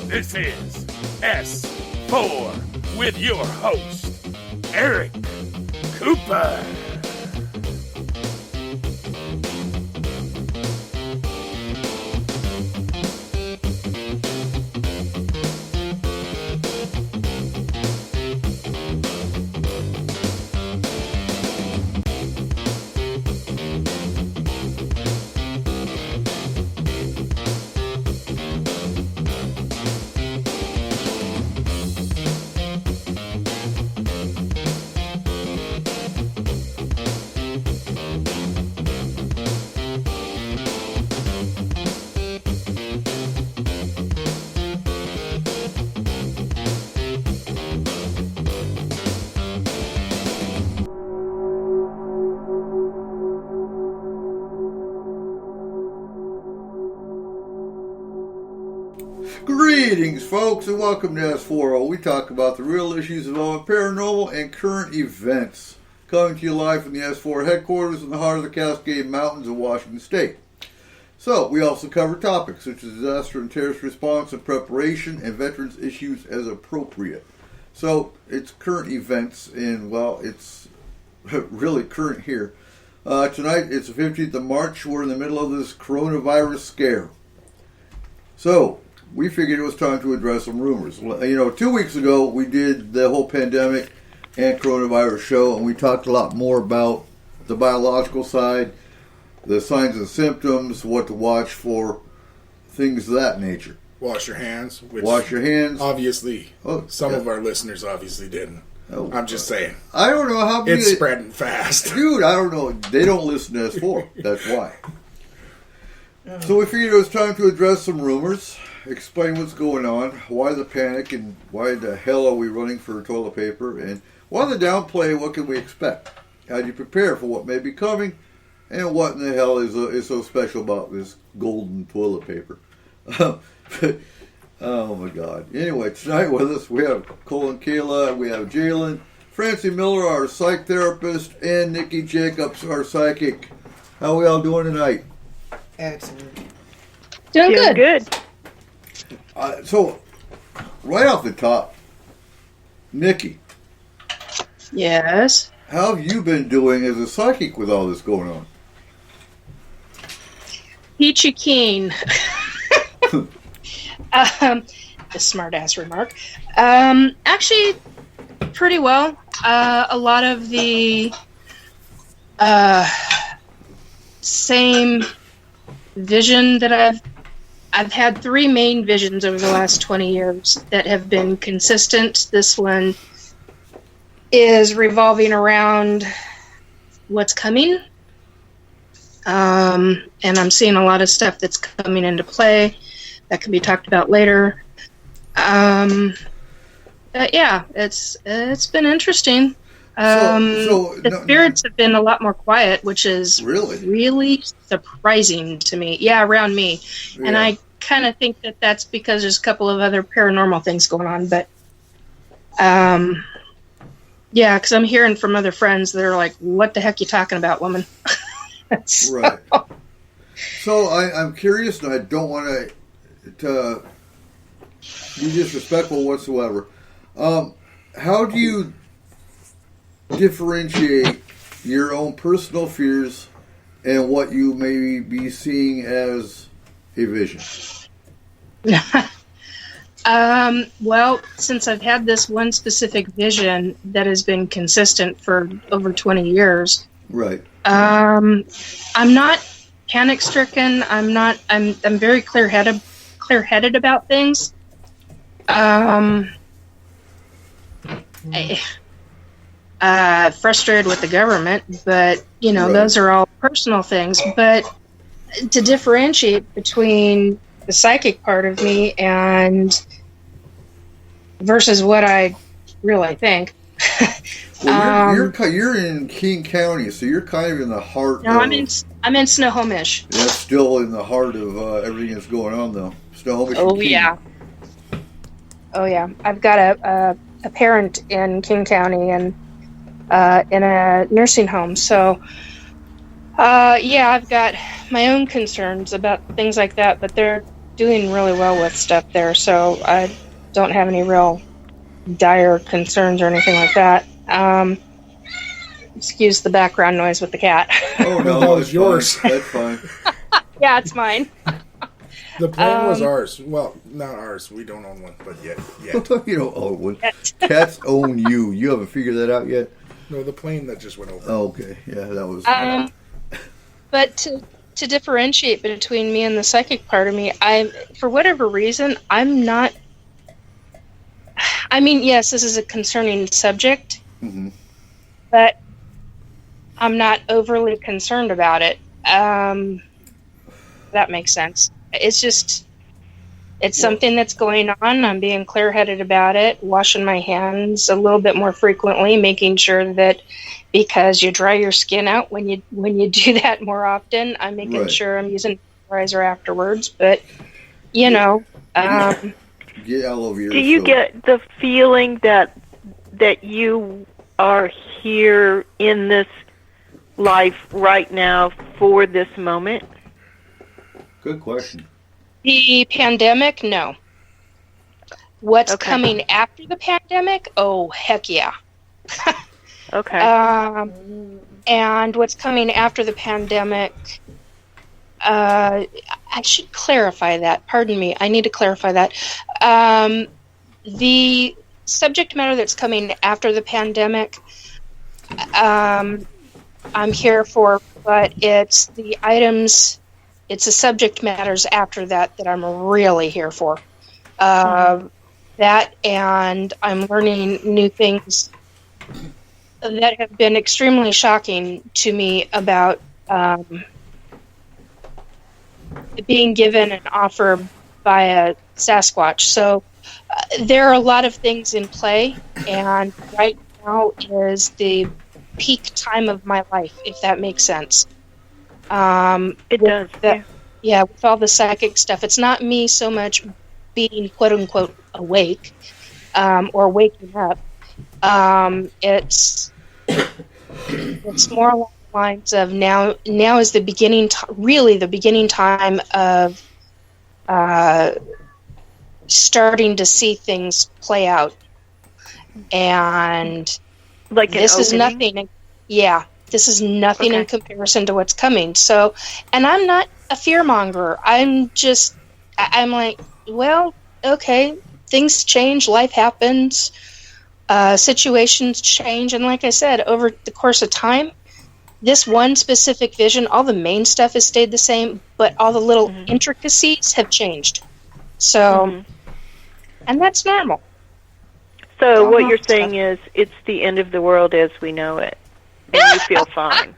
This is S4 with your host, Eric Cooper. Greetings, folks, and welcome to S4. We talk about the real issues involving paranormal and current events. Coming to you live from the S4 headquarters in the heart of the Cascade Mountains of Washington State. So, we also cover topics such as disaster and terrorist response and preparation and veterans issues as appropriate. So, it's current events, and, well, it's really current here. Tonight, it's the 15th of March. We're in the middle of this coronavirus scare. So, we figured it was time to address some rumors. You know, 2 weeks ago, we did the whole pandemic and coronavirus show, and we talked a lot more about the biological side, the signs and symptoms, what to watch for, things of that nature. Wash your hands. Wash your hands. Obviously, some of our listeners obviously didn't. Oh, I'm just saying. I don't know how many... It's spreading fast. Dude, I don't know. They don't listen to S4. That's why. So we figured it was time to address some rumors, explain what's going on, why the panic, and why the hell are we running for toilet paper, and why the downplay, what can we expect? How do you prepare for what may be coming, and what in the hell is so special about this golden toilet paper? Oh my God. Anyway, tonight with us we have Cole and Kayla, we have Jalen, Francie Miller, our psych therapist, and Nikki Jacobs, our psychic. How are we all doing tonight? Excellent. Doing good. So, right off the top, Nikki. Yes. How have you been doing as a psychic with all this going on? Peachy keen. A smart-ass remark. Actually, pretty well. A lot of the same vision that I've had three main visions over the last 20 years that have been consistent. This one is revolving around what's coming. And I'm seeing a lot of stuff that's coming into play that can be talked about later. But yeah, it's been interesting. The spirits have been a lot more quiet, which is really surprising to me. Yeah, around me. Yeah. And I kind of think that that's because there's a couple of other paranormal things going on. But, yeah, because I'm hearing from other friends that are like, what the heck you talking about, woman? Right. So I'm curious, and I don't want to be disrespectful whatsoever. How do you differentiate your own personal fears and what you may be seeing as a vision? Well, since I've had this one specific vision that has been consistent for over 20 years, right? I'm not panic-stricken. I'm very clear-headed about things. Frustrated with the government, but those are all personal things. But to differentiate between the psychic part of me and versus what I really think. Well, you're in King County, so you're kind of in the heart. No, I'm in Snohomish. That's still in the heart of everything that's going on, though. Snohomish. Oh yeah. Oh yeah. I've got a parent in King County and in a nursing home. So yeah, I've got my own concerns about things like that, but they're doing really well with stuff there, so I don't have any real dire concerns or anything like that. Excuse the background noise with the cat. Oh no, that was yours. That's fine. Yeah, it's mine. The plane was ours. Well, not ours. We don't own one, but yet. You don't own one. Cats own you. You haven't figured that out yet? No, the plane that just went over. Oh, okay. Yeah, that was... But to differentiate between me and the psychic part of me, for whatever reason, I'm not... I mean, yes, this is a concerning subject, but I'm not overly concerned about it. That makes sense. It's something that's going on. I'm being clear-headed about it, washing my hands a little bit more frequently, making sure that because you dry your skin out when you do that more often, I'm making sure I'm using moisturizer afterwards. But, get aloe vera. Do you get the feeling that you are here in this life right now for this moment? Good question. The pandemic, no. What's coming after the pandemic? Oh, heck yeah. Okay. And what's coming after the pandemic, I should clarify that. Pardon me. I need to clarify that. The subject matter that's coming after the pandemic, I'm here for, but it's the items... It's the subject matters after that I'm really here for. That, and I'm learning new things that have been extremely shocking to me about being given an offer by a Sasquatch. So there are a lot of things in play, and right now is the peak time of my life, if that makes sense. It does. Yeah, with all the psychic stuff, it's not me so much being quote unquote awake or waking up. It's more along the lines of now is the beginning, really the beginning time of starting to see things play out, and like this is nothing. Yeah. This is nothing in comparison to what's coming. So, and I'm not a fearmonger. I'm like, well, okay, things change, life happens, situations change. And like I said, over the course of time, this one specific vision, all the main stuff has stayed the same, but all the little intricacies have changed. So, and that's normal. So what you're saying is it's the end of the world as we know it. And you feel fine.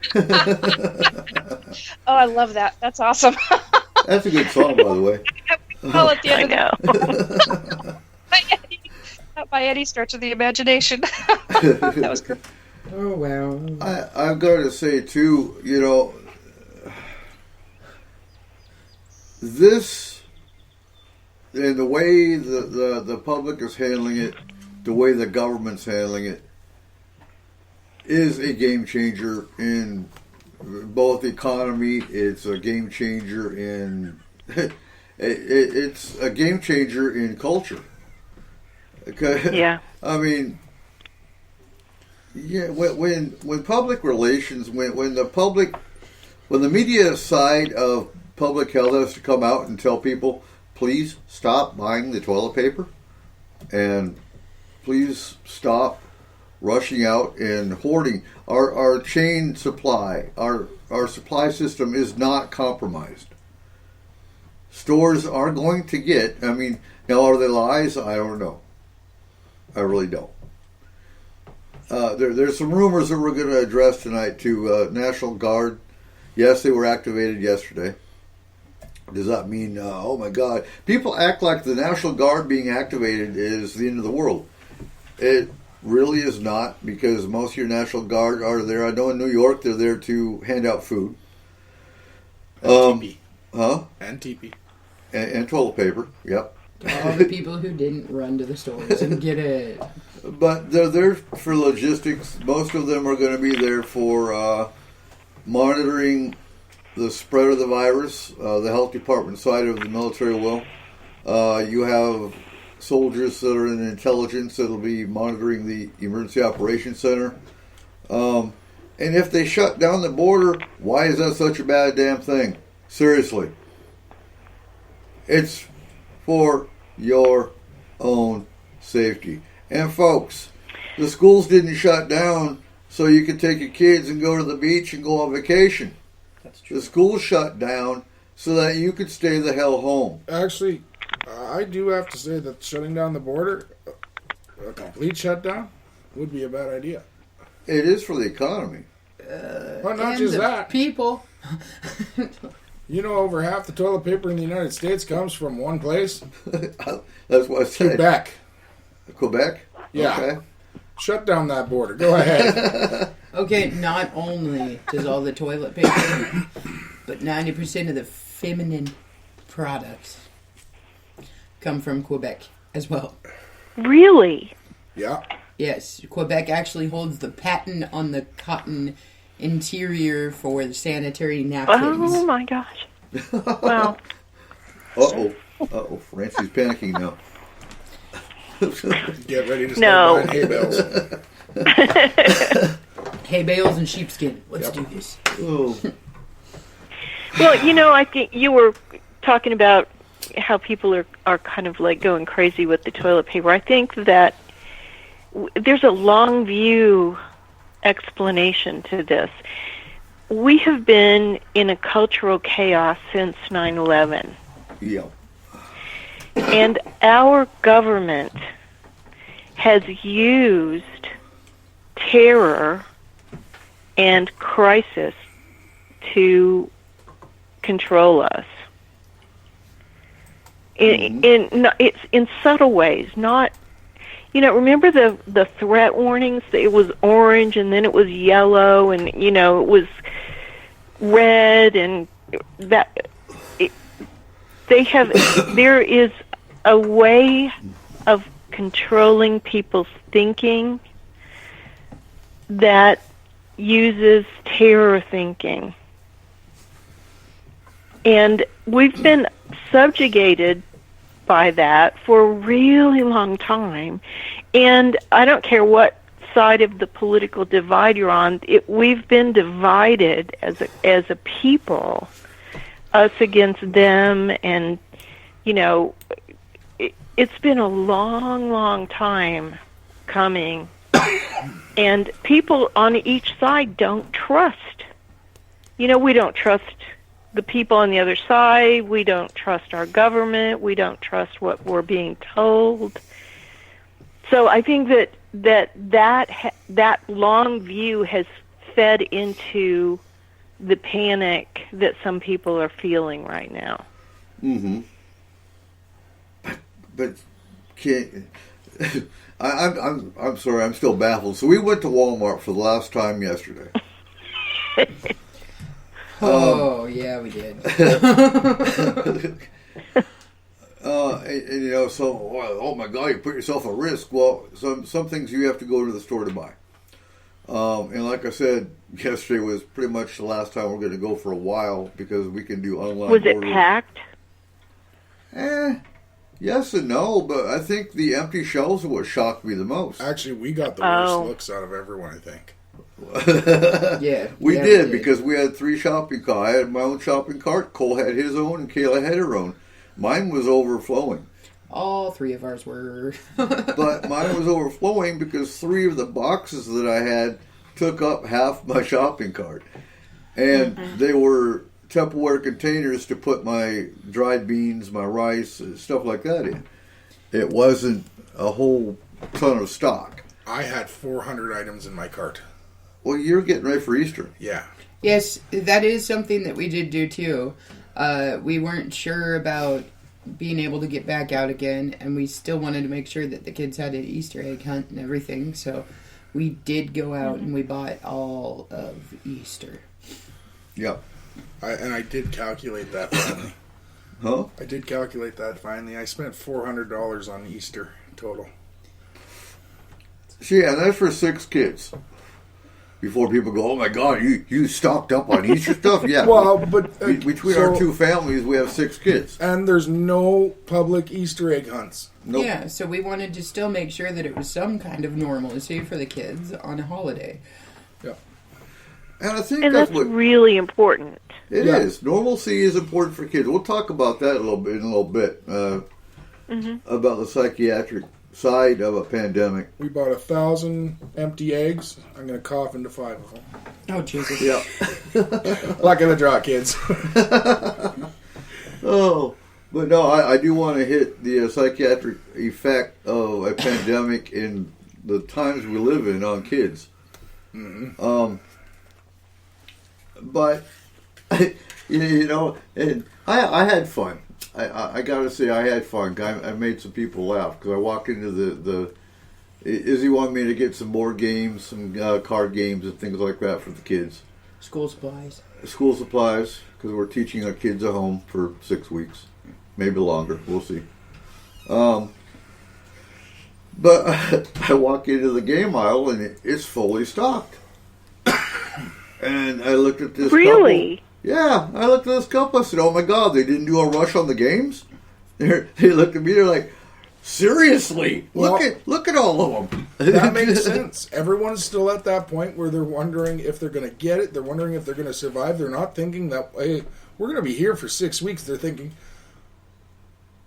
Oh, I love that. That's awesome. That's a good song, by the way. I know. By any stretch of the imagination. That was good. Oh, well. I've got to say, too, this, and the way the public is handling it, the way the government's handling it, is a game changer in both the economy. It's a game changer in it's a game changer in culture. Okay? Yeah. I mean, yeah. When public relations, when the media side of public health has to come out and tell people, please stop buying the toilet paper, and please stop rushing out and hoarding. Our chain supply, our supply system is not compromised. Stores are going to get, now are they lies? I don't know. I really don't. There's some rumors that we're going to address tonight too. National Guard, yes, they were activated yesterday. Does that mean, oh my God, people act like the National Guard being activated is the end of the world. It really is not, because most of your National Guard are there. I know in New York they're there to hand out food. And TP. Huh? And TP. And toilet paper, yep. All the people who didn't run to the stores and get it. But they're there for logistics. Most of them are going to be there for monitoring the spread of the virus. The health department side of the military will. You have soldiers that are in intelligence that will be monitoring the emergency operations center. And if they shut down the border, why is that such a bad damn thing? Seriously. It's for your own safety. And folks, the schools didn't shut down so you could take your kids and go to the beach and go on vacation. That's true. The schools shut down so that you could stay the hell home. Actually, I do have to say that shutting down the border, a complete shutdown, would be a bad idea. It is for the economy. Well, not And just the that. people. You know, over half the toilet paper in the United States comes from one place. That's what I said. Quebec. Quebec? Yeah. Okay. Shut down that border. Go ahead. Okay, not only does all the toilet paper, but 90% of the feminine products come from Quebec as well. Really? Yeah. Yes, Quebec actually holds the patent on the cotton interior for the sanitary napkins. Oh my gosh. Wow. Uh-oh. Francie's panicking now. Get ready to start No. buying hay bales. Hay bales and sheepskin. Let's Yep. do this. Oh. Well, you know, I think you were talking about how people are kind of like going crazy with the toilet paper. I think that there's a long view explanation to this. We have been in a cultural chaos since 9/11. Yeah. And our government has used terror and crisis to control us. It's in subtle ways, not. You know, remember the threat warnings? It was orange, and then it was yellow, and it was red, and that there is a way of controlling people's thinking that uses terror thinking. And we've been subjugated by that for a really long time. And I don't care what side of the political divide you're on, we've been divided as a people, us against them, and it's been a long, long time coming. And people on each side don't trust. We don't trust the people on the other side. We don't trust our government. We don't trust what we're being told. So I think that long view has fed into the panic that some people are feeling right now. Mm-hmm. But I'm sorry, I'm still baffled. So we went to Walmart for the last time yesterday. Yeah, we did. Oh my God, you put yourself at risk. Well, some things you have to go to the store to buy. And like I said, yesterday was pretty much the last time we're going to go for a while because we can do online Was it ordering. packed? Yes and no, but I think the empty shelves are what shocked me the most. Actually, we got the worst looks out of everyone, I think. Yeah. We did because we had 3 shopping carts. I had my own shopping cart. Cole had his own, and Kayla had her own. Mine was overflowing. All 3 of ours were. But mine was overflowing because 3 of the boxes that I had took up half my shopping cart. And they were Tupperware containers to put my dried beans, my rice, stuff like that in. It wasn't a whole ton of stock. I had 400 items in my cart. Well, you're getting ready for Easter. Yeah. Yes, that is something that we did do too. We weren't sure about being able to get back out again, and we still wanted to make sure that the kids had an Easter egg hunt and everything, so we did go out and we bought all of Easter. Yep. I did calculate that finally. Huh? I did calculate that finally. I spent $400 on Easter total. See, and that's for 6 kids. Before people go, oh my God, you stocked up on Easter stuff? Yeah. Well, but between our 2 families, we have 6 kids. And there's no public Easter egg hunts. Nope. Yeah, so we wanted to still make sure that it was some kind of normalcy for the kids on a holiday. Yeah. And I think And that's really important. It is. Normalcy is important for kids. We'll talk about that in a little bit. About the psychiatric side of a pandemic. We bought 1,000 empty eggs. I'm going to cough into 5 of them. Oh, Jesus. Yeah. Luck of the draw, kids. Oh, but no, I do want to hit the psychiatric effect of a pandemic in the times we live in on kids. But you know, and I had fun. I got to say, I had fun. I made some people laugh because I walked into the Izzy wanted me to get some board games, some card games and things like that for the kids. School supplies. School supplies, because we're teaching our kids at home for 6 weeks. Maybe longer. We'll see. But I walk into the game aisle and it's fully stocked. And I looked at this Really? couple. Yeah, I looked at this couple. I said, oh my God, they didn't do a rush on the games? They looked at me, they're like, seriously? Well, look at all of them. That makes sense. Everyone's still at that point where they're wondering if they're going to get it. They're wondering if they're going to survive. They're not thinking that, hey, we're going to be here for 6 weeks. They're thinking,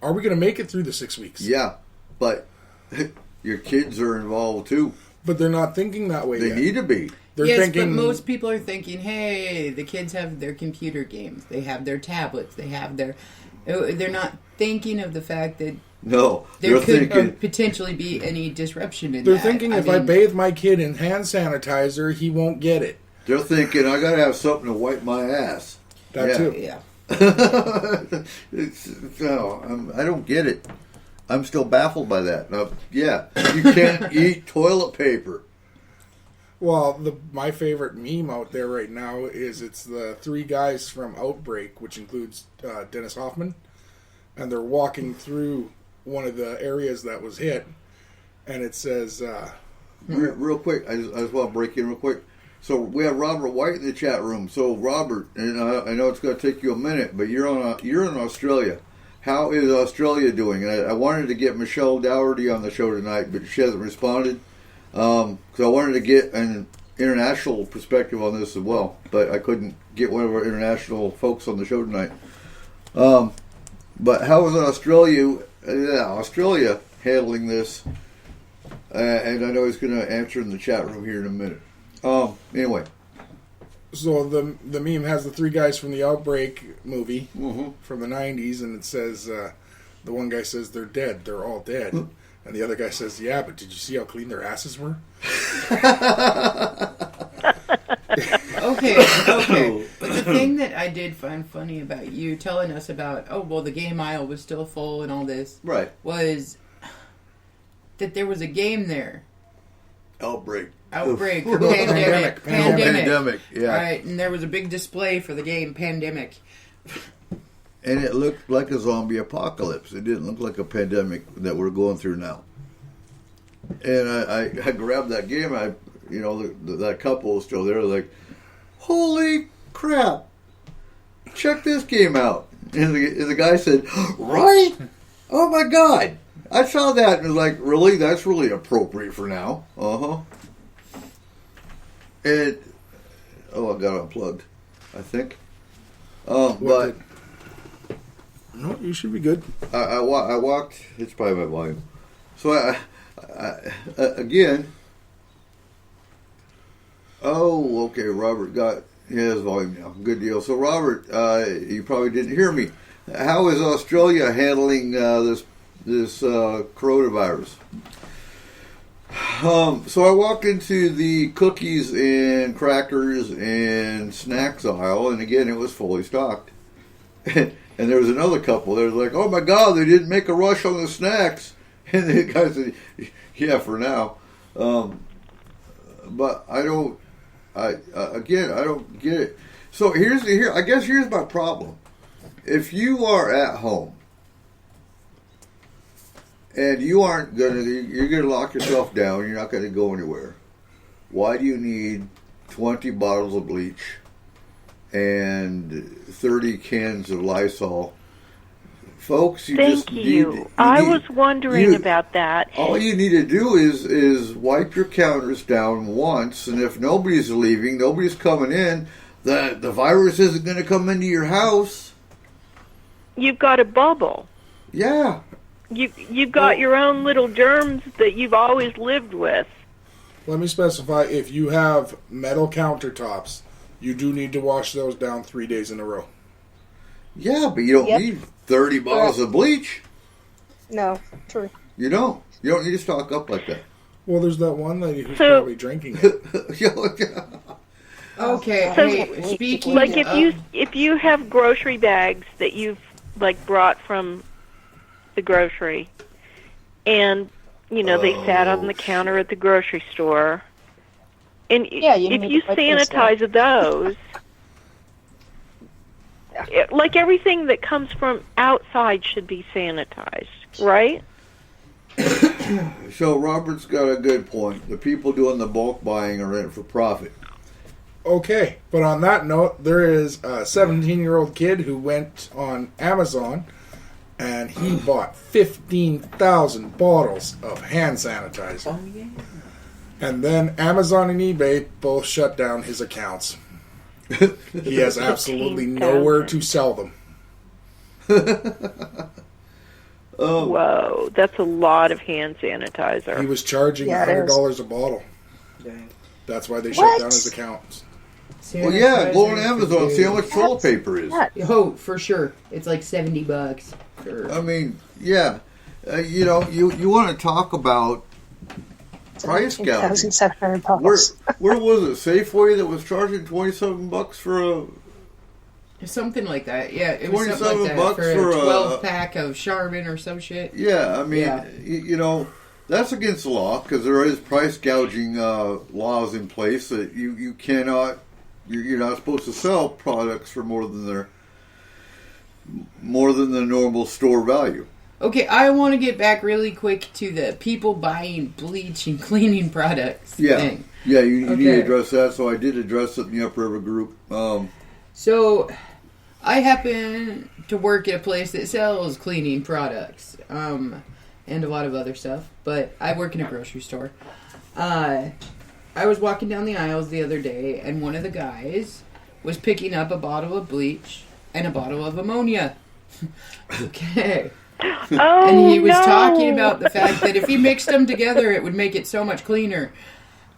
are we going to make it through the 6 weeks? Yeah, but your kids are involved too. But they're not thinking that way They yet. need to be. They're Yes, thinking, but most people are thinking, hey, the kids have their computer games. They have their tablets. They have their... They're not thinking of the fact that No, there they're could thinking, potentially be any disruption in they're that. thinking if I bathe my kid in hand sanitizer, he won't get it. I got to have something to wipe my ass. That too. Yeah. I don't get it. I'm still baffled by that. Now, yeah, you can't eat toilet paper. Well, my favorite meme out there right now is it's the 3 guys from Outbreak, which includes Dennis Hoffman, and they're walking through one of the areas that was hit, and it says... real quick, I just want to break in real quick. So we have Robert White in the chat room. So Robert, and I know it's going to take you a minute, but you're in Australia. How is Australia doing? And I wanted to get Michelle Dougherty on the show tonight, but she hasn't responded. Because I wanted to get an international perspective on this as well, but I couldn't get one of our international folks on the show tonight. But how is Australia handling this? And I know he's going to answer in the chat room here in a minute. Anyway. So the meme has the 3 guys from the Outbreak movie Mm-hmm. from the 90s, and it says, the one guy says they're dead, they're all dead. And the other guy says, yeah, but did you see how clean their asses were? Okay. But the thing that I did find funny about you telling us about, the game aisle was still full and all this, Right. was that there was a game there. Outbreak Or Pandemic. Pandemic. Yeah. Right, and there was a big display for the game Pandemic. And it looked like a zombie apocalypse. It didn't look like a pandemic that we're going through now. And I grabbed that game. That couple was still there. Like, holy crap! Check this game out. And the guy said, "Right? Oh my God! I saw that and was like, really? That's really appropriate for now." And I got unplugged, I think. But. No, you should be good. I walked. It's probably my volume. So I again. Oh, okay. Robert got his volume now. Good deal. So Robert, you probably didn't hear me. How is Australia handling this coronavirus? So I walked into the cookies and crackers and snacks aisle, and again, it was fully stocked. And there was another couple. They were like, "Oh my God, they didn't make a rush on the snacks." And the guy said, "Yeah, for now." But I don't. I don't get it. So I guess here's my problem. If you are at home and you're gonna lock yourself down, you're not gonna go anywhere. Why do you need 20 bottles of bleach and 30 cans of Lysol? Folks, I was wondering about that. All you need to do is wipe your counters down once, and if nobody's leaving, nobody's coming in, the virus isn't going to come into your house. You've got a bubble. Yeah. You've got your own little germs that you've always lived with. Let me specify, if you have metal countertops, you do need to wash those down 3 days in a row. Yeah, but you don't need 30 bottles of bleach. No, true. You don't. You don't need to stock up like that. Well, there's that one lady who's probably drinking it. Okay. So, hey, speaking like of, if you have grocery bags that you've like brought from the grocery, and they sat on the counter at the grocery store, and if you sanitize those, like everything that comes from outside should be sanitized, right? So Robert's got a good point. The people doing the bulk buying are in it for profit. Okay, but on that note, there is a 17-year-old kid who went on Amazon and he bought 15,000 bottles of hand sanitizer. oh yeah. And then Amazon and eBay both shut down his accounts. He has absolutely nowhere to sell them. Whoa, that's a lot of hand sanitizer. He was charging Yeah, it $100 a bottle. Dang. That's why they shut down his accounts. Well, yeah, go on Amazon, see how much toilet paper is. Oh, for sure. It's like $70. Sure. I mean, yeah. You want to talk about price gouging. $1,700. Where was it? Safeway that was charging $27 for a... Something like that. Yeah, it was something like that $27 for a 12-pack of Charmin or some shit. Yeah, I mean, that's against the law because there is price gouging laws in place that you cannot... You're not supposed to sell products for more than the normal store value. Okay, I want to get back really quick to the people buying bleach and cleaning products thing. Yeah, you need to address that. So I did address it in the Upriver group. So I happen to work at a place that sells cleaning products and a lot of other stuff, but I work in a grocery store. I was walking down the aisles the other day, and one of the guys was picking up a bottle of bleach and a bottle of ammonia. Okay. Oh, and he was talking about the fact that if he mixed them together, it would make it so much cleaner.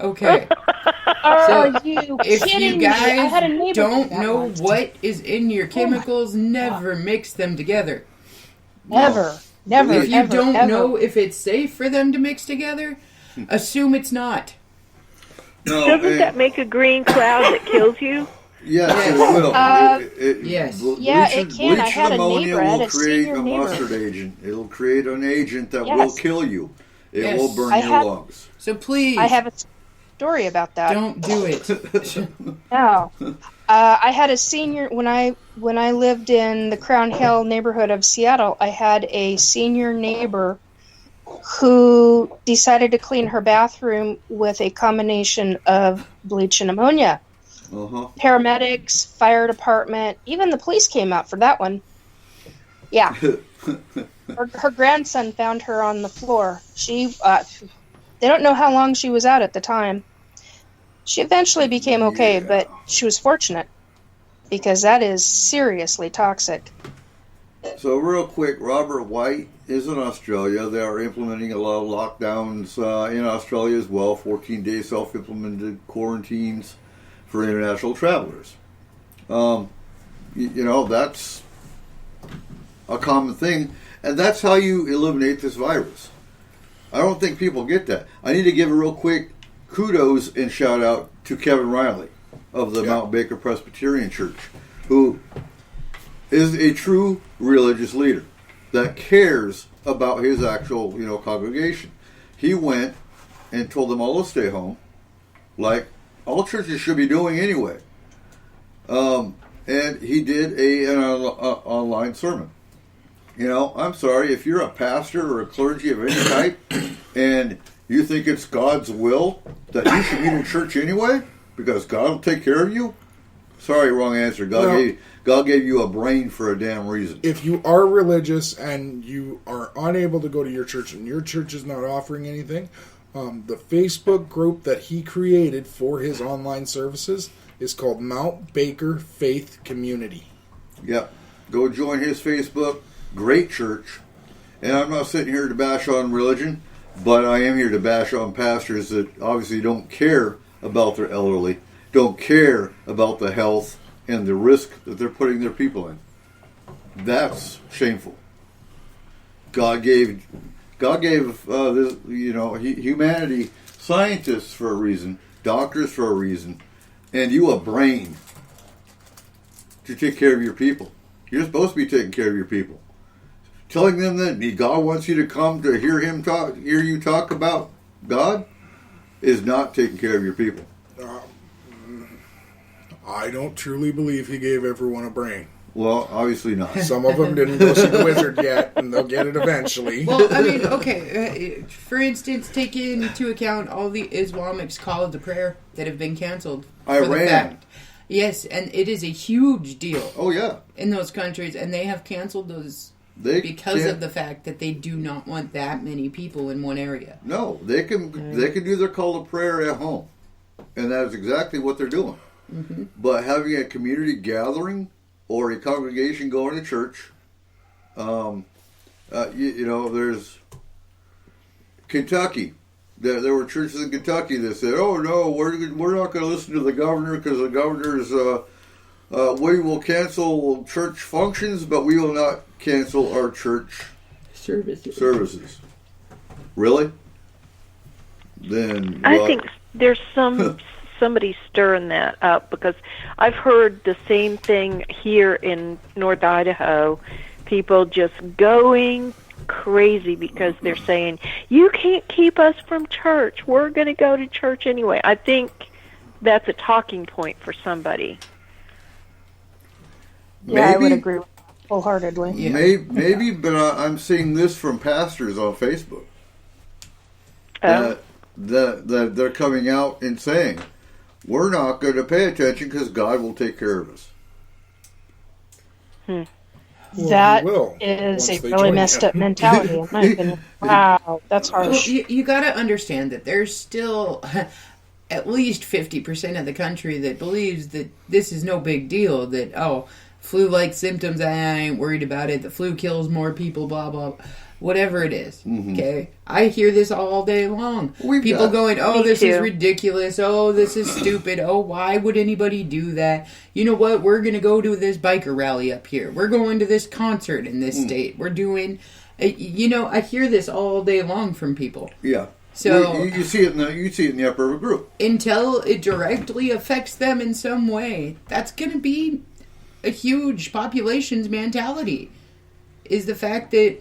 Okay. Are you If kidding you me? I had a guys neighbor don't do that know once. what is in your chemicals, never mix them together. Never. If you ever, don't ever. know if it's safe for them to mix together, assume it's not. No, Doesn't that make a green cloud that kills you? Yes, Yes. it will. Yes. Yeah, it can. I had a ammonia neighbor, I had will a create senior a neighbor. mustard agent. It'll create an agent that will Yes. kill you. It Yes. will burn I your had- lungs. So please, I have a story about that. don't do it. No. I had a senior when I lived in the Crown Hill neighborhood of Seattle. I had a senior neighbor who decided to clean her bathroom with a combination of bleach and ammonia. Uh-huh. Paramedics, fire department, even the police came out for that one. Yeah. Her grandson found her on the floor. They don't know how long she was out at the time. She eventually became okay, but she was fortunate because that is seriously toxic. So real quick, Robert White is in Australia. They are implementing a lot of lockdowns in Australia as well, 14-day self-implemented quarantines for international travelers. That's a common thing, and that's how you eliminate this virus. I don't think people get that. I need to give a real quick kudos and shout out to Kevin Riley of the Mount Baker Presbyterian Church, who is a true religious leader that cares about his actual, congregation. He went and told them all to stay home, like all churches should be doing anyway. And he did an online sermon. I'm sorry, if you're a pastor or a clergy of any type and you think it's God's will that you should meet in church anyway because God will take care of you, sorry, wrong answer. God gave you a brain for a damn reason. If you are religious and you are unable to go to your church and your church is not offering anything, the Facebook group that he created for his online services is called Mount Baker Faith Community. Yep. Go join his Facebook. Great church. And I'm not sitting here to bash on religion, but I am here to bash on pastors that obviously don't care about their elderly, don't care about the health and the risk that they're putting their people in. That's shameful. God gave this, humanity scientists for a reason, doctors for a reason, and you a brain to take care of your people. You're supposed to be taking care of your people. Telling them that God wants you to come to hear you talk about God is not taking care of your people. I don't truly believe he gave everyone a brain. Well, obviously not. Some of them didn't go see the wizard yet, and they'll get it eventually. Well, I mean, okay. For instance, take into account all the Islamic calls to prayer that have been canceled. Iran. Yes, and it is a huge deal. Oh, yeah. In those countries, and they have canceled those because of the fact that they do not want that many people in one area. No, they can do their call to prayer at home, and that is exactly what they're doing. Mm-hmm. But having a community gathering or a congregation going to church, there's Kentucky. There were churches in Kentucky that said, "Oh no, we're not going to listen to the governor because the governor's we will cancel church functions, but we will not cancel our church services." Really? Then I think there's somebody stirring that up, because I've heard the same thing here in North Idaho. People just going crazy because they're saying, you can't keep us from church. We're going to go to church anyway. I think that's a talking point for somebody. Yeah, I would agree wholeheartedly. Yeah. Maybe, but I'm seeing this from pastors on Facebook. That they're coming out and saying, we're not going to pay attention because God will take care of us. Well, that is a really messed up mentality, in my opinion. Wow, that's harsh. Well, you got to understand that there's still at least 50% of the country that believes that this is no big deal, that, flu-like symptoms, I ain't worried about it, the flu kills more people, blah, blah, whatever it is, okay? I hear this all day long. People going, this is ridiculous, this is stupid, why would anybody do that? You know what, we're going to go to this biker rally up here. We're going to this concert in this state. We're doing, I hear this all day long from people. Yeah. So you see it in the upper group. Until it directly affects them in some way, that's going to be a huge population's mentality. Is the fact that,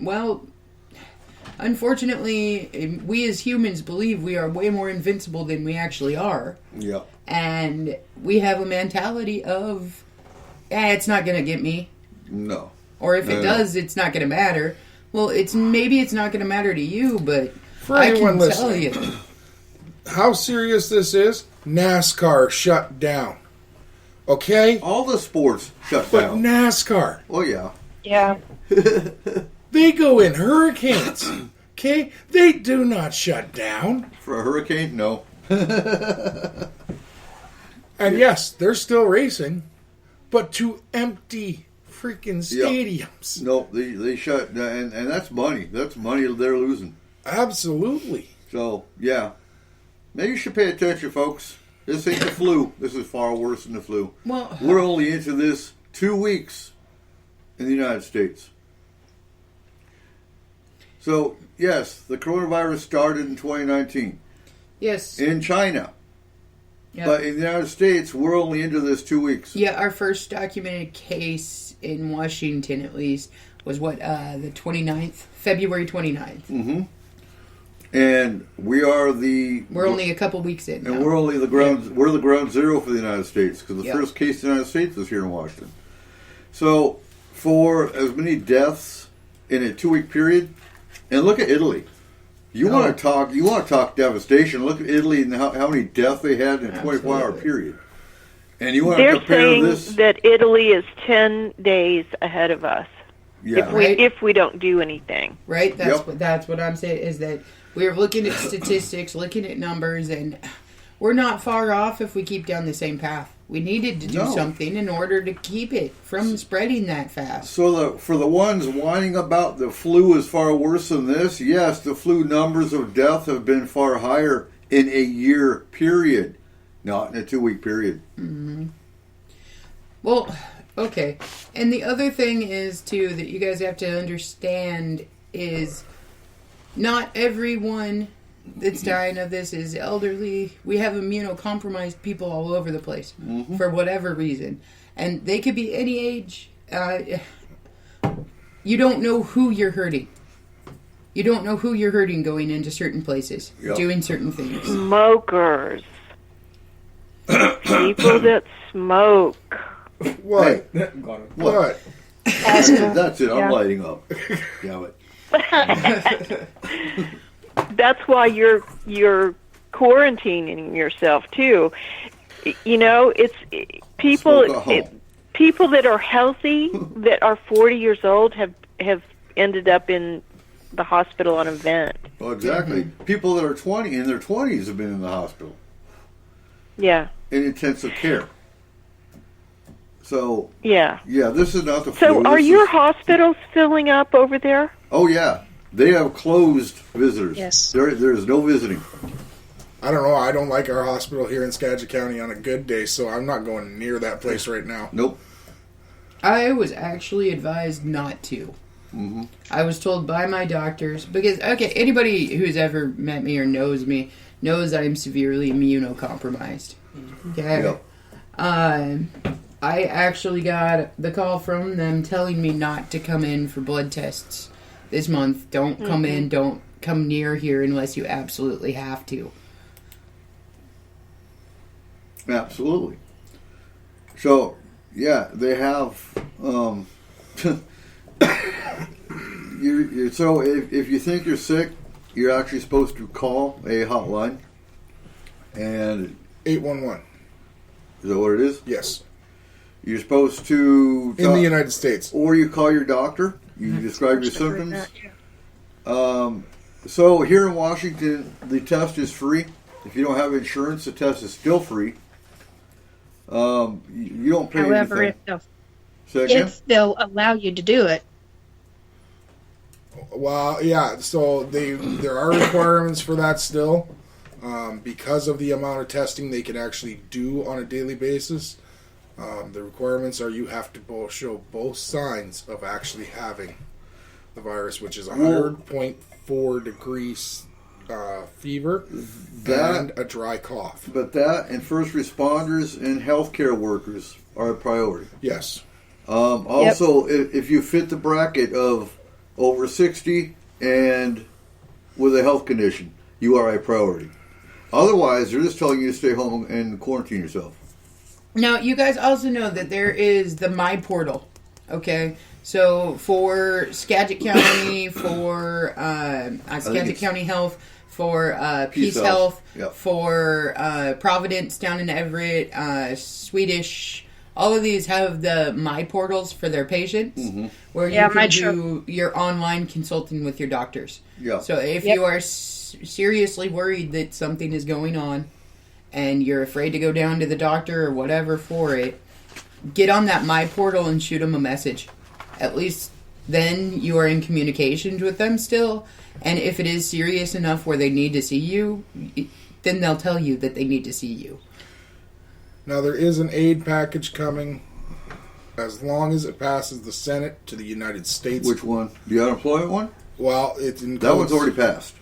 unfortunately, we as humans believe we are way more invincible than we actually are. Yeah. And we have a mentality of, it's not going to get me. No. Or if it does, it's not going to matter. Well, maybe it's not going to matter to you, but for I anyone can tell listening, you. How serious this is, NASCAR shut down. Okay? All the sports shut but down. But NASCAR. Oh, yeah. Yeah. They go in hurricanes. Okay? They do not shut down. For a hurricane? No. And yes, they're still racing, but to empty freaking stadiums. No, they shut down, and that's money. That's money they're losing. Absolutely. So, yeah. Maybe you should pay attention, folks. This ain't the flu. This is far worse than the flu. Well, we're only into this 2 weeks in the United States. So, yes, the coronavirus started in 2019. Yes. In China. Yep. But in the United States, we're only into this 2 weeks. Yeah, our first documented case in Washington, at least, was the 29th? February 29th. Mm-hmm. And we're only a couple weeks in. And now. we're only we're the ground zero for the United States, because the Yep. first case in the United States is here in Washington. So, for as many deaths in a 2 week period, and look at Italy. You want to talk devastation. Look at Italy and how many deaths they had in a 24-hour period. And you want to They're compare saying this? that Italy is 10 days ahead of us. Yeah. If we don't do anything. Right? That's what I'm saying, is that we're looking at statistics, looking at numbers, and we're not far off if we keep down the same path. We needed to do something in order to keep it from spreading that fast. So for the ones whining about the flu is far worse than this, yes, the flu numbers of death have been far higher in a year period, not in a 2 week period. Mm-hmm. Well, okay. And the other thing is, too, that you guys have to understand is not everyone that's dying of this is elderly. We have immunocompromised people all over the place for whatever reason. And they could be any age. You don't know who you're hurting. You don't know who you're hurting going into certain places, doing certain things. Smokers. People that smoke. What? Hey, What? That's it. I'm lighting up. Damn it. That's why you're quarantining yourself too. You know, it's people that are healthy that are 40 years old have ended up in the hospital on a vent. Well, exactly. People that are 20 in their 20s have been in the hospital. Yeah. In intensive care. So yeah, this is not the flu. So are your hospitals filling up over there? Oh yeah. They have closed visitors. Yes. There's no visiting. I don't know. I don't like our hospital here in Skagit County on a good day, so I'm not going near that place right now. Nope. I was actually advised not to. Mm-hmm. I was told by my doctors, because, okay, anybody who's ever met me or knows me knows I'm severely immunocompromised. Okay? Yep. I actually got the call from them telling me not to come in for blood tests this month. Don't come in, don't come near here unless you absolutely have to. Absolutely. So, yeah, they have. So if you think you're sick, you're actually supposed to call a hotline. And 811. Is that what it is? Yes. You're supposed to in the United States, or you call your doctor. You describe your symptoms. So here in Washington, the test is free. If you don't have insurance, the test is still free. You don't pay However, anything. if they'll allow you to do it. Well, yeah. So there are requirements for that still, because of the amount of testing they can actually do on a daily basis. The requirements are you have to show both signs of actually having the virus, which is 100.4 degrees fever and a dry cough. But that and first responders and healthcare workers are a priority. Yes. Also, if you fit the bracket of over 60 and with a health condition, you are a priority. Otherwise, they're just telling you to stay home and quarantine yourself. Now, you guys also know that there is the My Portal, okay? So, for Skagit County, for Skagit County Health, for Peace Health, for Providence down in Everett, Swedish, all of these have the My Portals for their patients, where you can do your online consulting with your doctors. Yeah. So, if you are seriously worried that something is going on, and you're afraid to go down to the doctor or whatever for it, get on that My Portal and shoot them a message. At least then you are in communications with them still. And if it is serious enough where they need to see you, then they'll tell you that they need to see you. Now, there is an aid package coming as long as it passes the Senate to the United States. Which one? The unemployment one? Well, it includes... That one's already passed.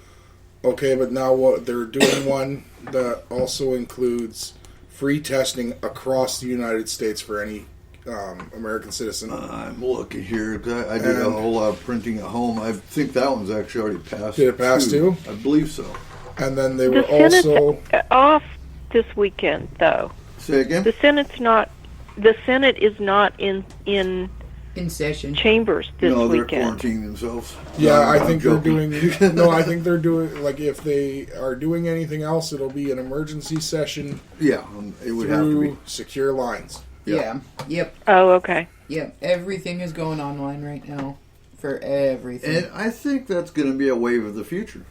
Okay, but now what they're doing one that also includes free testing across the United States for any American citizen. I'm looking here. I did a whole lot of printing at home. I think that one's actually already passed. Did it pass too? I believe so. And then they were The Senate's also off this weekend, though. Say again? The Senate's not. The Senate is not in session. chambers this No, they're weekend. quarantining themselves. Yeah, No, I I'm think joking. they're doing. No, I think they're doing. Like, if they are doing anything else, it'll be an emergency session Yeah, it would have to through be. secure lines. Yeah. Yep. Oh, okay. Yep. Everything is going online right now for everything. And I think that's going to be a wave of the future.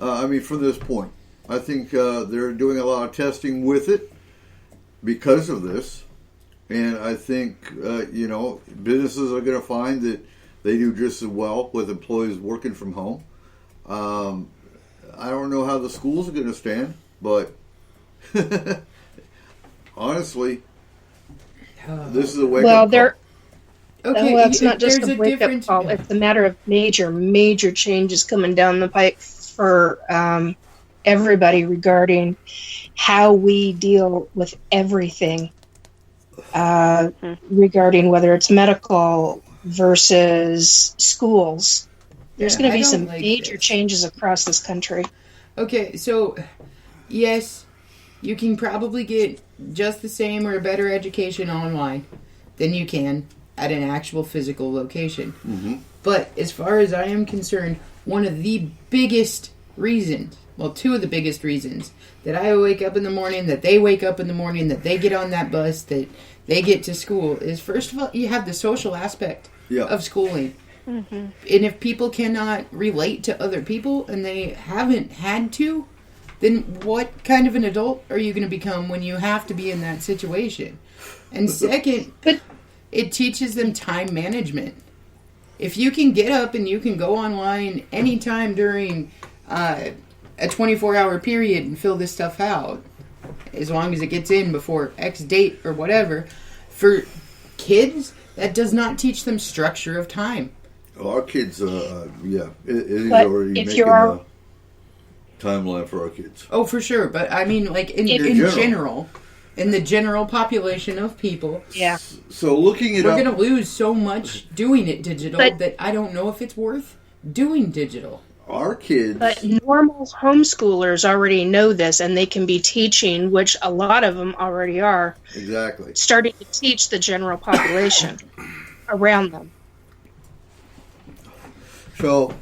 I mean, from this point, I think they're doing a lot of testing with it because of this. And I think, businesses are going to find that they do just as well with employees working from home. I don't know how the schools are going to stand, but honestly, this is a wake-up call. Okay, well, it's not just there's a wake-up call. It's a matter of major changes coming down the pike for everybody regarding how we deal with everything. Regarding whether it's medical versus schools. There's going to be some major changes across this country. Okay, so yes, you can probably get just the same or a better education online than you can at an actual physical location. Mm-hmm. But as far as I am concerned, one of the biggest reasons, well, two of the biggest reasons that I wake up in the morning, that they wake up in the morning, that they get on that bus, that they get to school is, first of all, you have the social aspect of schooling. Mm-hmm. And if people cannot relate to other people and they haven't had to, then what kind of an adult are you going to become when you have to be in that situation? And second, it teaches them time management. If you can get up and you can go online anytime during a 24-hour period and fill this stuff out, as long as it gets in before X date or whatever, for kids, that does not teach them structure of time. Our kids, it is But already if making you're a timeline for our kids. Oh, for sure. But I mean, like, in general, in the general population of people, Yeah. So looking it we're up, going to lose so much doing it digital that I don't know if it's worth doing digital. our kids. But normal homeschoolers already know this, and they can be teaching, which a lot of them already are, Exactly. starting to teach the general population around them. So,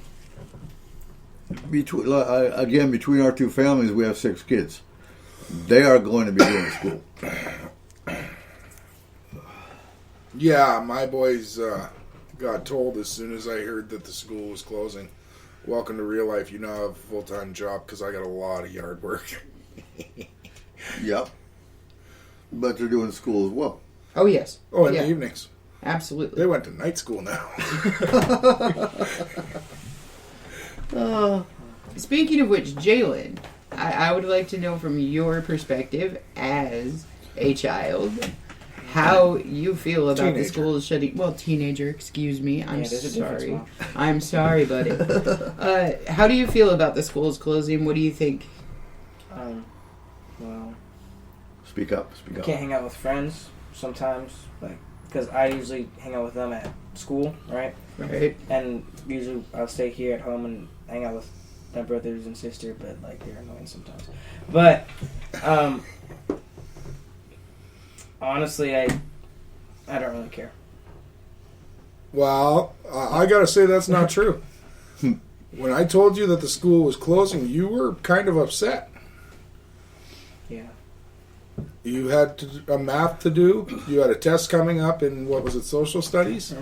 between our two families, we have 6 kids. They are going to be going to school. Yeah, my boys got told as soon as I heard that the school was closing, welcome to real life, you now have a full-time job because I got a lot of yard work. Yep. But they're doing school as well. Oh, yes. Oh, in Yeah. the evenings. Absolutely. They went to night school now. Speaking of which, Jalen, I would like to know from your perspective as a child how you feel about the schools shutting. Well, teenager, excuse me. I'm sorry. I'm sorry, buddy. How do you feel about the schools closing? What do you think? Well, Speak up. can't hang out with friends sometimes, like, because I usually hang out with them at school, right? Right. And usually I'll stay here at home and hang out with my brothers and sister, but like they're annoying sometimes. But honestly, I don't really care. Well, I gotta say that's not true. When I told you that the school was closing, you were kind of upset. Yeah. You had a math to do. You had a test coming up in, what was it, social studies?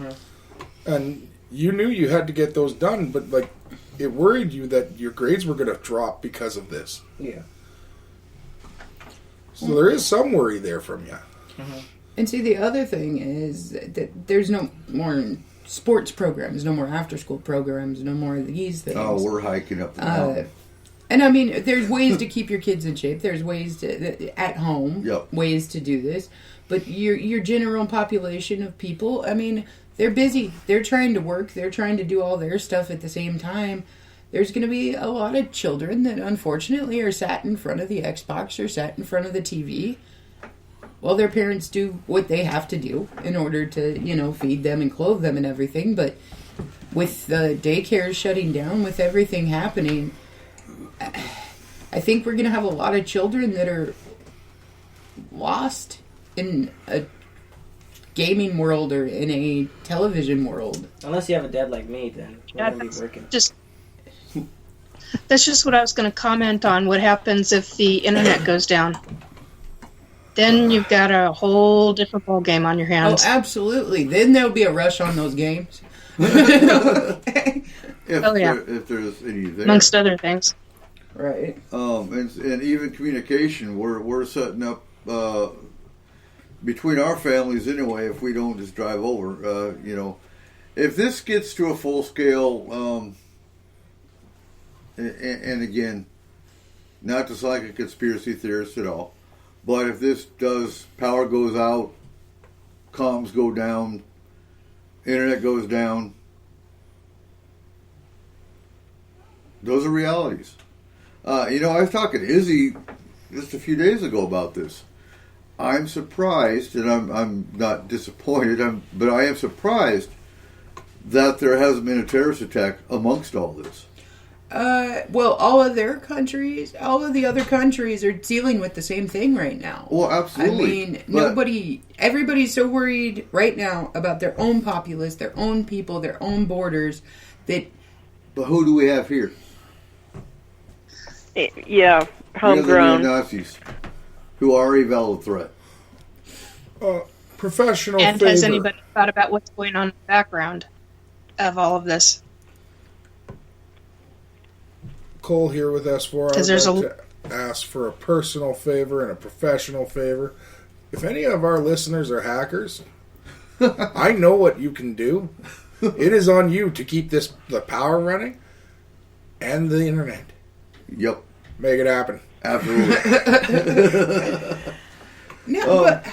And you knew you had to get those done, but like it worried you that your grades were going to drop because of this. Yeah. So there is some worry there from you. And see, the other thing is that there's no more sports programs, no more after-school programs, no more of these things. Oh, we're hiking up the mountain. And I mean, there's ways to keep your kids in shape. There's ways to at home, ways to do this. But your general population of people, I mean, they're busy. They're trying to work. They're trying to do all their stuff at the same time. There's going to be a lot of children that unfortunately are sat in front of the Xbox or sat in front of the TV well, their parents do what they have to do in order to, feed them and clothe them and everything. But with the daycares shutting down, with everything happening, I think we're going to have a lot of children that are lost in a gaming world or in a television world. Unless you have a dad like me, then we're going to be working. That's just what I was going to comment on. What happens if the internet goes down? Then you've got a whole different ball game on your hands. Oh, absolutely. Then there'll be a rush on those games. If there's any there. Amongst other things. Right. And even communication, we're setting up between our families anyway. If we don't just drive over, if this gets to a full scale, and again, not to sound like a conspiracy theorist at all, but if this does, power goes out, comms go down, internet goes down, those are realities. I was talking to Izzy just a few days ago about this. I'm surprised, and I'm not disappointed, but I am surprised that there hasn't been a terrorist attack amongst all this. Well, all of the other countries are dealing with the same thing right now. Well, absolutely. I mean, everybody's so worried right now about their own populace, their own people, their own borders, that... But who do we have here? Yeah, homegrown. Nazis, who are a valid threat. Professional And favor. has anybody thought about what's going on in the background of all of this? Cole here with S4. I would like to ask for a personal favor and a professional favor. If any of our listeners are hackers, I know what you can do. It is on you to keep the power running and the internet. Yep. Make it happen. Absolutely. But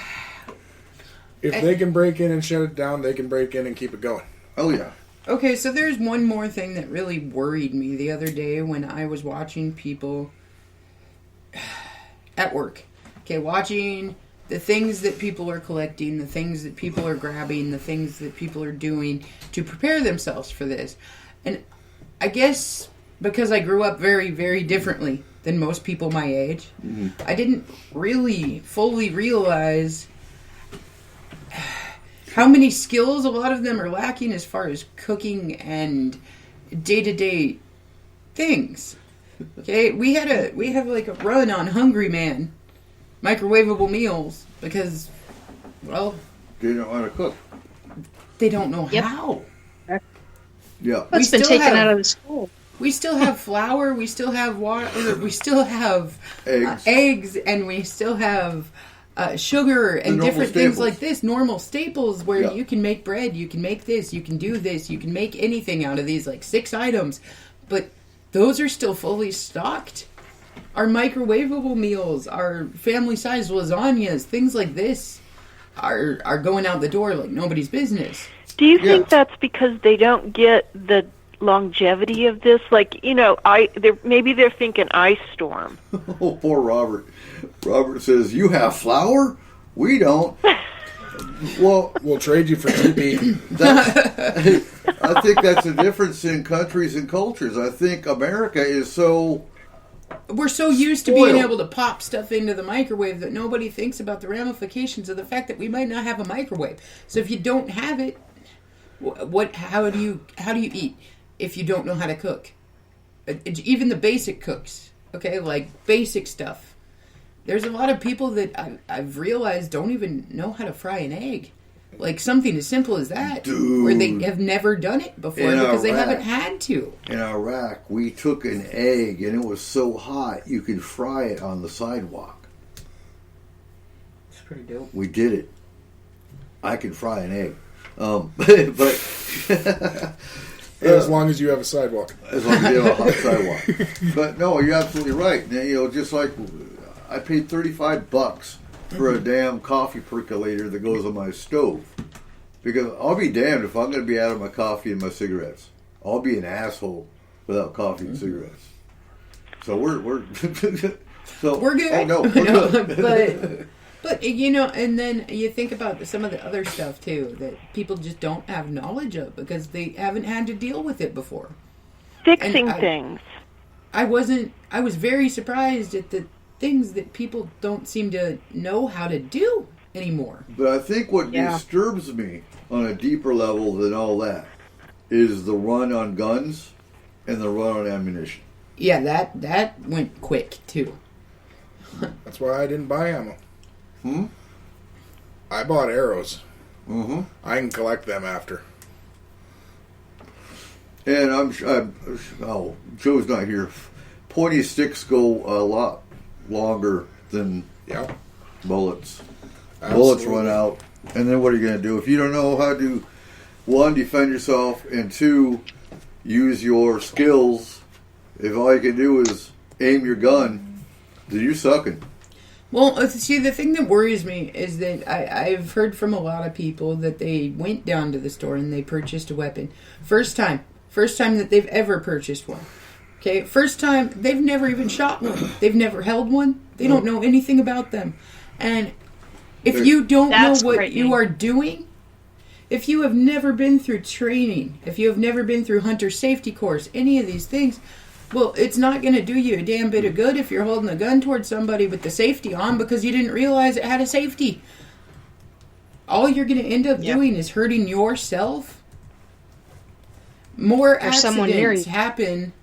if they can break in and shut it down, they can break in and keep it going. Oh, yeah. okay, so there's one more thing that really worried me the other day when I was watching people at work. Okay, watching the things that people are collecting, the things that people are grabbing, the things that people are doing to prepare themselves for this. And I guess because I grew up very, very differently than most people my age, I didn't really fully realize how many skills a lot of them are lacking as far as cooking and day-to-day things. Okay, we have like a run on Hungry Man microwavable meals because, well, They don't know how to cook. they don't know Yep. how. Yeah. What's been still taken have- out of the school? We still have flour, we still have water, we still have Eggs. eggs, and we still have sugar and normal different things staples. like this. Normal staples where Yeah. you can make bread, you can make this, you can do this, you can make anything out of these like 6 items. But those are still fully stocked. Our microwavable meals, our family-sized lasagnas, things like this are going out the door like nobody's business. Do you think Yeah. that's because they don't get the longevity of this? Like, maybe they're thinking ice storm. Oh, poor Robert. Robert says, "You have flour? We don't." Well, We'll trade you for TP. I think that's the difference in countries and cultures. I think America is so... We're so used to being Spoiled. able to pop stuff into the microwave that nobody thinks about the ramifications of the fact that we might not have a microwave. So if you don't have it, how do you eat if you don't know how to cook? Even the basic cooks, okay, like basic stuff. There's a lot of people that I've realized don't even know how to fry an egg. Like something as simple as that, where they have never done it before In because they Iraq. haven't had to. In Iraq, we took an egg, and it was so hot you could fry it on the sidewalk. It's pretty dope. We did it. I can fry an egg. But As long as you have a sidewalk. as long as you have a hot sidewalk. But no, you're absolutely right. Now, just like I paid $35 for a damn coffee percolator that goes on my stove. Because I'll be damned if I'm going to be out of my coffee and my cigarettes. I'll be an asshole without coffee and cigarettes. So we're so We're good. Oh no, we're good. But, and then you think about some of the other stuff, too, that people just don't have knowledge of because they haven't had to deal with it before. Fixing things. I was very surprised at the things that people don't seem to know how to do anymore. But I think what disturbs me on a deeper level than all that is the run on guns and the run on ammunition. Yeah, that went quick, too. That's why I didn't buy ammo. I bought arrows. I can collect them after. And Joe's not here. Pointy sticks go a lot longer than bullets. Absolutely. Bullets run out. And then what are you going to do? If you don't know how to, one, defend yourself, and two, use your skills, if all you can do is aim your gun, then you're sucking. Well, see, the thing that worries me is that I've heard from a lot of people that they went down to the store and they purchased a weapon. First time that they've ever purchased one. Okay, first time, they've never even shot one. They've never held one. They don't know anything about them. And if you don't know what you are doing, if you have never been through training, if you have never been through hunter safety course, any of these things, well, it's not going to do you a damn bit of good if you're holding a gun towards somebody with the safety on because you didn't realize it had a safety. All you're going to end up doing is hurting yourself. More accidents happen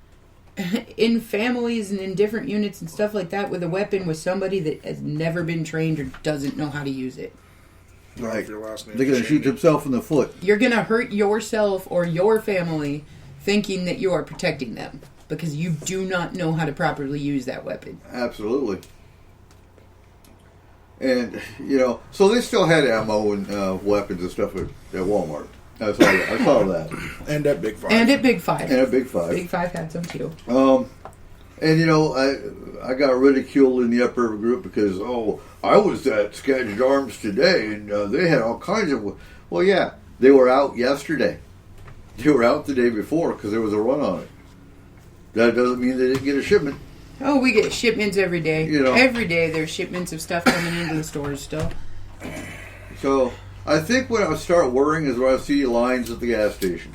in families and in different units and stuff like that with a weapon with somebody that has never been trained or doesn't know how to use it. Right. They're going to shoot themselves in the foot. You're going to hurt yourself or your family thinking that you are protecting them because you do not know how to properly use that weapon. Absolutely. And, so they still had ammo and weapons and stuff at Walmart. I saw that. And at Big Five. And at Big Five. Big Five had some too. And I got ridiculed in the upper group because I was at Skagit Arms today and they had all kinds of. Well, yeah, they were out yesterday. They were out the day before because there was a run on it. That doesn't mean they didn't get a shipment. Oh, we get shipments every day. Every day there's shipments of stuff coming into the stores still. So I think when I start worrying is when I see lines at the gas station.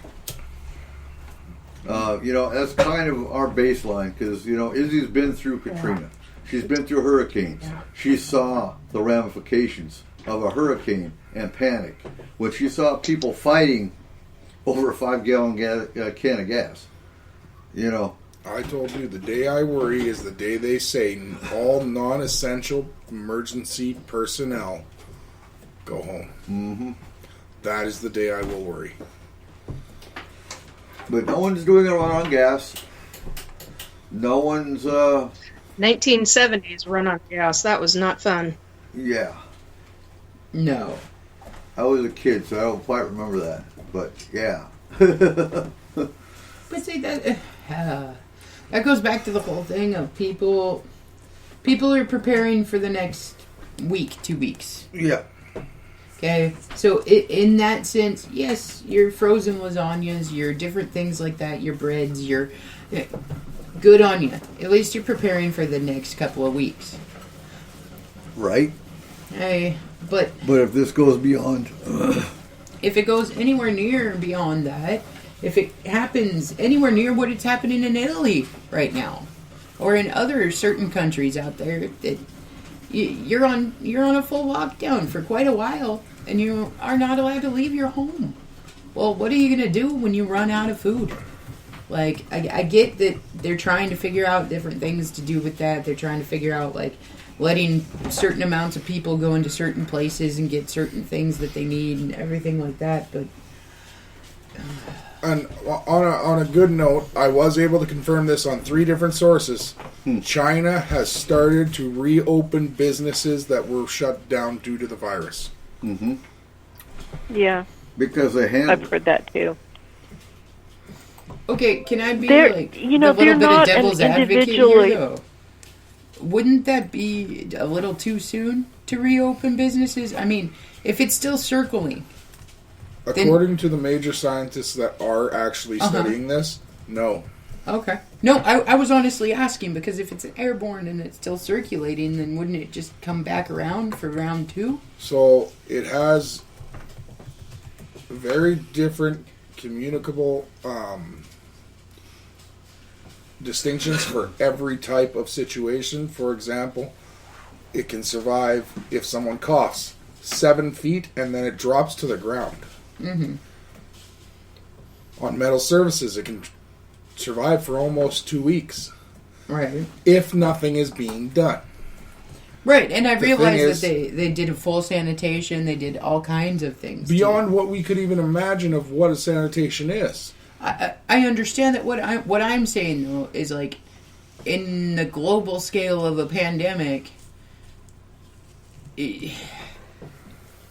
That's kind of our baseline because, Izzy's been through Katrina. She's been through hurricanes. She saw the ramifications of a hurricane and panic when she saw people fighting over a 5-gallon can of gas. I told you, the day I worry is the day they say all non-essential emergency personnel go home. Mm-hmm. That is the day I will worry. But no one's doing a run on gas. No one's 1970s run on gas. That was not fun. Yeah. No. I was a kid, so I don't quite remember that. But yeah. But see that goes back to the whole thing of people are preparing for the next week, 2 weeks. Yeah. Okay, so in that sense, yes, your frozen lasagnas, your different things like that, your breads, your good on you. At least you're preparing for the next couple of weeks. Right. Hey, but if this goes beyond, if it goes anywhere near beyond that, if it happens anywhere near what it's happening in Italy right now, or in other certain countries out there that. You're on a full lockdown for quite a while, and you are not allowed to leave your home. Well, what are you going to do when you run out of food? Like, I get that they're trying to figure out different things to do with that. They're trying to figure out, like, letting certain amounts of people go into certain places and get certain things that they need and everything like that, but... And on a good note, I was able to confirm this on 3 different sources. China has started to reopen businesses that were shut down due to the virus. Mm-hmm. Yeah. Because they I've heard that too. Okay, can I be they're, like you know, a little bit of not devil's an advocate individual... here, though? Wouldn't that be a little too soon to reopen businesses? I mean, if it's still circling... According to the major scientists that are actually studying this, no. Okay. No, I was honestly asking because if it's airborne and it's still circulating, then wouldn't it just come back around for round 2? So it has very different communicable distinctions for every type of situation. For example, it can survive if someone coughs 7 feet and then it drops to the ground. Mm-hmm. On metal surfaces, it can survive for almost 2 weeks. Right. If nothing is being done. Right, and I The realized thing is, that they did a full sanitation, they did all kinds of things. Beyond what we could even imagine of what a sanitation is. I understand that what I'm saying, though, is like, in the global scale of a pandemic,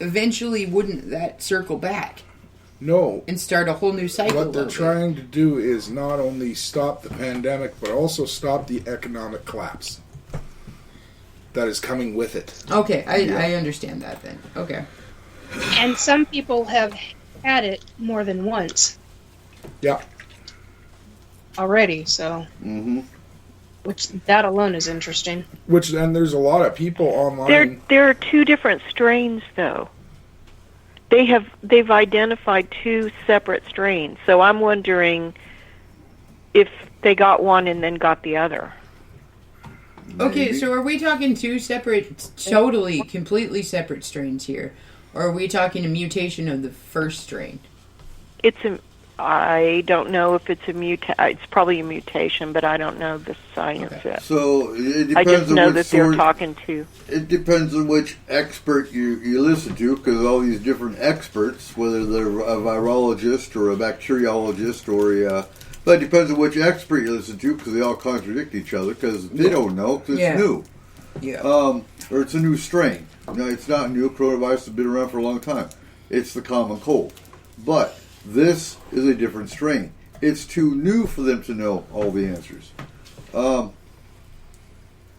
eventually wouldn't that circle back? No. And start a whole new cycle. What they're trying to do is not only stop the pandemic, but also stop the economic collapse that is coming with it. Okay, I understand that then. Okay. And some people have had it more than once Yeah. already, so. Mm-hmm. Which, that alone is interesting. And there's a lot of people online. There are 2 different strains, though. They've identified 2 separate strains, so I'm wondering if they got one and then got the other. Okay, Maybe. so are we talking 2 separate, totally, completely separate strains here? Or are we talking a mutation of the first strain? I don't know if it's it's probably a mutation, but I don't know the science yet. So it depends I just on know which that sort, they're talking to. It depends on which expert you listen to, because all these different experts, whether they're a virologist or a bacteriologist but it depends on which expert you listen to, because they all contradict each other, because they don't know, because it's new. Yeah. Or it's a new strain. No, it's not new. Coronavirus has been around for a long time. It's the common cold. But this is a different strain. It's too new for them to know all the answers. And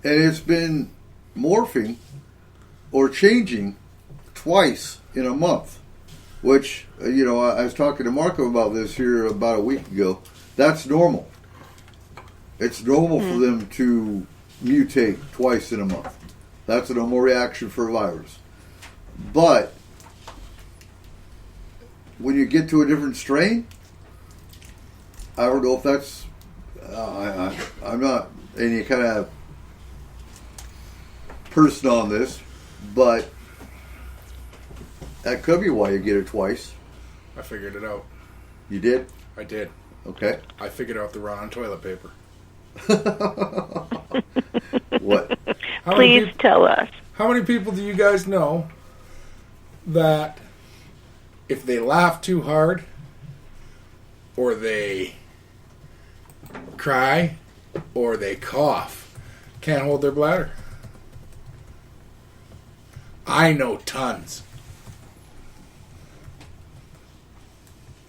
it's been morphing or changing twice in a month, which, I was talking to Marco about this here about a week ago. That's normal. It's normal for them to mutate twice in a month. That's a normal reaction for a virus. But when you get to a different strain, I don't know if that's... I'm not any kind of person on this, but that could be why you get it twice. I figured it out. You did? I did. Okay. I figured out the run on toilet paper. What? Please tell us. How many people do you guys know that if they laugh too hard or they cry or they cough, can't hold their bladder? I know tons.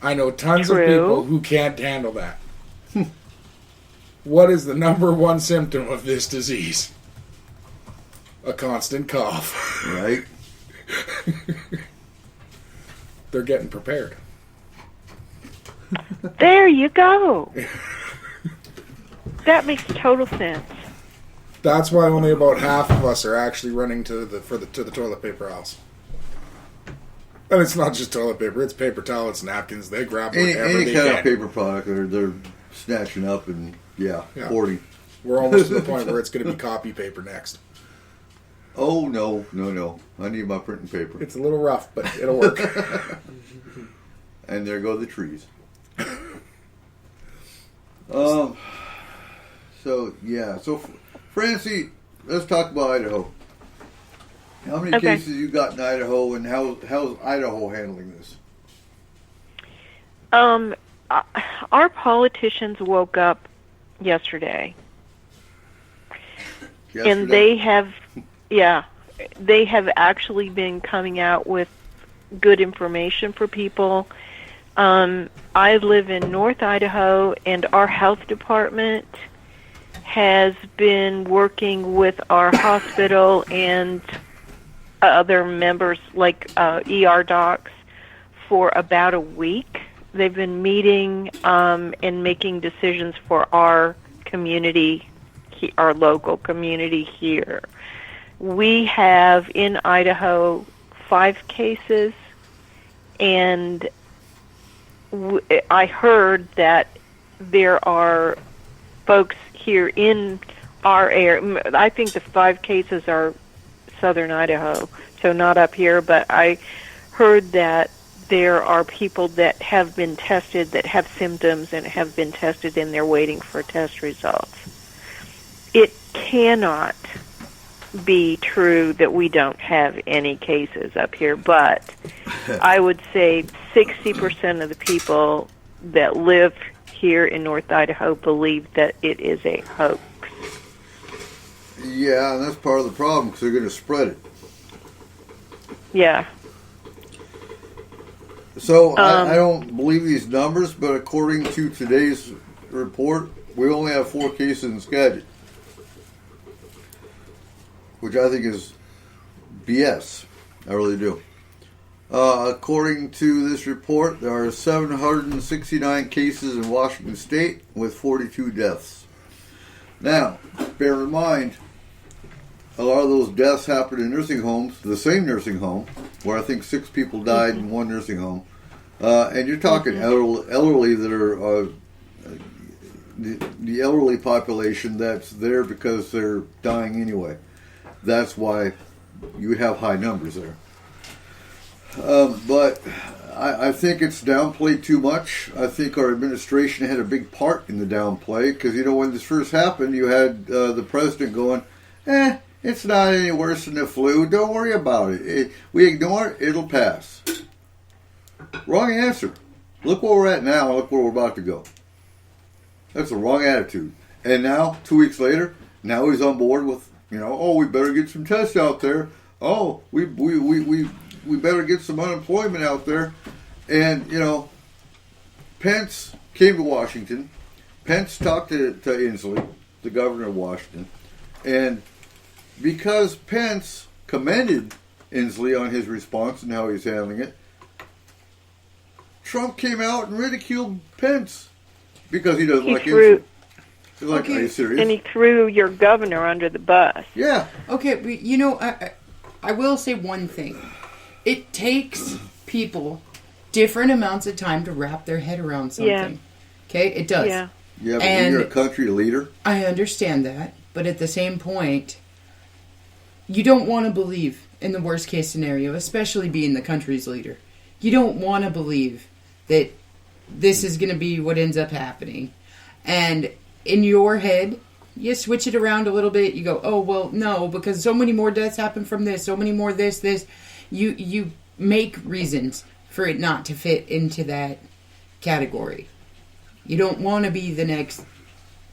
I know tons of people who can't handle that. What is the number one symptom of this disease? A constant cough. Right. They're getting prepared. There you go. That makes total sense. That's why only about half of us are actually running to the toilet paper aisle. And it's not just toilet paper; it's paper towels, napkins. They grab whatever Any they kind can. of paper product they're snatching up and hoarding. We're almost to the point where it's going to be copy paper next. Oh no! I need my printing paper. It's a little rough, but it'll work. And there go the trees. So Francie, let's talk about Idaho. How many cases you got in Idaho, and how's Idaho handling this? Our politicians woke up yesterday. And they have actually been coming out with good information for people. I live in North Idaho, and our health department has been working with our hospital and other members, like ER docs, for about a week. They've been meeting and making decisions for our community, our local community here. We have in Idaho 5 cases, and I heard that there are folks here in our area. I think the 5 cases are southern Idaho, so not up here, but I heard that there are people that have been tested that have symptoms and have been tested, and they're waiting for test results. It cannot be true that we don't have any cases up here, but I would say 60% of the people that live here in North Idaho believe that it is a hoax. Yeah, and that's part of the problem, because they're going to spread it. Yeah. So I don't believe these numbers, but according to today's report, we only have 4 cases in Skagit, which I think is BS. I really do. According to this report, there are 769 cases in Washington State with 42 deaths. Now, bear in mind, a lot of those deaths happened in nursing homes, the same nursing home, where I think 6 people died in one nursing home. And you're talking elderly that are the elderly population that's there because they're dying anyway. That's why you would have high numbers there. But I think it's downplayed too much. I think our administration had a big part in the downplay because, when this first happened, you had the president going, it's not any worse than the flu. Don't worry about it. We ignore it, it'll pass. Wrong answer. Look where we're at now and look where we're about to go. That's the wrong attitude. And now, 2 weeks later, now he's on board with, we better get some tests out there. Oh, we better get some unemployment out there. And, Pence came to Washington. Pence talked to Inslee, the governor of Washington. And because Pence commended Inslee on his response and how he's handling it, Trump came out and ridiculed Pence because he doesn't like Inslee. He's like, are you serious? And he threw your governor under the bus. Yeah. Okay, but I will say one thing. It takes people different amounts of time to wrap their head around something. Yeah. Okay, it does. Yeah. Yeah, but when you're a country leader. I understand that, but at the same point, you don't want to believe in the worst case scenario, especially being the country's leader. You don't want to believe that this is going to be what ends up happening. And in your head, you switch it around a little bit. You go, oh, well, no, because so many more deaths happen from this, so many more this. You make reasons for it not to fit into that category. You don't want to be the next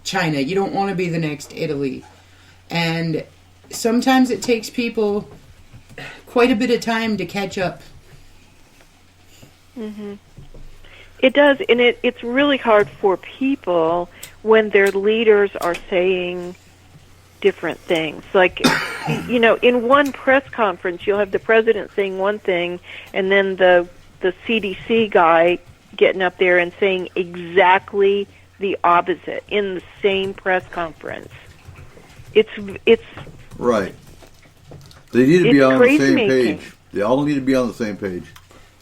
China. You don't want to be the next Italy. And sometimes it takes people quite a bit of time to catch up. Mm-hmm. It does, and it's really hard for people when their leaders are saying different things. Like, in one press conference, you'll have the president saying one thing, and then the CDC guy getting up there and saying exactly the opposite in the same press conference. It's right. They need to be on the same making. page. They all need to be on the same page.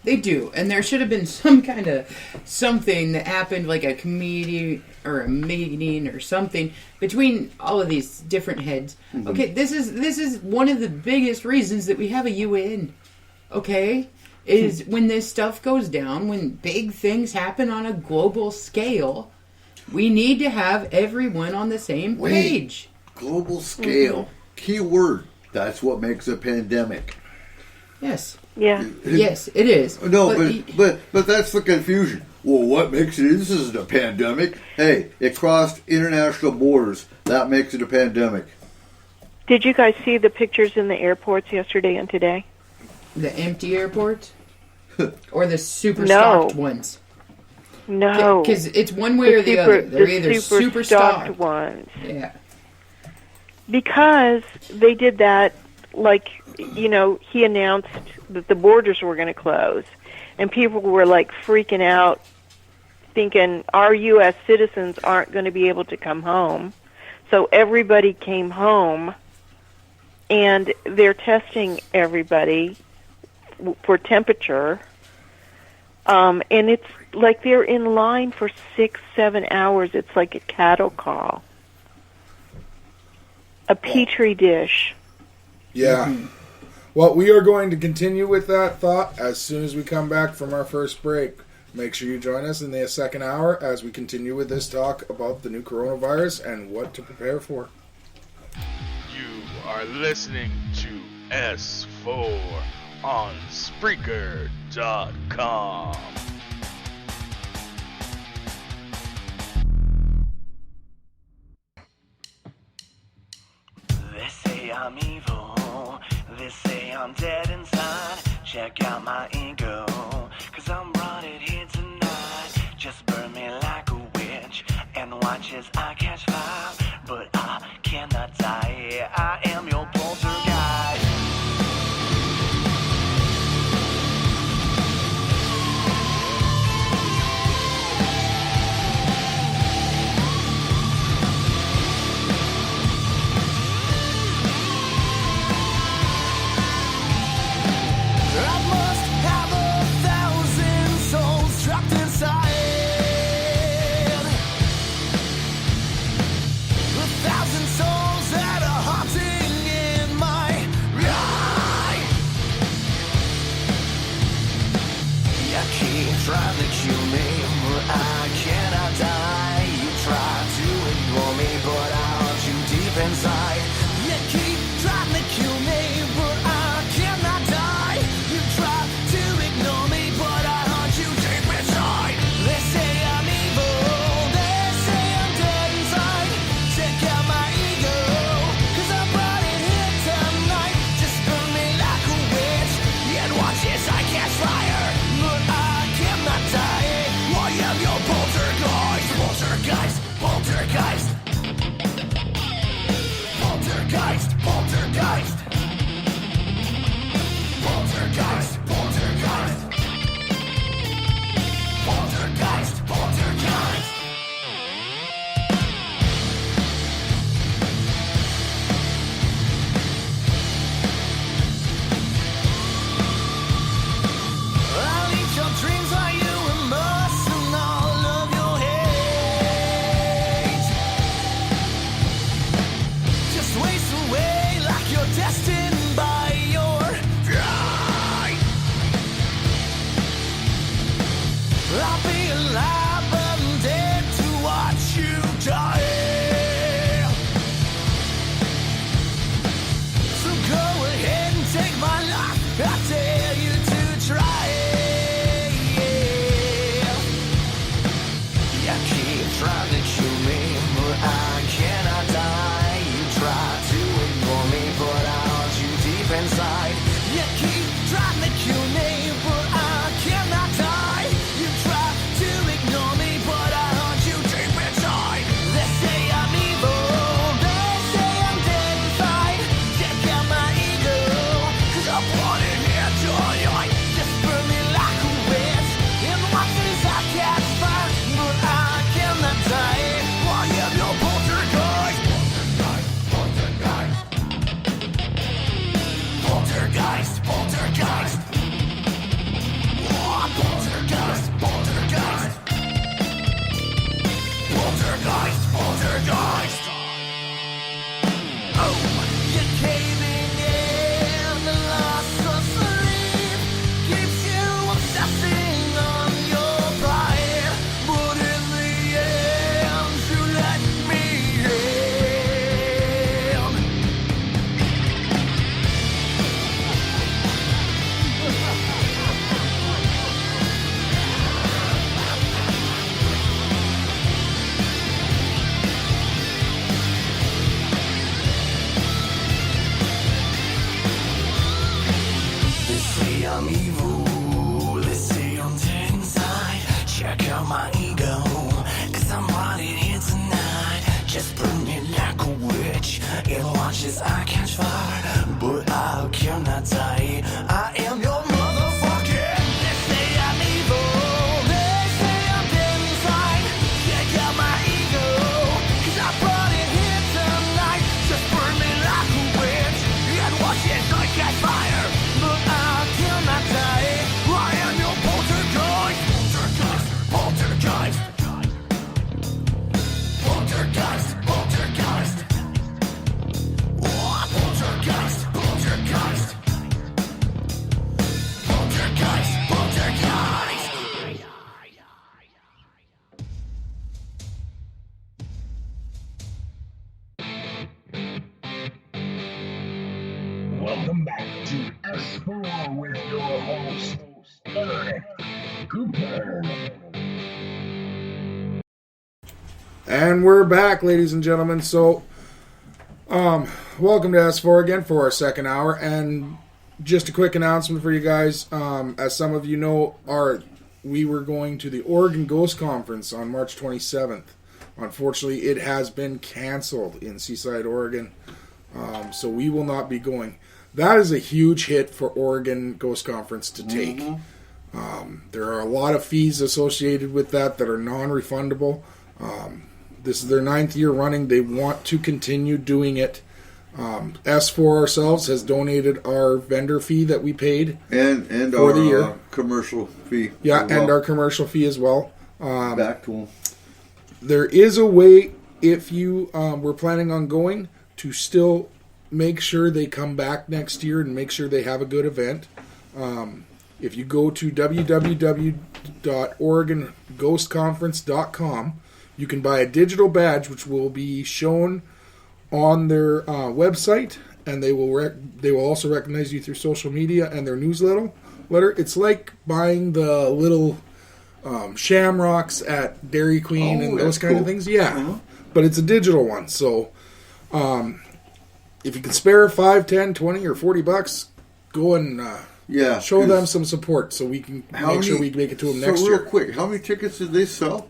They do, and there should have been some kind of something that happened, like a committee or a meeting or something between all of these different heads. Mm-hmm. Okay, this is one of the biggest reasons that we have a UN. Okay, is when this stuff goes down, when big things happen on a global scale, we need to have everyone on the same page. Global scale, key word. That's what makes a pandemic. Yes. Yeah. Yes, it is. No, but that's the confusion. Well, what makes it? This isn't a pandemic. Hey, it crossed international borders. That makes it a pandemic. Did you guys see the pictures in the airports yesterday and today? The empty airports? Or the super stocked ones? No. Because it's one way or the other. They're either super stocked ones. Yeah. Because they did that, he announced that the borders were going to close. And people were, freaking out thinking our U.S. citizens aren't going to be able to come home. So everybody came home, and they're testing everybody for temperature. And it's like they're in line for 6-7 hours. It's like a cattle call. A petri dish. Yeah. Well, we are going to continue with that thought as soon as we come back from our first break. Make sure you join us in the second hour as we continue with this talk about the new coronavirus and what to prepare for. You are listening to S4 on Spreaker.com. They say I'm evil, they say I'm dead inside. Check out my ego, 'cause I'm running here tonight. Just burn me like a witch and watch as I catch fire. But I cannot die, I am your poltergeist. I must have 1,000 souls trapped inside. 1,000 souls that are haunting in my eye. You keep trying to kill me, but I cannot die. You try to ignore me, but I haunt you deep inside. You keep trying to kill me, but I cannot die. You try to ignore me, but I haunt you deep inside. They say I'm evil, they say I'm dead inside. Check out my ego, 'cause I brought it here tonight. Just burn me like a witch, and watch as I catch fire. But I cannot die, I am your poltergeist. Poltergeist, poltergeist. Poltergeist, poltergeist. Poltergeist, poltergeist. Poltergeist, poltergeist. I'll eat your dreams while you immerse in all of your hate. Just waste away like you're destined by your pride. I'll be alive but I'm dead to watch you die. So go ahead and take my life, I dare you to try it. You keep trying to kill me, but I cannot die. You try to ignore me, but I haunt you deep inside. You keep trying to kill me, but I cannot die. You try to ignore me, but I haunt you deep inside. They say I'm evil, they say I'm dead inside. Check out my ego, 'cause I'm wanting here tonight. Just burn me like a witch, and watch as I catch fire. But I cannot die, I am your poltergeist. Poltergeist, poltergeist. Poltergeist, poltergeist. Oh, poltergeist, poltergeist. Poltergeist, poltergeist. Oh, you're caving in, the loss of sleep keeps you obsessing on your pride. But in the end, you let me in. They say I'm evil, they say I'm dead inside. Check out my ego, 'cause I'm running here tonight. Just burn me like a witch, and watch as I catch fire. But I cannot die, I am your motherfucking. They say I'm evil, they say I'm dead inside. And we're back, ladies and gentlemen. So, welcome to S4 again for our second hour. And just a quick announcement for you guys. As some of you know, we were going to the Oregon Ghost Conference on March 27th. Unfortunately, it has been canceled in Seaside, Oregon. So we will not be going. That is a huge hit for Oregon Ghost Conference to take. There are a lot of fees associated with that are non-refundable. This is their 9th year running. They want to continue doing it. S4 ourselves has donated our vendor fee that we paid and for our the year. Commercial fee. Yeah, and our commercial fee as well. Back to them. There is a way, if you were planning on going, to still make sure they come back next year and make sure they have a good event. If you go to www.oregonghostconference.com, you can buy a digital badge which will be shown on their website, and they will also recognize you through social media and their newsletter. It's like buying the little shamrocks at Dairy Queen and those kind of things. Yeah, but it's a digital one. So if you can spare $5, $10, $20, or $40, go and show them some support so we can make sure we make it to them next year. So real quick, how many tickets did they sell?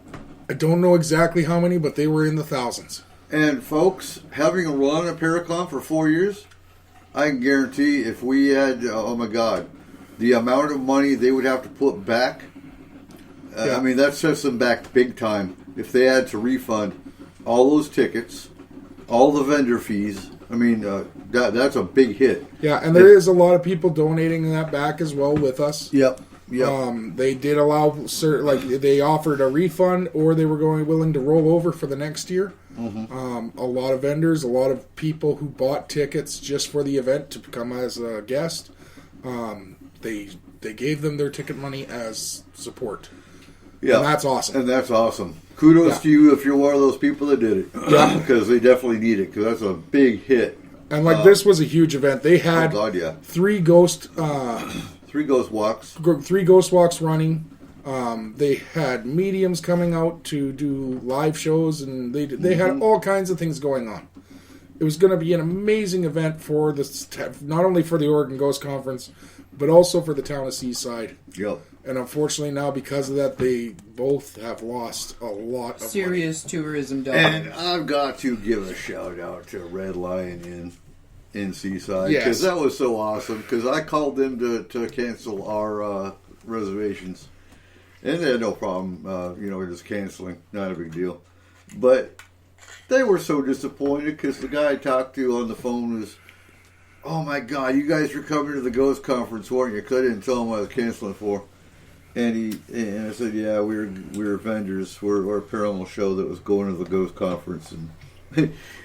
I don't know exactly how many, but they were in the thousands. And folks, having a run at Paracon for 4 years, I can guarantee if we had, oh my God, the amount of money they would have to put back, I mean, that sets them back big time. If they had to refund all those tickets, all the vendor fees, I mean, that's a big hit. Yeah, and there is a lot of people donating that back as well with us. Yep. They did allow they offered a refund, or they were willing to roll over for the next year. A lot of vendors, a lot of people who bought tickets just for the event to come as a guest, they gave them their ticket money as support. Yeah, and that's awesome. Kudos to you if you're one of those people that did it. Yeah, because they definitely need it, because that's a big hit. And this was a huge event. They had 3 ghost walks. 3 ghost walks running. They had mediums coming out to do live shows, and they had all kinds of things going on. It was going to be an amazing event for not only for the Oregon Ghost Conference, but also for the town of Seaside. Yep. And unfortunately now, because of that, they both have lost a lot of serious tourism dollars. And I've got to give a shout out to Red Lion in Seaside, because that was so awesome. Because I called them to cancel our reservations, and they had no problem. Just canceling, not a big deal. But they were so disappointed because the guy I talked to on the phone was, "Oh my God, you guys were coming to the Ghost Conference, weren't you?" Because I didn't tell him what I was canceling for. And I said, "Yeah, we were vendors. We're a paranormal show that was going to the Ghost Conference." And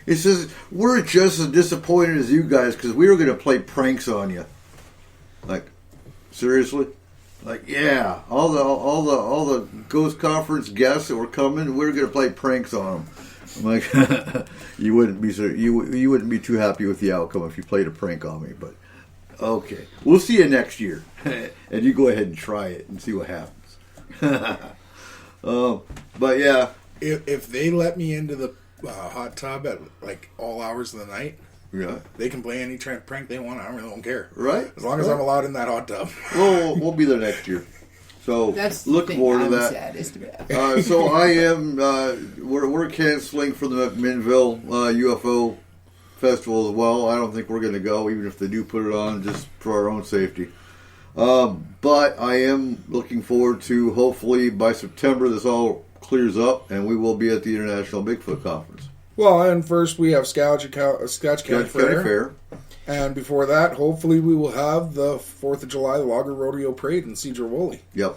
he says, "We're just as disappointed as you guys because we were going to play pranks on you." Like, seriously? Like, yeah, all the Ghost Conference guests that were coming, we were going to play pranks on them. I'm like, you wouldn't be too happy with the outcome if you played a prank on me, but okay, we'll see you next year, and you go ahead and try it and see what happens. But yeah, if they let me into the hot tub at all hours of the night, they can play any prank they want. I really don't care, right? As long as I'm allowed in that hot tub. We'll be there next year. So look forward to that. Saddest about. So I am. We're canceling for the McMinnville UFO Festival as well. I don't think we're going to go, even if they do put it on, just for our own safety. But I am looking forward to, hopefully by September this all clears up, and we will be at the International Bigfoot Conference. Well, and first we have Skagit County Fair. And before that, hopefully we will have the 4th of July Logger Rodeo Parade in Cedar Woolley. Yep.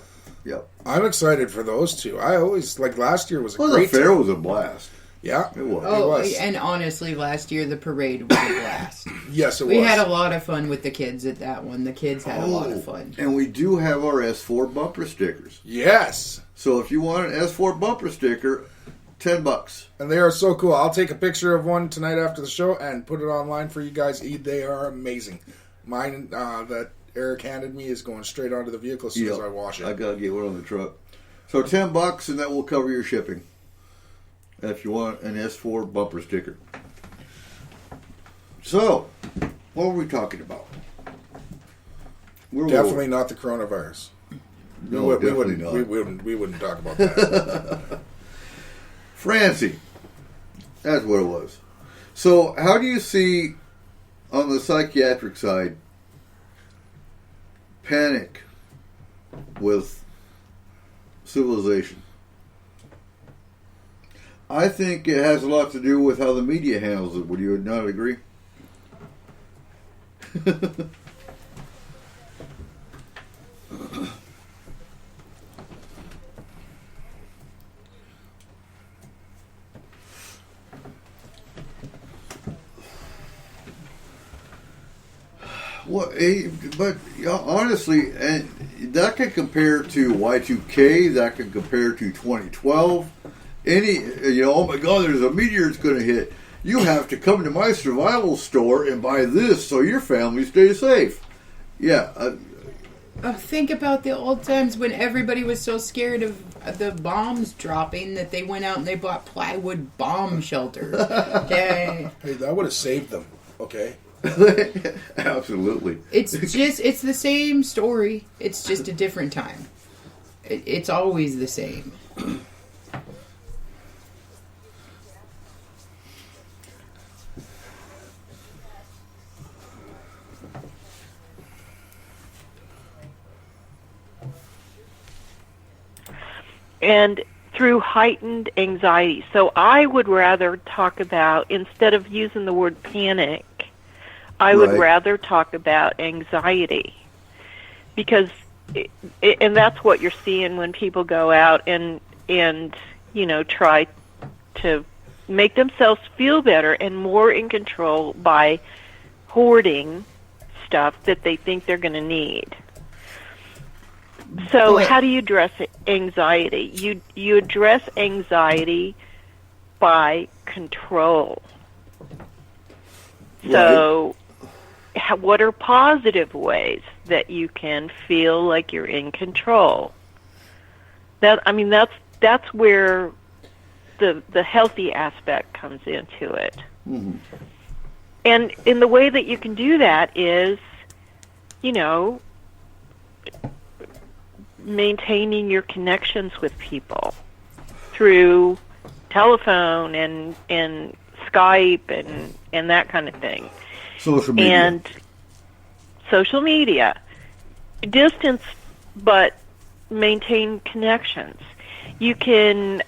I'm excited for those two. I always, last year was a great the fair was a blast. Yeah, it was. Oh, it was. And honestly, last year the parade was a blast. Yes, it was. We had a lot of fun with the kids at that one. The kids had a lot of fun. And we do have our S4 bumper stickers. Yes. So if you want an S4 bumper sticker, $10. And they are so cool. I'll take a picture of one tonight after the show and put it online for you guys. They are amazing. Mine that Eric handed me is going straight onto the vehicle as soon as I wash it. I gotta get one on the truck. So $10, and that will cover your shipping. If you want an S4 bumper sticker. So, what were we talking about? Definitely not the coronavirus. No, we wouldn't talk about that. Francie, that's what it was. So, how do you see on the psychiatric side panic with civilization? I think it has a lot to do with how the media handles it. Would you not agree? But honestly, and that could compare to Y2K. That could compare to 2012. Oh my God, there's a meteor that's going to hit. You have to come to my survival store and buy this so your family stays safe. Yeah. Think about the old times when everybody was so scared of the bombs dropping that they went out and they bought plywood bomb shelter. Okay. Hey, that would have saved them. Okay. Absolutely. It's the same story. It's just a different time. It's always the same. And through heightened anxiety. So I would rather talk about, instead of using the word panic, I would rather talk about anxiety. Because, and that's what you're seeing when people go out and try to make themselves feel better and more in control by hoarding stuff that they think they're going to need. So how do you address anxiety? You address anxiety by control. Right. So what are positive ways that you can feel like you're in control? That's where the healthy aspect comes into it. Mm-hmm. And in the way that you can do that is, maintaining your connections with people through telephone and Skype and that kind of thing. Social media. And social media. Distance, but maintain connections. You can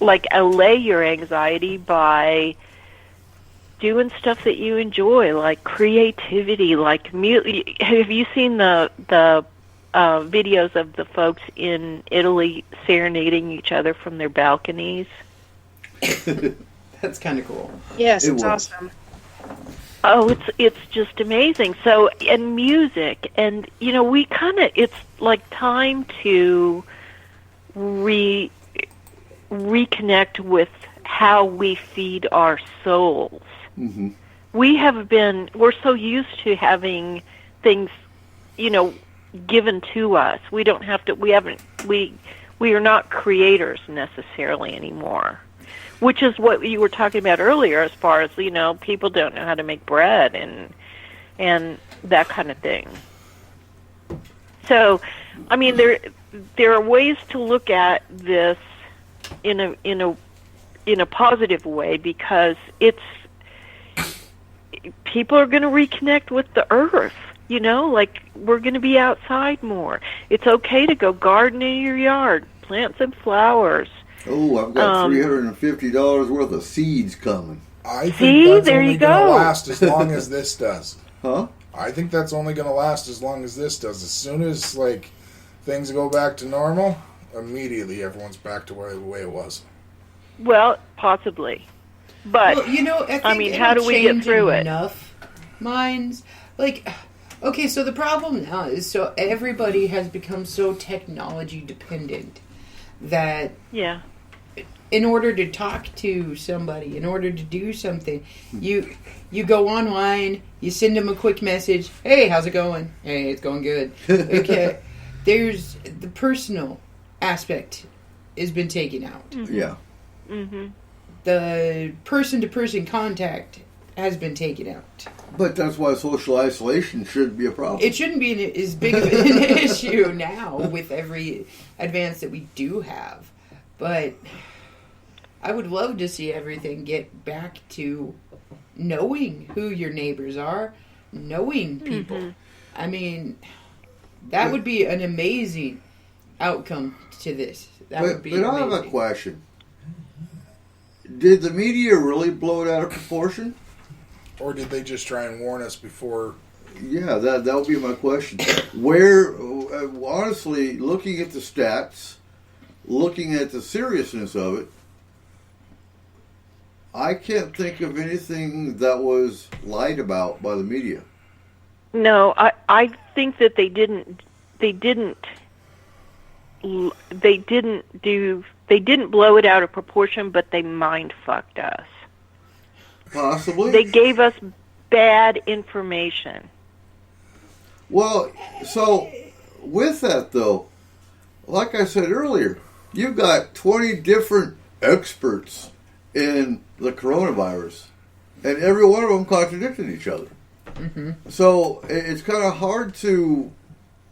allay your anxiety by doing stuff that you enjoy, like creativity, like music. Have you seen the videos of the folks in Italy serenading each other from their balconies? That's kind of cool. Yes, it's awesome. Oh, it's just amazing. So, and music, and it's like time to reconnect with how we feed our souls. Mm-hmm. We're so used to having things, given to us. We don't have to, we are not creators necessarily anymore, which is what you were talking about earlier as far as, people don't know how to make bread and that kind of thing. So, there are ways to look at this in a positive way, because people are going to reconnect with the earth. We're going to be outside more. It's okay to go garden in your yard, plant some flowers. Oh, I've got $350 worth of seeds coming. I think that's there only you going to go. last as long as this does. Huh? I think that's only going to last as long as this does. As soon as things go back to normal, immediately everyone's back to the way it was. Well, possibly. But, I think how do we get through it? Enough minds. Okay, so the problem now is everybody has become so technology dependent that in order to talk to somebody, in order to do something, you go online, you send them a quick message. Hey, how's it going? Hey, it's going good. Okay, there's the personal aspect has been taken out. Mm-hmm. Yeah. Mm-hmm. The person-to-person contact has been taken out. But that's why social isolation shouldn't be a problem. It shouldn't be as big of an issue now with every advance that we do have. But I would love to see everything get back to knowing who your neighbors are, knowing people. Mm-hmm. I mean, that would be an amazing outcome to this. That would be amazing. I have a question. Did the media really blow it out of proportion? Or did they just try and warn us before? Yeah, that would be my question. Where, honestly, looking at the stats, looking at the seriousness of it, I can't think of anything that was lied about by the media. No, I think that they didn't blow it out of proportion, but they mind fucked us. Possibly. They gave us bad information. Well, so with that though, like I said earlier, you've got 20 different experts in the coronavirus, and every one of them contradicted each other. Mm-hmm. So it's kind of hard to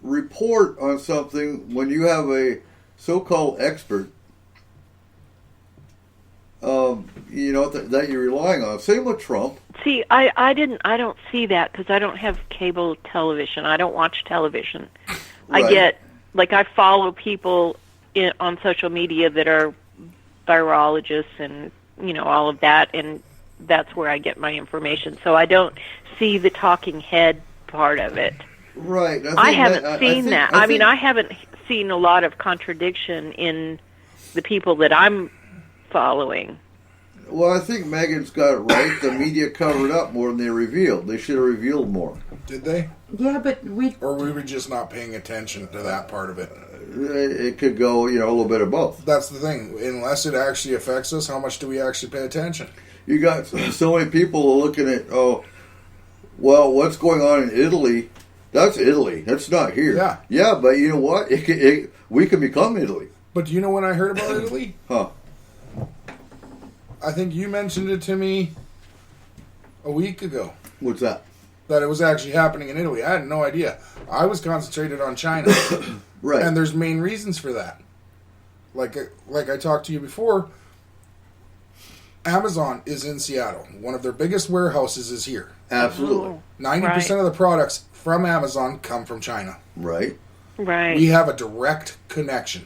report on something when you have a so-called expert, that you're relying on. Same with Trump. See, I don't see that because I don't have cable television. I don't watch television. Right. I follow people on social media that are virologists and, all of that, and that's where I get my information. So I don't see the talking head part of it. Right. I haven't seen that. I mean, I haven't seen a lot of contradiction in the people that I'm following. Well, I think Megan's got it right. The media covered up more than they revealed. They should have revealed more. Did they? Yeah, but Or we were just not paying attention to that part of it. It could go, a little bit of both. That's the thing. Unless it actually affects us, how much do we actually pay attention? You got so many people looking at, what's going on in Italy? That's Italy. That's not here. Yeah. Yeah, but you know what? We can become Italy. But do you know when I heard about Italy? Huh. I think you mentioned it to me a week ago. What's that? That it was actually happening in Italy. I had no idea. I was concentrated on China. Right. And there's main reasons for that. Like I talked to you before, Amazon is in Seattle. One of their biggest warehouses is here. Absolutely. 90% of the products from Amazon come from China. Right. Right. We have a direct connection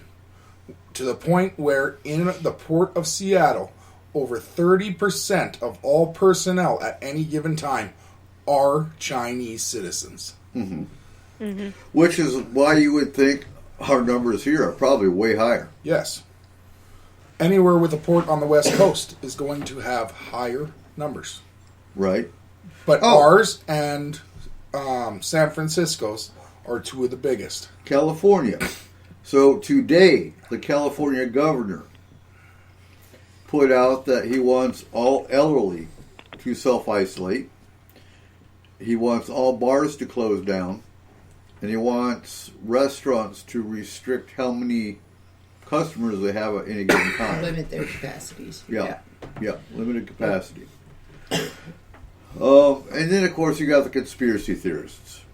to the point where in the port of Seattle, over 30% of all personnel at any given time are Chinese citizens. Mm-hmm. Mm-hmm. Which is why you would think our numbers here are probably way higher. Yes. Anywhere with a port on the West Coast is going to have higher numbers. Right. But ours and San Francisco's are two of the biggest. California. So today, the California governor put out that he wants all elderly to self-isolate. He wants all bars to close down. And he wants restaurants to restrict how many customers they have at any given time. Limit their capacities. Yeah, limited capacity. And then, of course, you got the conspiracy theorists.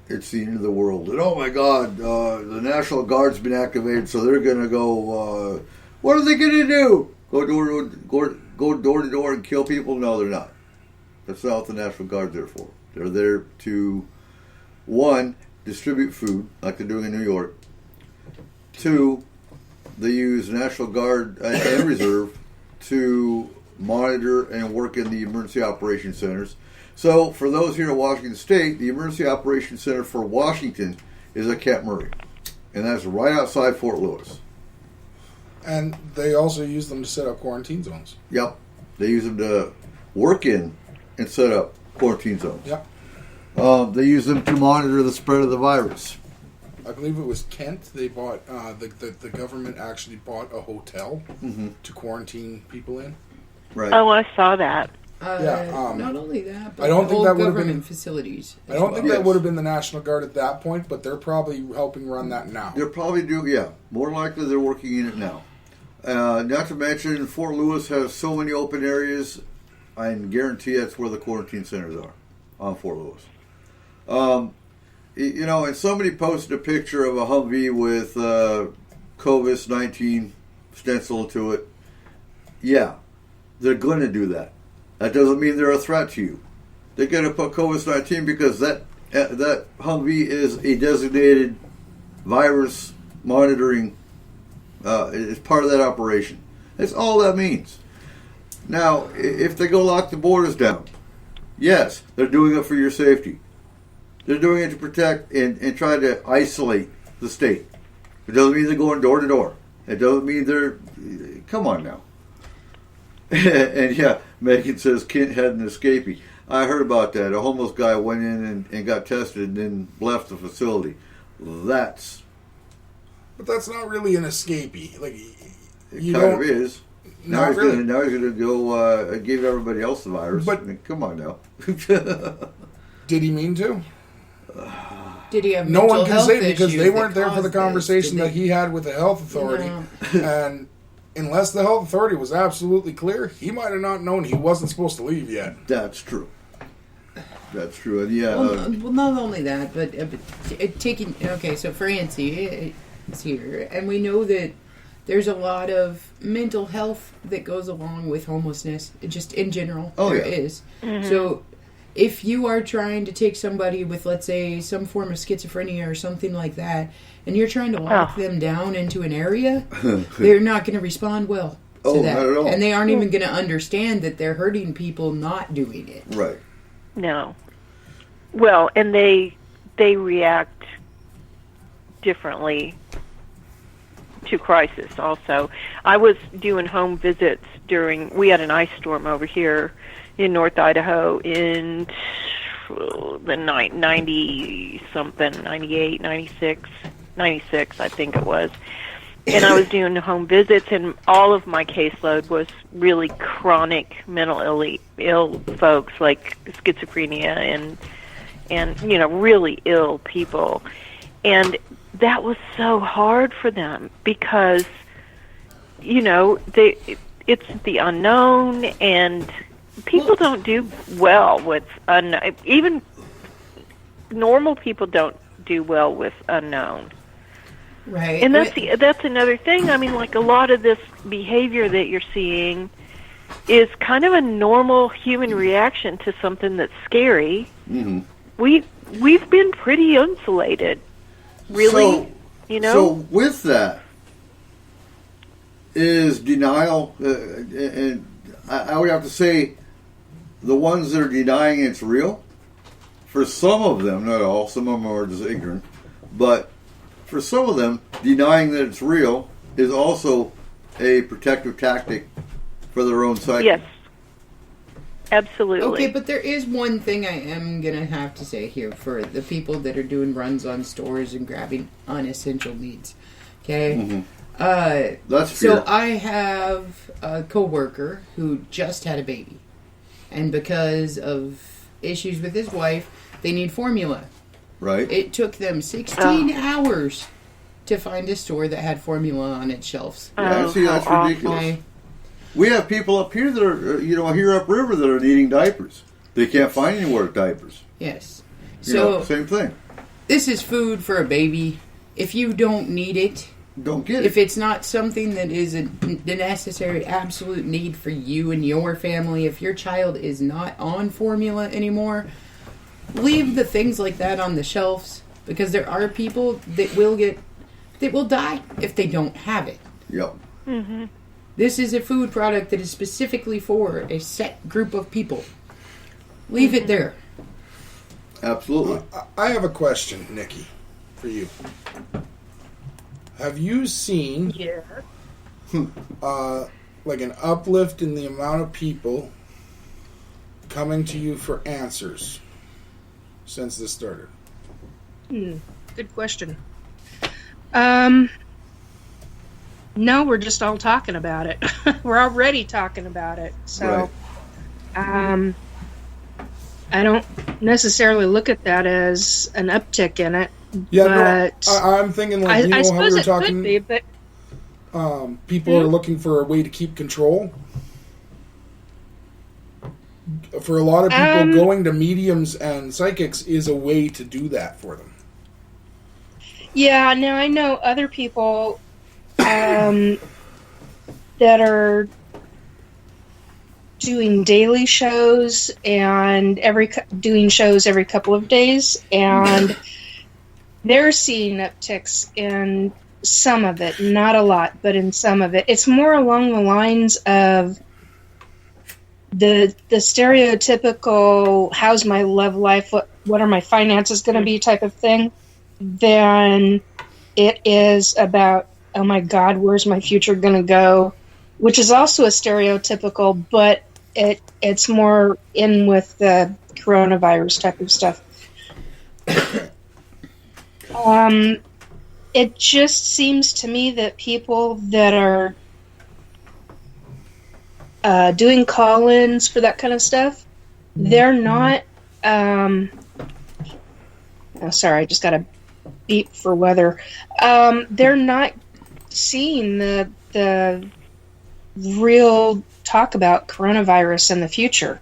It's the end of the world. And, oh, my God, the National Guard's been activated, so they're going to go, what are they going to do? Go door to door and kill people? No, they're not. That's not what the National Guard's there for. They're there to, one, distribute food, like they're doing in New York. Two, they use National Guard and Reserve to monitor and work in the emergency operations centers. So, for those here in Washington State, the Emergency Operations Center for Washington is at Camp Murray. And that's right outside Fort Lewis. And they also use them to set up quarantine zones. Yep. They use them to work in and set up quarantine zones. Yep. They use them to monitor the spread of the virus. I believe it was Kent. They bought the government actually bought a hotel to quarantine people in. Right. Oh, I saw that. Not only that, but I don't think that would have government been facilities. I don't think that would have been the National Guard at that point, but they're probably helping run that now. They're probably more likely they're working in it now. Not to mention, Fort Lewis has so many open areas. I can guarantee that's where the quarantine centers are on Fort Lewis. And somebody posted a picture of a Humvee with COVID-19 stenciled to it. Yeah, they're going to do that. That doesn't mean they're a threat to you. They're going to put COVID-19 because that Humvee is a designated virus monitoring. It's part of that operation. That's all that means. Now, if they go lock the borders down, yes, they're doing it for your safety. They're doing it to protect and try to isolate the state. It doesn't mean they're going door to door. It doesn't mean they're... Come on now. And yeah, Megan says Kent had an escapee. I heard about that. A homeless guy went in and got tested and then left the facility. But that's not really an escapee. Like, it kind of is. Now he's really. going to go give everybody else the virus. But I mean, come on now. Did he mean to? Did he have no mental one can health say because they issues weren't there for the conversation that he had with the health authority. No. And unless the health authority was absolutely clear, he might have not known he wasn't supposed to leave yet. That's true. That's true. And yeah. Well, not only that, but taking... Okay, so Francie is here, and we know that there's a lot of mental health that goes along with homelessness, just in general. There is. Mm-hmm. So if you are trying to take somebody with, let's say, some form of schizophrenia or something like that, and you're trying to lock them down into an area, they're not going to respond well to that. Not at all. And they aren't even going to understand that they're hurting people not doing it. Right. No. Well, and they react differently to crisis also. I was doing home visits we had an ice storm over here in North Idaho in the 90-something, 98, 96, I think it was. And I was doing home visits, and all of my caseload was really chronic mentally ill folks, like schizophrenia and really ill people. And that was so hard for them because, it's the unknown, and people don't do well with unknown. Even normal people don't do well with unknown. Right. And that's another thing. I mean, like, a lot of this behavior that you're seeing is kind of a normal human reaction to something that's scary. Mm-hmm. We've been pretty insulated, really. So with that is denial, and I would have to say the ones that are denying it's real. For some of them, not all, some of them are just ignorant, but for some of them, denying that it's real is also a protective tactic for their own psyche. Yes. Absolutely. Okay, but there is one thing I am going to have to say here for the people that are doing runs on stores and grabbing unessential needs. Okay? Mm-hmm. That's fair. So I have a coworker who just had a baby. And because of issues with his wife, they need formula. Right. It took them 16 hours to find a store that had formula on its shelves. Yeah, see, that's ridiculous. We have people up here that are, here upriver that are needing diapers. They can't find anywhere diapers. Yes. Same thing. This is food for a baby. If you don't need it, don't get it. If it's not something that is a necessary, absolute need for you and your family, if your child is not on formula anymore, leave the things like that on the shelves, because there are people that will die if they don't have it. Yep. Mm-hmm. This is a food product that is specifically for a set group of people. Leave it there. Absolutely. I have a question, Nikki, for you. Have you seen like an uplift in the amount of people coming to you for answers since this started? Good question. No, we're just all talking about it. We're already talking about it. So, Right. I don't necessarily look at that as an uptick in it. Yeah, but no, I'm thinking like, I how suppose we were it talking, could be, but people are looking for a way to keep control. For a lot of people, going to mediums and psychics is a way to do that for them. yeah, now I know other people that are doing daily shows and doing shows every couple of days, and they're seeing upticks in some of it, not a lot, but in some of it. It's more along the lines of the stereotypical how's my love life, what are my finances going to be type of thing, than it is about, oh my God, where's my future going to go, which is also a stereotypical, but it's more in with the coronavirus type of stuff. It just seems to me that people that are doing call-ins for that kind of stuff, they're not. Oh, sorry, I just got a beep for weather. They're not seeing the real talk about coronavirus in the future.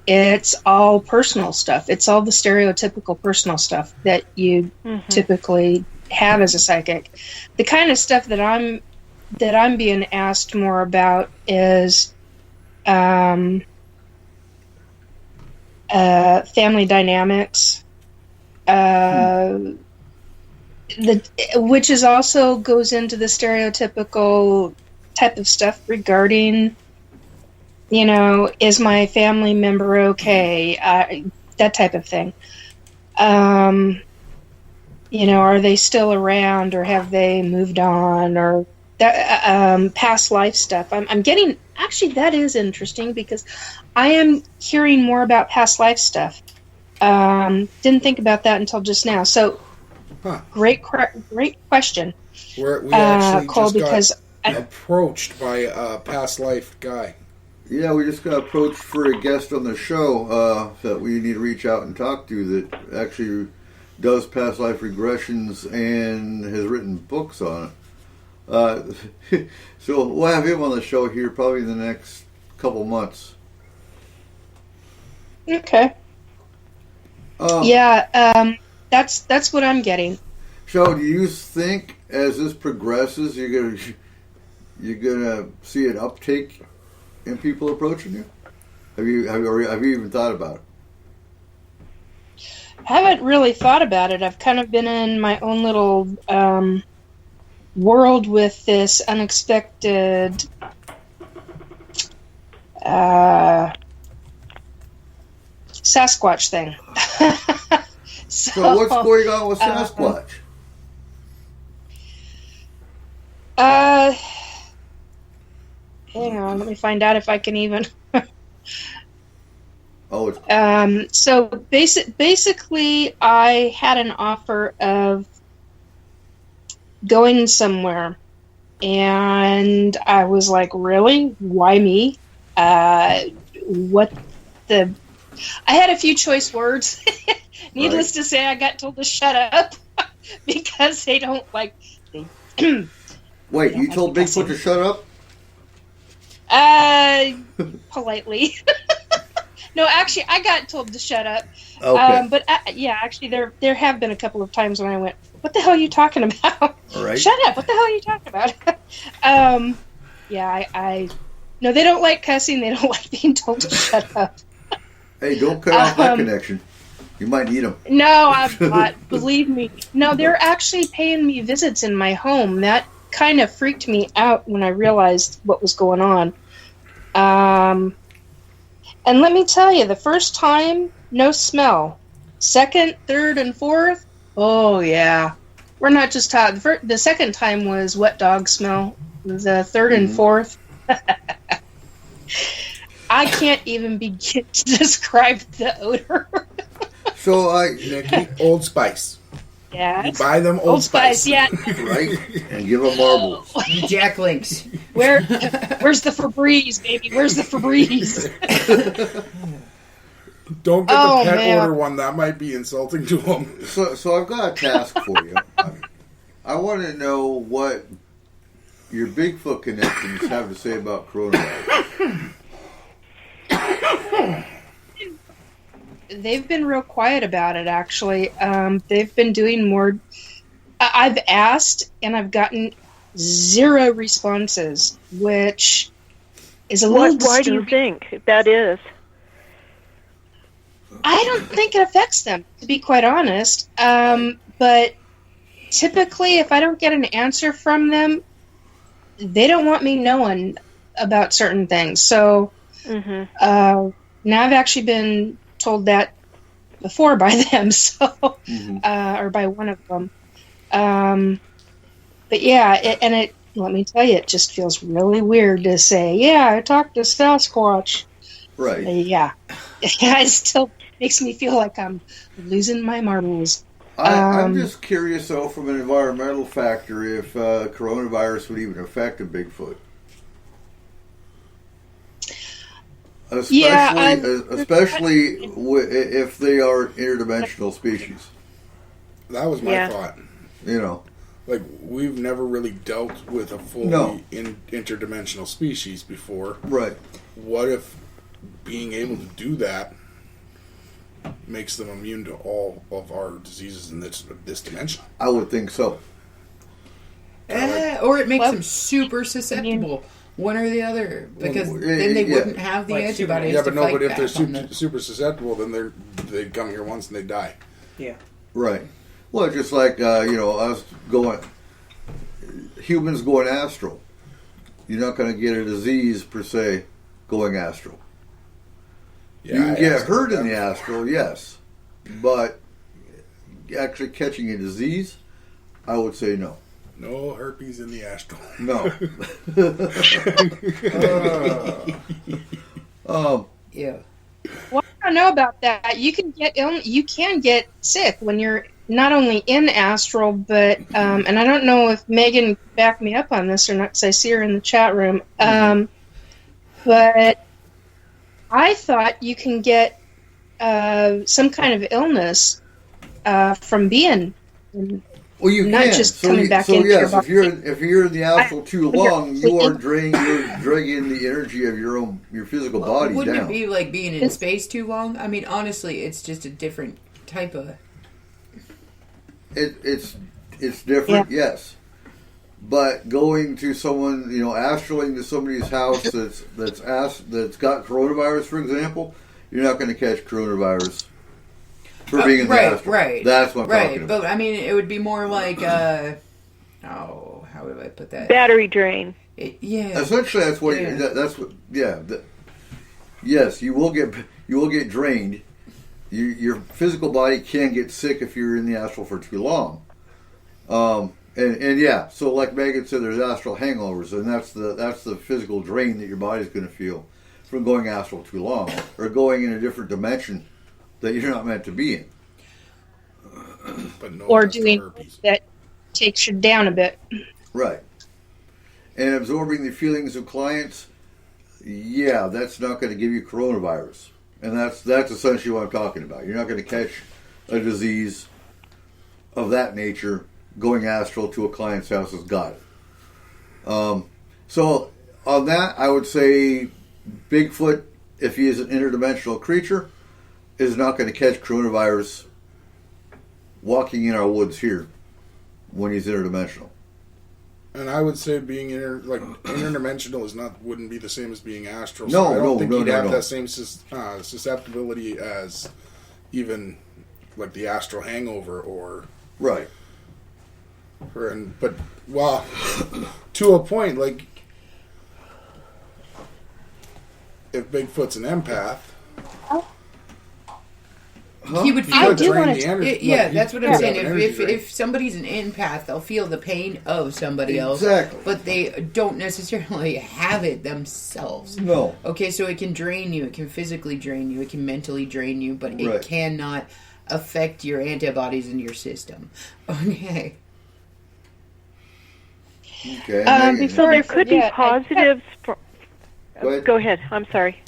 It's all personal stuff. It's all the stereotypical personal stuff that you typically have as a psychic. The kind of stuff that I'm being asked more about is family dynamics, which is also goes into the stereotypical type of stuff regarding, is my family member okay? That type of thing. Are they still around, or have they moved on, or that past life stuff? I'm getting, actually, that is interesting because I am hearing more about past life stuff. Didn't think about that until just now. So, great question. We actually Cole, just got approached by a past life guy. Yeah, we just got approached for a guest on the show that we need to reach out and talk to that actually does past life regressions and has written books on it. So we'll have him on the show here probably in the next couple months. Okay. That's what I'm getting. So do you think as this progresses you're gonna see an uptake in people approaching you? Have you even thought about it? Haven't really thought about it. I've kind of been in my own little world with this unexpected Sasquatch thing. So what's going on with Sasquatch? Hang on, let me find out if I can even. So basically, I had an offer of going somewhere, and I was like, "Really? Why me? I had a few choice words. Needless to say, I got told to shut up because they don't like. Wait, you told Bigfoot to shut up? Politely. No, actually, I got told to shut up. Okay. But actually, there have been a couple of times when I went, "What the hell are you talking about? All right. Shut up! What the hell are you talking about?" No, they don't like cussing. They don't like being told to shut up. Hey, don't cut off that connection. You might need them. No, I'm not. Believe me. No, they're actually paying me visits in my home. That kind of freaked me out when I realized what was going on. And let me tell you, the first time, no smell. Second, third, and fourth, oh yeah. We're not just talking. The second time was wet dog smell. The third and fourth, I can't even begin to describe the odor. So Nikki, Old Spice. Yes. You buy them Old Spice. Yeah. Right? And give them marbles. Jack Links. Where's the Febreze, baby? Where's the Febreze? Don't get the pet man. order one. That might be insulting to them. So I've got a task for you. I want to know what your Bigfoot connections have to say about coronavirus. They've been real quiet about it, actually. They've been doing more. I've asked, and I've gotten 0 responses, which is a little Why do you disturbing. think that is? I don't think it affects them, to be quite honest. But typically, if I don't get an answer from them, they don't want me knowing about certain things. So now I've actually been told that before by them, so or by one of them. But yeah, let me tell you, it just feels really weird to say, yeah, I talked to Sasquatch. Right. Yeah. It still makes me feel like I'm losing my marbles. I'm just curious, though, from an environmental factor, if coronavirus would even affect a Bigfoot. Especially if they are interdimensional species. That was my thought. You know. Like, we've never really dealt with a fully interdimensional species before. Right. What if being able to do that makes them immune to all of our diseases in this dimension? I would think so. Or it makes them super susceptible. One or the other, because then they wouldn't have the antibodies. Yeah, but to fight but if back they're on them. super susceptible, then they come here once and they die. Yeah. Right. Well, just like us humans going astral. You're not going to get a disease per se going astral. Yeah, you can get hurt in the astral, yes, but actually catching a disease, I would say no. No herpes in the astral. No. Yeah. Well, I don't know about that. You can get sick when you're not only in astral, but and I don't know if Megan backed me up on this or not, because I see her in the chat room. But I thought you can get some kind of illness from being. Well, you not can. just coming back into yes, your body. if you're in the astral too long, you're dragging the energy of your physical body Wouldn't down. it be like being in space too long? I mean, honestly, it's just a different type of. It's different, yes. But going to someone, astraling to somebody's house that's got coronavirus, for example, you're not going to catch coronavirus for being in the astral. Right. That's what I'm talking about. But I mean, it would be more like how would I put that? Battery drain. Essentially, that's what. Yes, you will get drained. Your physical body can get sick if you're in the astral for too long. And yeah, so like Megan said, there's astral hangovers, and that's the physical drain that your body's going to feel from going astral too long, or going in a different dimension that you're not meant to be in. Or doing that takes you down a bit. Right. And absorbing the feelings of clients, yeah, that's not going to give you coronavirus. And that's essentially what I'm talking about. You're not going to catch a disease of that nature going astral to a client's house has got it. So on that, I would say Bigfoot, if he is an interdimensional creature, is not going to catch coronavirus walking in our woods here when he's interdimensional. And I would say being interdimensional wouldn't be the same as being astral. No, so I don't think he'd have no. that same susceptibility as even like the astral hangover or right. But to a point, like if Bigfoot's an empath. He would feel the energy. Yeah, that's what I'm saying. If somebody's an empath, they'll feel the pain of somebody else. Exactly. But they don't necessarily have it themselves. No. Okay, so it can drain you. It can physically drain you. It can mentally drain you. But it cannot affect your antibodies in your system. Okay. Okay. So there could be Yeah, positives. Go ahead. Go ahead. I'm sorry.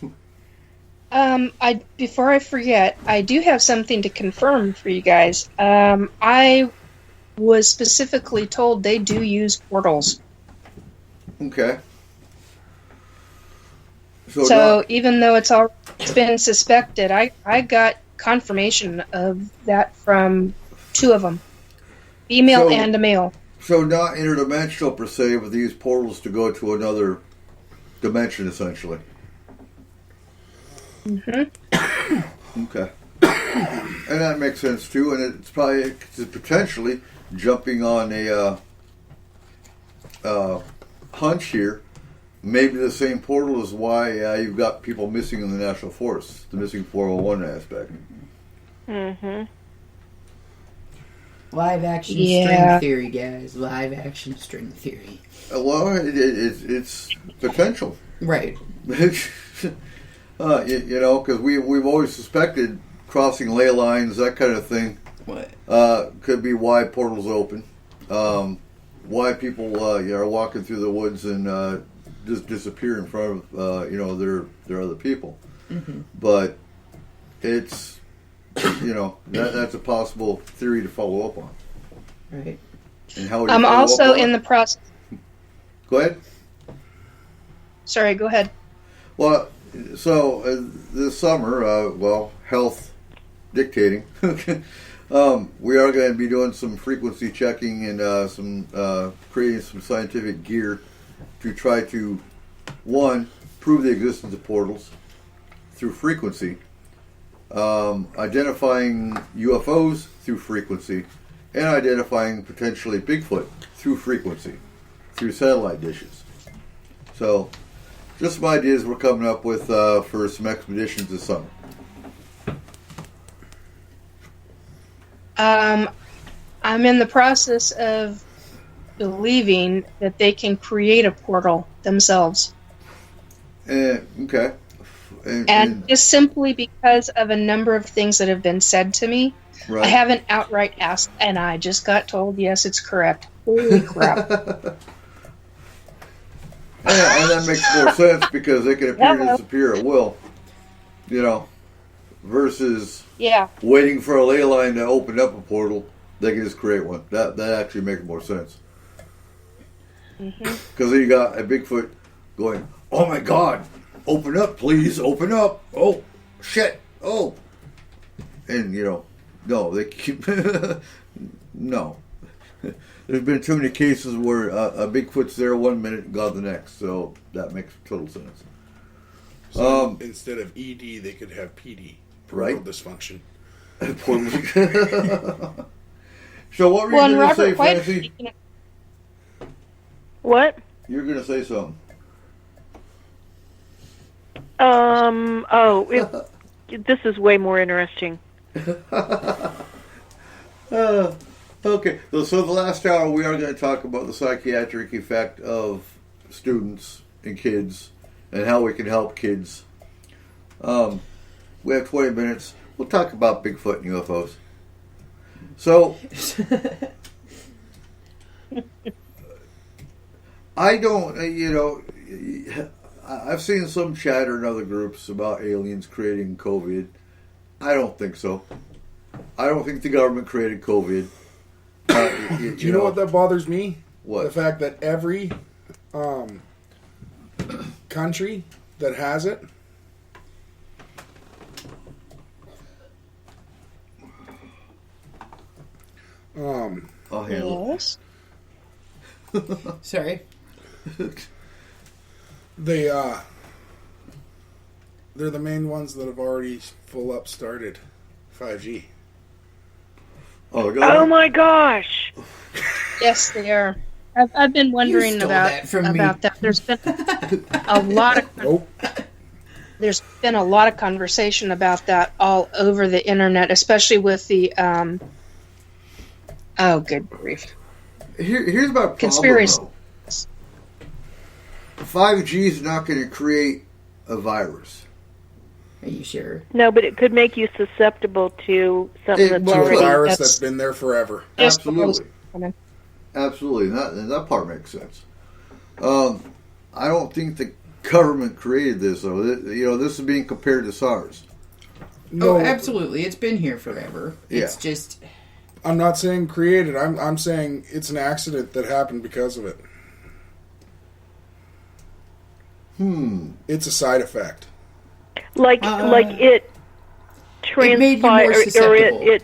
Before I forget, I do have something to confirm for you guys. I was specifically told they do use portals. Okay. So even though it's been suspected, I got confirmation of that from 2 of them, female and a male. So not interdimensional per se, but they use portals to go to another dimension, essentially. Mm-hmm. Okay. And that makes sense too, and it's probably potentially jumping on a hunch here. Maybe the same portal is why you've got people missing in the National Forest, the missing 401 aspect. Mm-hmm. Live action string theory, guys. Live action string theory. Well, it's potential. Right. You know, because we've always suspected crossing ley lines, that kind of thing. What? Could be why portals open. Why people are walking through the woods and just disappear in front of their other people. Mm-hmm. But it's that's a possible theory to follow up on. Right. And how would you I'm follow also up on in it? the process. Go ahead. Sorry, go ahead. Well, so this summer, health dictating, we are going to be doing some frequency checking and some creating some scientific gear to try to, one, prove the existence of portals through frequency, identifying UFOs through frequency, and identifying potentially Bigfoot through frequency, through satellite dishes. So, just some ideas we're coming up with for some expeditions this summer. I'm in the process of believing that they can create a portal themselves. Okay. And just simply because of a number of things that have been said to me, right. I haven't outright asked, and I just got told, yes, it's correct. Holy crap. And that makes more sense because they can appear and disappear at will, versus waiting for a ley line to open up a portal. They can just create one. That actually makes more sense. Because then you got a Bigfoot going, oh my God, open up, please, open up. Oh, shit, oh. And, no, they keep, no. There's been too many cases where a Bigfoot's there 1 minute and gone the next, so that makes total sense. So instead of ED, they could have PD, portal right? dysfunction. So what were you going to say, Francie? What? You're going to say something. This is way more interesting. Okay, so the last hour we are going to talk about the psychiatric effect of students and kids and how we can help kids. We have 20 minutes. We'll talk about Bigfoot and UFOs. So, I don't, I've seen some chatter in other groups about aliens creating COVID. I don't think so. I don't think the government created COVID. Do you know what that bothers me? What? The fact that every country that has it I'll handle Yes. Sorry. they're the main ones that have already full up started 5G. Oh my gosh! Yes, they are. I've been wondering about that. There's been a lot of there's been a lot of conversation about that all over the internet, especially with the oh, good grief! Here's my problem. Conspiracy. 5G is not going to create a virus. Are you sure? No, but it could make you susceptible to something that's To a already... virus that's been there forever. Absolutely. Absolutely. That part makes sense. I don't think the government created this, though. This is being compared to SARS. No, absolutely. It's been here forever. It's just... I'm not saying created. I'm saying it's an accident that happened because of it. It's a side effect. Like it It made you more transpired, or susceptible.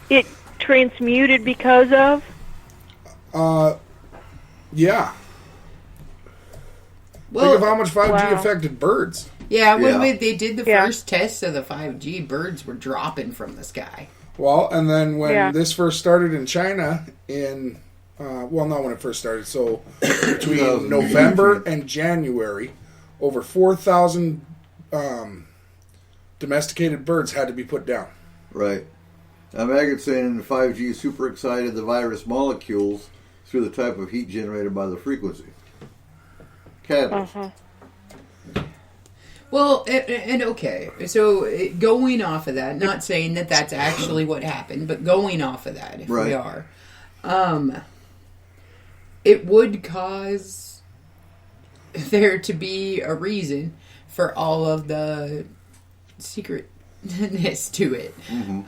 it transmuted because of? Yeah. Well, Think of how much 5G wow. affected birds. yeah, when Yeah. they did the Yeah. first tests of the 5G, birds were dropping from the sky. Well, and then when Yeah. this first started in China not when it first started, so between November and January, over 4,000 domesticated birds had to be put down. Right. Now, Maggot's saying 5G super excited the virus molecules through the type of heat generated by the frequency. Catalyst. Well, and okay, so going off of that, not saying that that's actually what happened, but going off of that, if we are, it would cause there to be a reason for all of the secretness to it.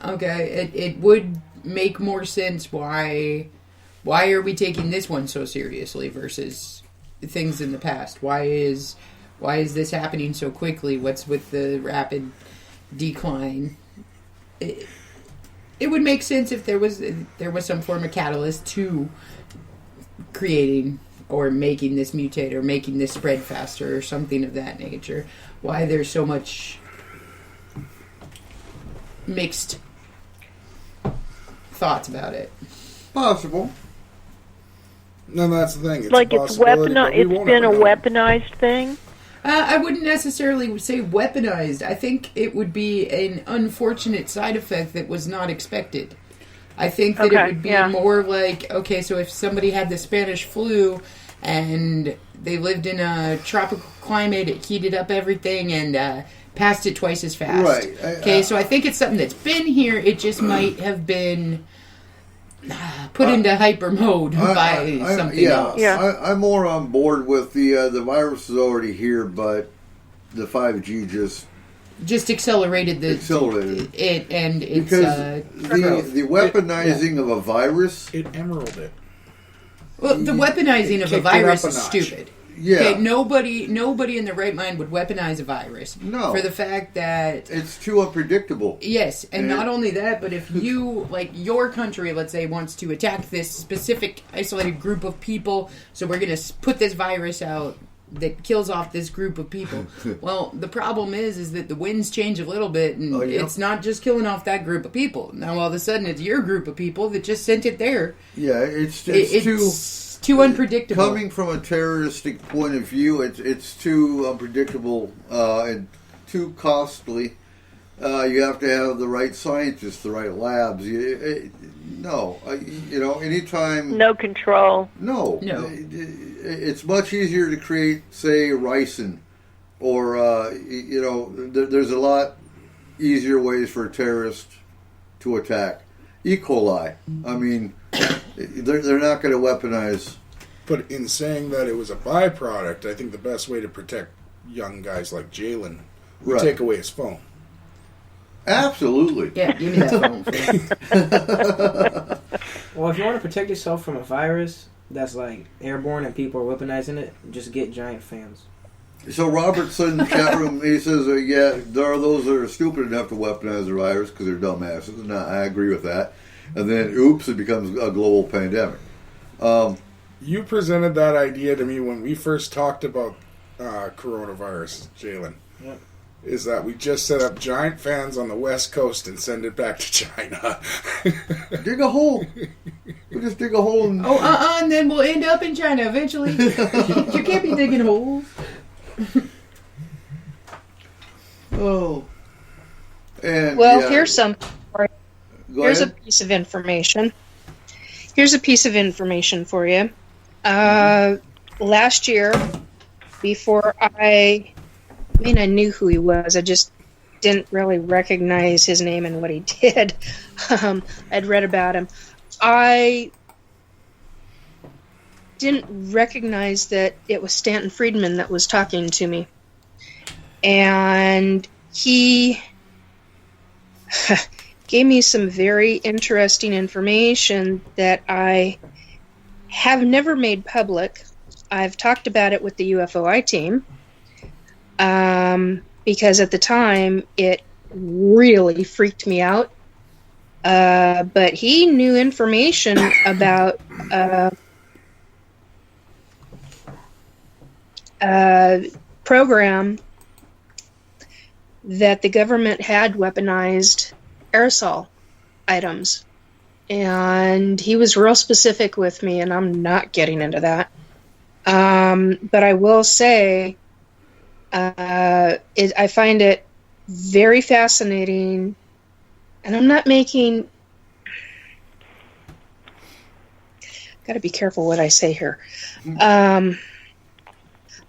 Okay, it would make more sense why are we taking this one so seriously versus things in the past? Why is this happening so quickly? What's with the rapid decline? It would make sense if there was some form of catalyst to creating or making this mutate or making this spread faster or something of that nature. Why there's so much mixed thoughts about it. Possible. No, that's the thing. It's Like a it's possibility, but weaponized. we It's won't been a ever know. weaponized thing. I wouldn't necessarily say weaponized. I think it would be an unfortunate side effect that was not expected. I think that it would be more like, okay, so if somebody had the Spanish flu and they lived in a tropical climate, it heated up everything and passed it twice as fast. Right. So I think it's something that's been here. It just might have been put into hyper mode by something else. Yeah. I'm more on board with the virus is already here, but the 5G just accelerated it, and it's because the weaponizing of a virus. It emeralded it. Well, the weaponizing of a kicked it virus up a is notch. stupid. Yeah. Okay, nobody in their right mind would weaponize a virus. No. For the fact that It's too unpredictable. yes, and not only that, but if you like your country, let's say, wants to attack this specific isolated group of people, so we're going to put this virus out that kills off this group of people. Well, the problem is that the winds change a little bit, and it's not just killing off that group of people. Now, all of a sudden, it's your group of people that just sent it there. Yeah, it's too unpredictable. Coming from a terroristic point of view, it's too unpredictable and too costly. You have to have the right scientists, the right labs. Anytime. No control. No. It's much easier to create, say, ricin, or there's a lot easier ways for a terrorist to attack. E. coli. I mean, they're not going to weaponize. But in saying that it was a byproduct, I think the best way to protect young guys like Jalen would take away his phone. Absolutely. Yeah, give me that phone. Well, if you want to protect yourself from a virus that's like airborne and people are weaponizing it, just get giant fans. So Robertson in the chat room, he says, there are those that are stupid enough to weaponize the virus because they're dumbasses. And I agree with that. And then, oops, it becomes a global pandemic. You presented that idea to me when we first talked about coronavirus, Jalen. Yep. Is that we just set up giant fans on the West Coast and send it back to China. Dig a hole. We just dig a hole. And... and then we'll end up in China eventually. You can't be digging holes. And, here's some. Here's a piece of information. Here's a piece of information for you. Last year, before I I mean, I knew who he was. I just didn't really recognize his name and what he did. I'd read about him. I didn't recognize that it was Stanton Friedman that was talking to me. And he gave me some very interesting information that I have never made public. I've talked about it with the UFOI team because at the time it really freaked me out. But he knew information about program that the government had weaponized aerosol items. And he was real specific with me, and I'm not getting into that. But I will say, I find it very fascinating, and I'm not making... Got to be careful what I say here. On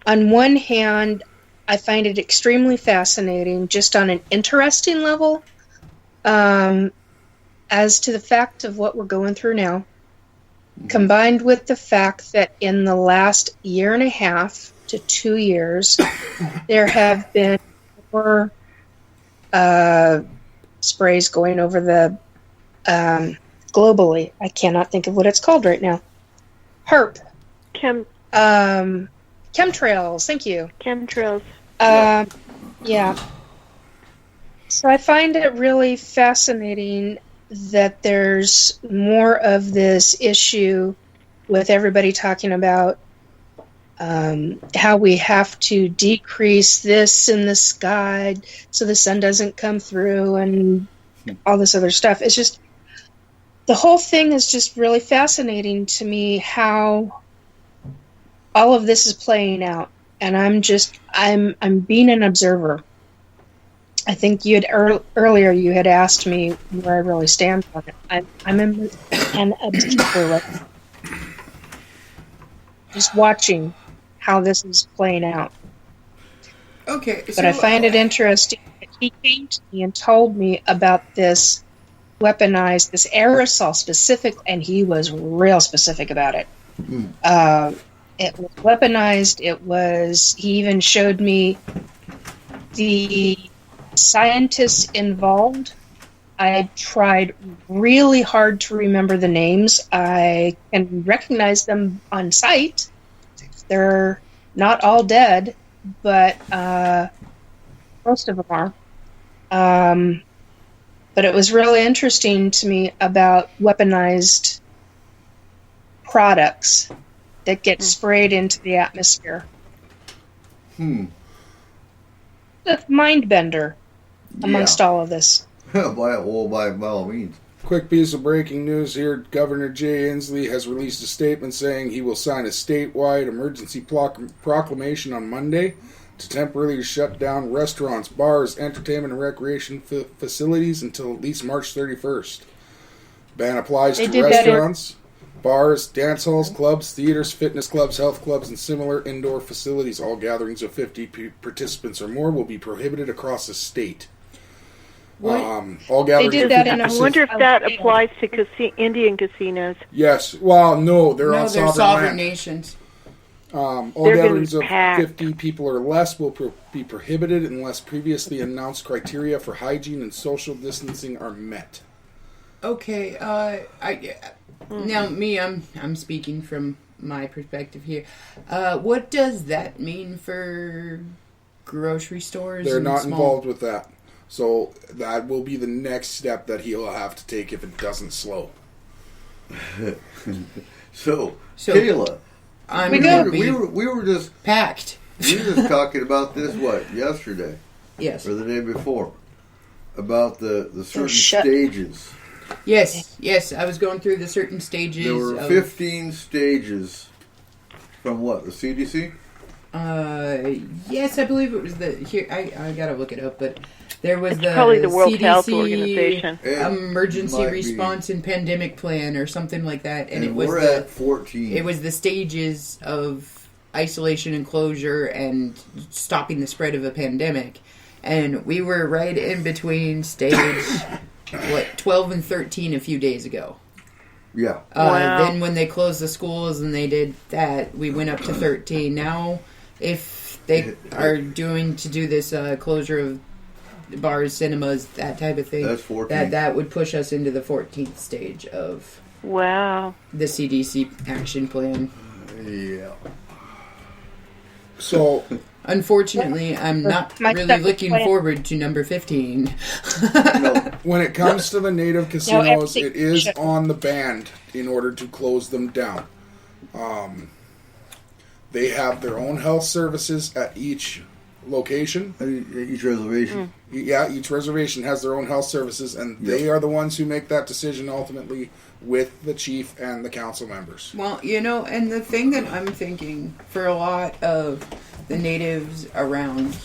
one hand, I find it extremely fascinating, just on an interesting level, as to the fact of what we're going through now, combined with the fact that in the last year and a half to 2 years, there have been more sprays going over the globally. I cannot think of what it's called right now. HERP. Chemtrails. Thank you. Chemtrails. Yeah. So I find it really fascinating that there's more of this issue with everybody talking about how we have to decrease this in the sky so the sun doesn't come through and all this other stuff. It's just, the whole thing is just really fascinating to me how all of this is playing out. And I'm being an observer. I think you had earlier you had asked me where I really stand on it. I'm an observer right now. Just watching how this is playing out. Okay. But I find it interesting that he came to me and told me about this weaponized, this aerosol specific, and he was real specific about it. It was weaponized. He even showed me the scientists involved. I tried really hard to remember the names. I can recognize them on sight. They're not all dead, but most of them are. But it was really interesting to me about weaponized products that get sprayed into the atmosphere. The mind bender amongst all of this. by all means. Quick piece of breaking news here. Governor Jay Inslee has released a statement saying he will sign a statewide emergency proclamation on Monday to temporarily shut down restaurants, bars, entertainment, and recreation facilities until at least March 31st. Ban applies to restaurants, bars, dance halls, clubs, theaters, fitness clubs, health clubs, and similar indoor facilities. All gatherings of 50 participants or more will be prohibited across the state. All gatherings. They did that in I wonder if that applies to Indian casinos. Yes. Well, no, they're on they're sovereign nations. All They're gatherings of packed. 50 people or less will be prohibited unless previously announced criteria for hygiene and social distancing are met. Okay, now me, I'm speaking from my perspective here. What does that mean for grocery stores? They're and not small... involved with that. So that will be the next step that he'll have to take if it doesn't slow. So Kayla, we were just packed. We were just talking about this yesterday? Yes. Or the day before about the certain stages. Yes. I was going through the certain stages. There were 15 stages from what, the CDC? Yes, I believe it was here. I gotta look it up, but there was probably the World CDC Health Organization emergency response and pandemic plan or something like that, and we're at 14. It was the stages of isolation and closure and stopping the spread of a pandemic. And we were right in between stage 12 and 13 a few days ago. Yeah. Wow. Then when they closed the schools and they did that, we went up to 13. Now, if they are doing this closure of bars, cinemas, that type of thing, that's 14. That would push us into the 14th stage of Wow. the CDC action plan. Yeah. So, Unfortunately, I'm not My really second looking plan. forward to number 15. No. when it comes to the native casinos, everything it is should- on the band in order to close them down. They have their own health services at each location. Each reservation. Yeah, each reservation has their own health services, and they are the ones who make that decision ultimately with the chief and the council members. Well, and the thing that I'm thinking for a lot of the natives around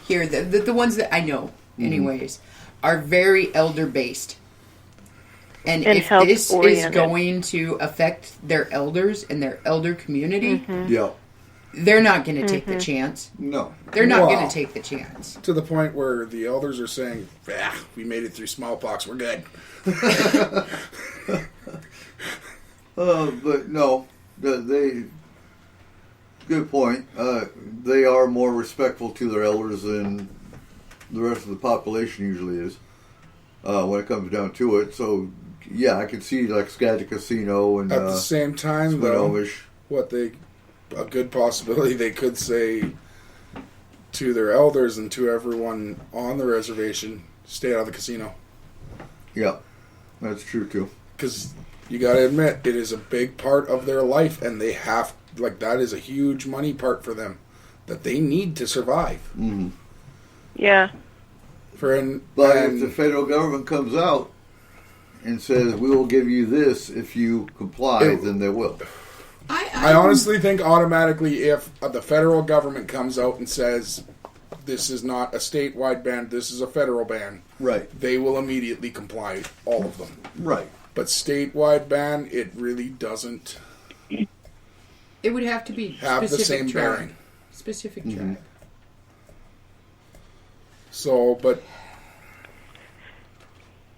here, the ones that I know, anyways, are very elder based. And if health this is oriented. going to affect their elders and their elder community, Yeah. they're not going to take the chance. No. They're not Wow. going to take the chance. To the point where the elders are saying, we made it through smallpox, we're good. But no, they. Good point. They are more respectful to their elders than the rest of the population usually is when it comes down to it. So, yeah, I can see like Skagit Casino and At the same time, though, Swinomish. a good possibility they could say to their elders and to everyone on the reservation, stay out of the casino. Yeah, that's true too. Because you got to admit, it is a big part of their life, and they have, that is a huge money part for them that they need to survive. Mm-hmm. Yeah. But if the federal government comes out and says, we will give you this if you comply, then they will. I honestly think automatically if the federal government comes out and says, this is not a statewide ban, this is a federal ban, right, they will immediately comply, all of them. Right. But statewide ban, it really doesn't It would have to be have the specific same tribe. bearing. Specific Mm-hmm. tribe. So, but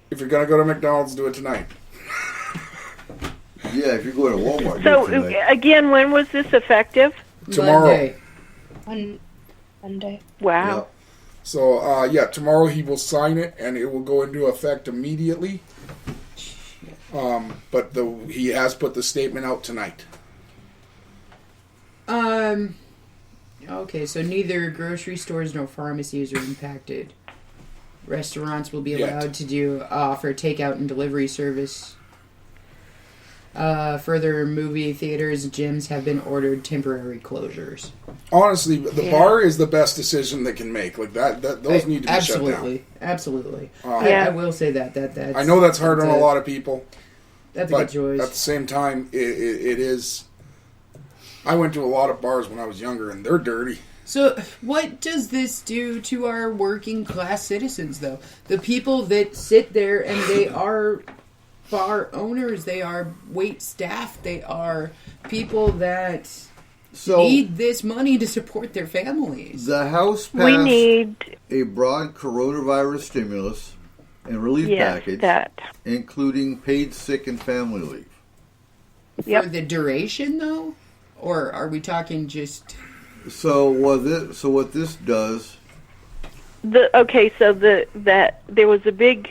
if you're going to go to McDonald's, do it tonight. Yeah, if you're going to Walmart. So, do it tonight. again, when was this effective? Tomorrow. Monday. Wow. Yeah. So, tomorrow he will sign it, and it will go into effect immediately. But he has put the statement out tonight. Okay, so neither grocery stores nor pharmacies are impacted. Restaurants will be allowed to offer takeout and delivery service. Further, movie theaters and gyms have been ordered temporary closures. Honestly, the bar is the best decision they can make. Those need to be shut down. Absolutely. Yeah. I will say that's. I know that's hard on a lot of people. That's a good choice. At the same time, it is. I went to a lot of bars when I was younger, and they're dirty. So, what does this do to our working class citizens, though? The people that sit there and they are bar owners, they are wait staff, they are people that need this money to support their families. The House passed a broad coronavirus stimulus and relief package, including paid sick and family leave. For the duration, though? Or are we talking just... So what this does... that there was a big,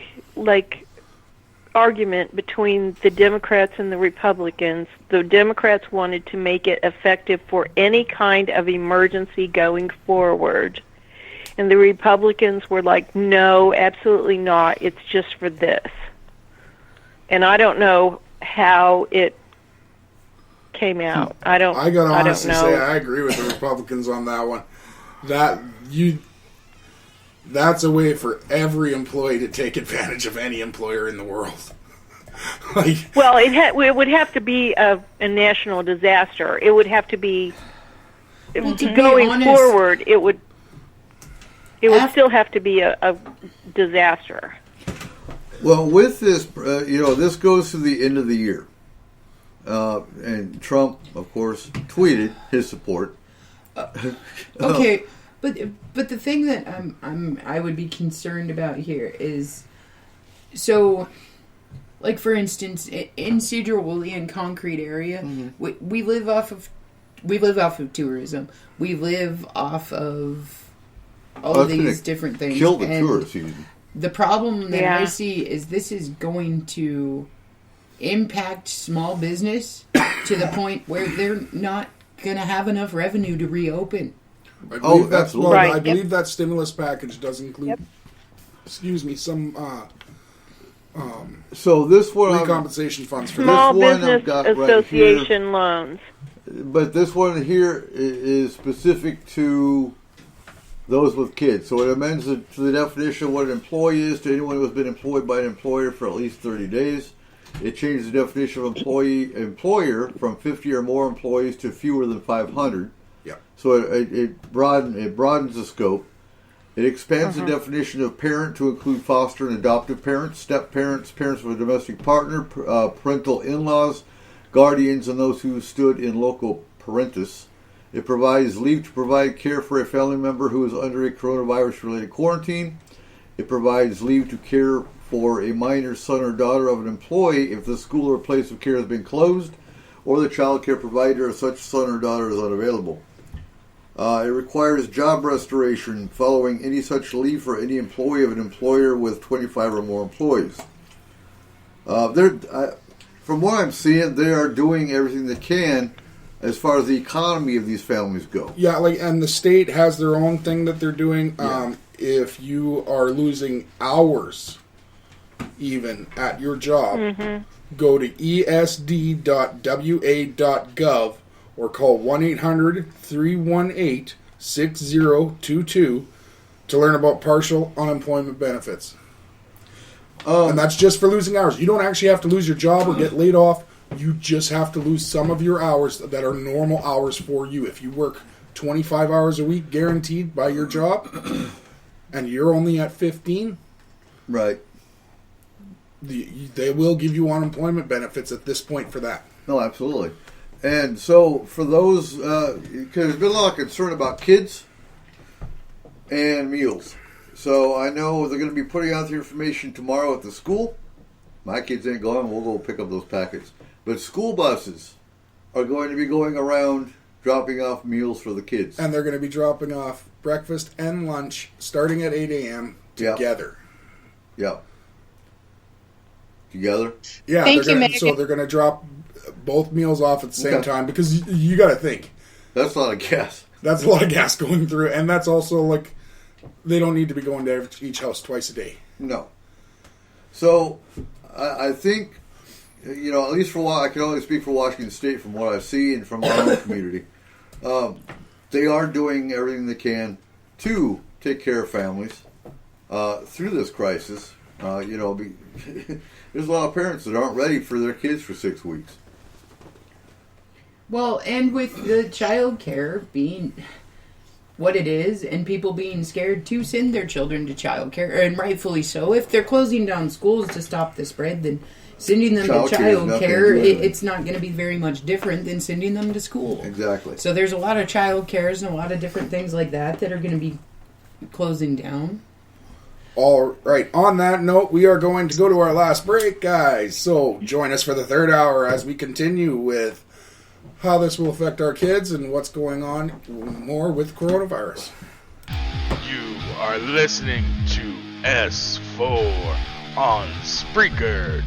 argument between the Democrats and the Republicans. The Democrats wanted to make it effective for any kind of emergency going forward. And the Republicans were like, no, absolutely not. It's just for this. And I don't know how it came out. I gotta honestly know. say I agree with the Republicans on that one. That's a way for every employee to take advantage of any employer in the world. Well, it would have to be a national disaster. It would have to be going forward. It would still have to be a disaster. Well, with this, this goes to the end of the year. and Trump, of course, tweeted his support. Okay, but the thing that I would be concerned about here is, so, like for instance, in Cedar Woolley and Concrete area, we live off of tourism. We live off of all these different things. Kill the tourist season. The problem that I see is this is going to impact small business to the point where they're not going to have enough revenue to reopen. Absolutely. Right. I believe that stimulus package does include, some so this one, recompensation funds for small this one business association loans. But this one here is specific to those with kids. So it amends to the definition of what an employee is to anyone who has been employed by an employer for at least 30 days. It changes the definition of employer from 50 or more employees to fewer than 500. Yeah. So it broadens the scope. It expands the definition of parent to include foster and adoptive parents, step parents, parents of a domestic partner, parental in-laws, guardians, and those who stood in loco parentis. It provides leave to provide care for a family member who is under a coronavirus-related quarantine. It provides leave to care for a minor son or daughter of an employee if the school or place of care has been closed or the child care provider of such son or daughter is unavailable. It requires job restoration following any such leave for any employee of an employer with 25 or more employees. From what I'm seeing, they are doing everything they can as far as the economy of these families go. Yeah, and the state has their own thing that they're doing. If you are losing hours even at your job, go to esd.wa.gov or call 1-800-318-6022 to learn about partial unemployment benefits. And that's just for losing hours. You don't actually have to lose your job or get laid off. You just have to lose some of your hours that are normal hours for you. If you work 25 hours a week guaranteed by your job and you're only at 15, right, they will give you unemployment benefits at this point for that. No, absolutely. And so for those, because there's been a lot of concern about kids and meals. So I know they're going to be putting out the information tomorrow at the school. My kids ain't going. We'll go pick up those packets. But school buses are going to be going around dropping off meals for the kids. And they're going to be dropping off breakfast and lunch starting at 8 a.m. together. Yep. Together? Yeah. So they're going to drop both meals off at the same time because you got to think. That's a lot of gas. That's a lot of gas going through. And that's also like they don't need to be going to each house twice a day. No. So I think, at least for I can only speak for Washington State from what I've seen from our own community. They are doing everything they can to take care of families through this crisis. There's a lot of parents that aren't ready for their kids for 6 weeks. Well, and with the child care being what it is, and people being scared to send their children to child care, and rightfully so. If they're closing down schools to stop the spread, then sending them to child care, it's not going to be very much different than sending them to school. Exactly. So there's a lot of child cares and a lot of different things like that are going to be closing down. All right. On that note, we are going to go to our last break, guys. So join us for the third hour as we continue with how this will affect our kids and what's going on more with coronavirus. You are listening to S4 on Spreaker.com.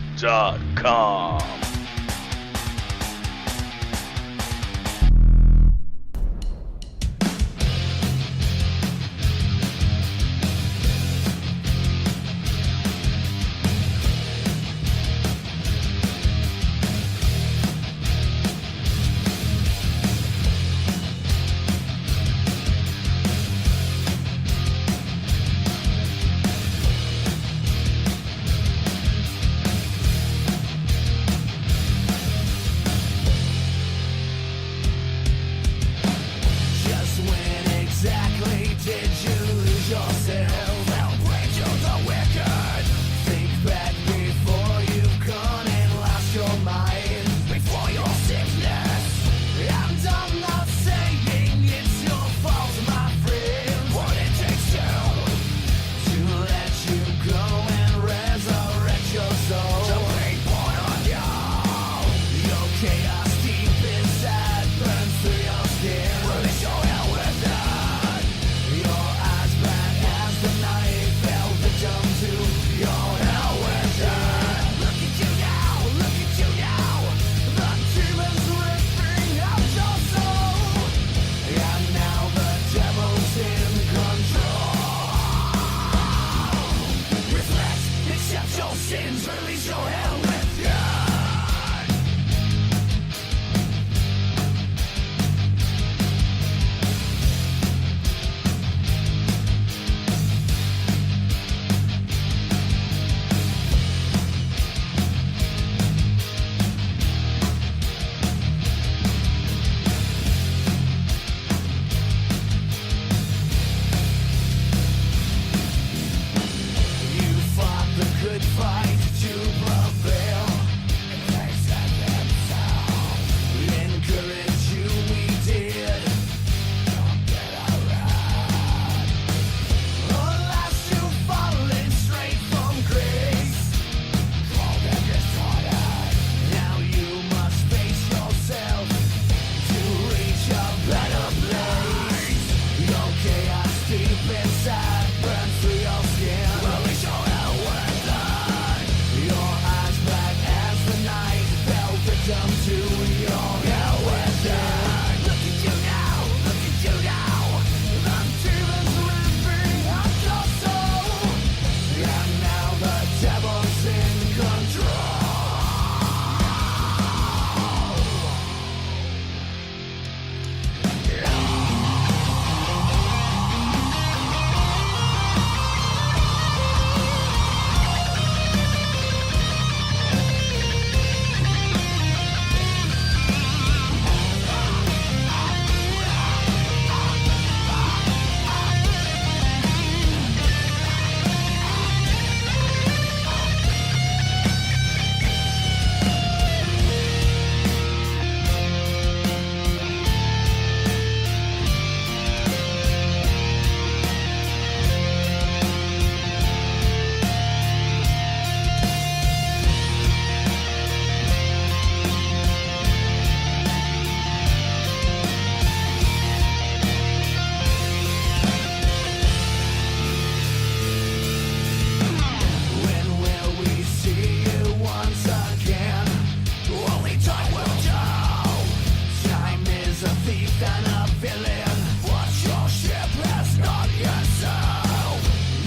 than a villain. What your ship has not yourself.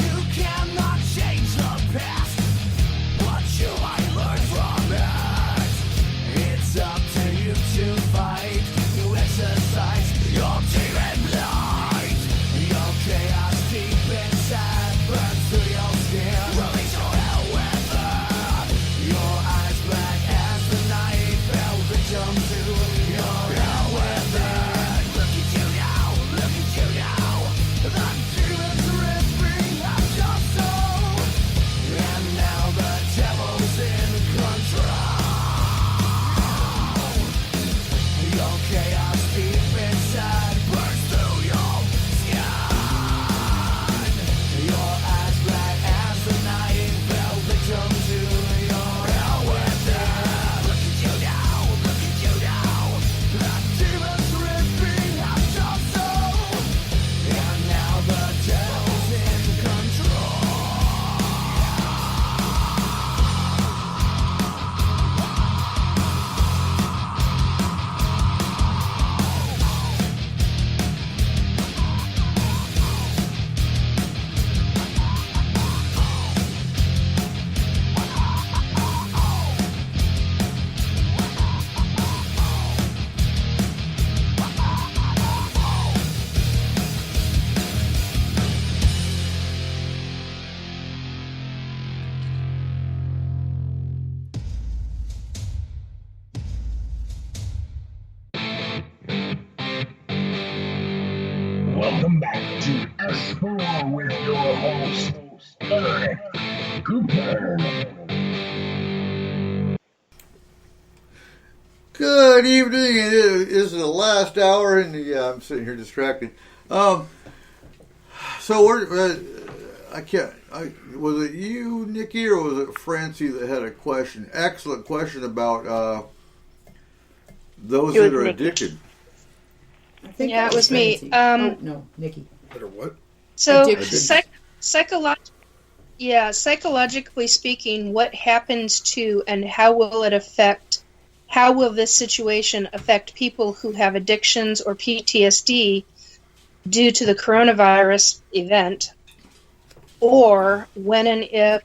You cannot change the past. What you might learn from it. It's up to you to fight. You exercise your demon blight. Your chaos deep inside burns through your skin. Release your hell weather. Your eyes black as the night fell victim to your hell weather. Look at you now, look at you now. The demons ripping at your soul. And now the devil's in control. Your chaos deep inside burns through your skin. Your eyes black as the night fell victim to your hell weather. Look at you now, look at you now. The demons ripping at your soul. And now the devil's in control. Welcome back to S4 with your host, Eric Cooper. Good evening. It is the last hour, and I'm sitting here distracted. So we're. Was it you, Nikki, or was it Francie that had a question? Excellent question about those It was that are Nikki. addicted. I think Yeah, that it was me. Francie. Oh, no, Nikki. Or what? So, Addiction. psychologically speaking, what happens to and how will this situation affect people who have addictions or PTSD due to the coronavirus event, or when and if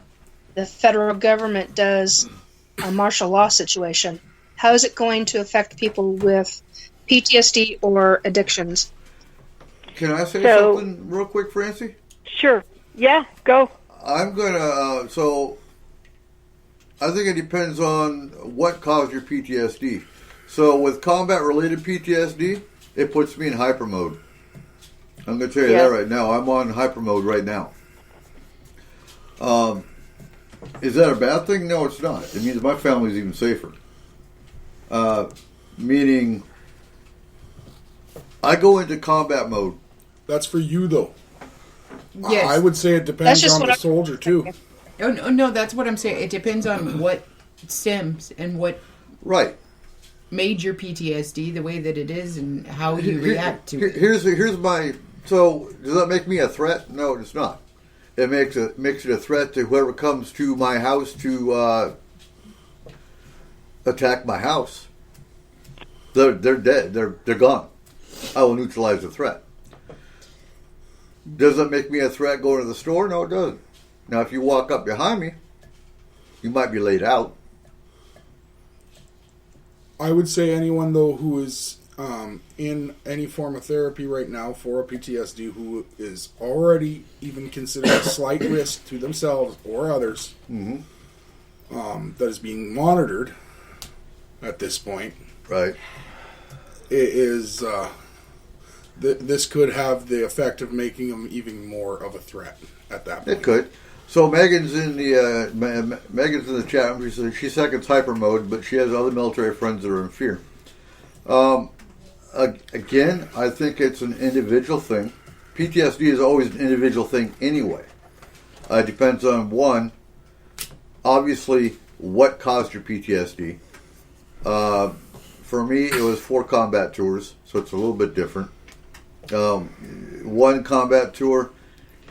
the federal government does a martial law situation? How is it going to affect people with PTSD or addictions? Can I say So- something real quick, Francie? Sure. Yeah, go. I'm gonna. So I think it depends on what caused your PTSD. So with combat-related PTSD, it puts me in hyper mode. I'm gonna tell you Yeah. that right now. I'm on hyper mode right now. Is that a bad thing? No, it's not. It means my family's even safer. Meaning, I go into combat mode. That's for you, though. Yes. I would say it depends just on what the I'm soldier, too. Oh, no, that's what I'm saying. It depends on what stems and what Right. made your PTSD the way that it is and how you react to it. Here's my. So does that make me a threat? No, it's not. It makes it a threat to whoever comes to my house to attack my house. They're dead. They're gone. I will neutralize the threat. Does that make me a threat going to the store? No, it doesn't. Now, if you walk up behind me, you might be laid out. I would say anyone, though, who is in any form of therapy right now for a PTSD, who is already even considered a slight risk to themselves or others, that is being monitored at this point, Right. it is this could have the effect of making them even more of a threat at that point. It could. So Megan's in the chat room. She seconds hyper mode, but she has other military friends that are in fear. Again, I think it's an individual thing. PTSD is always an individual thing anyway. It depends on, one, obviously, what caused your PTSD. For me, it was 4 combat tours, so it's a little bit different. One combat tour,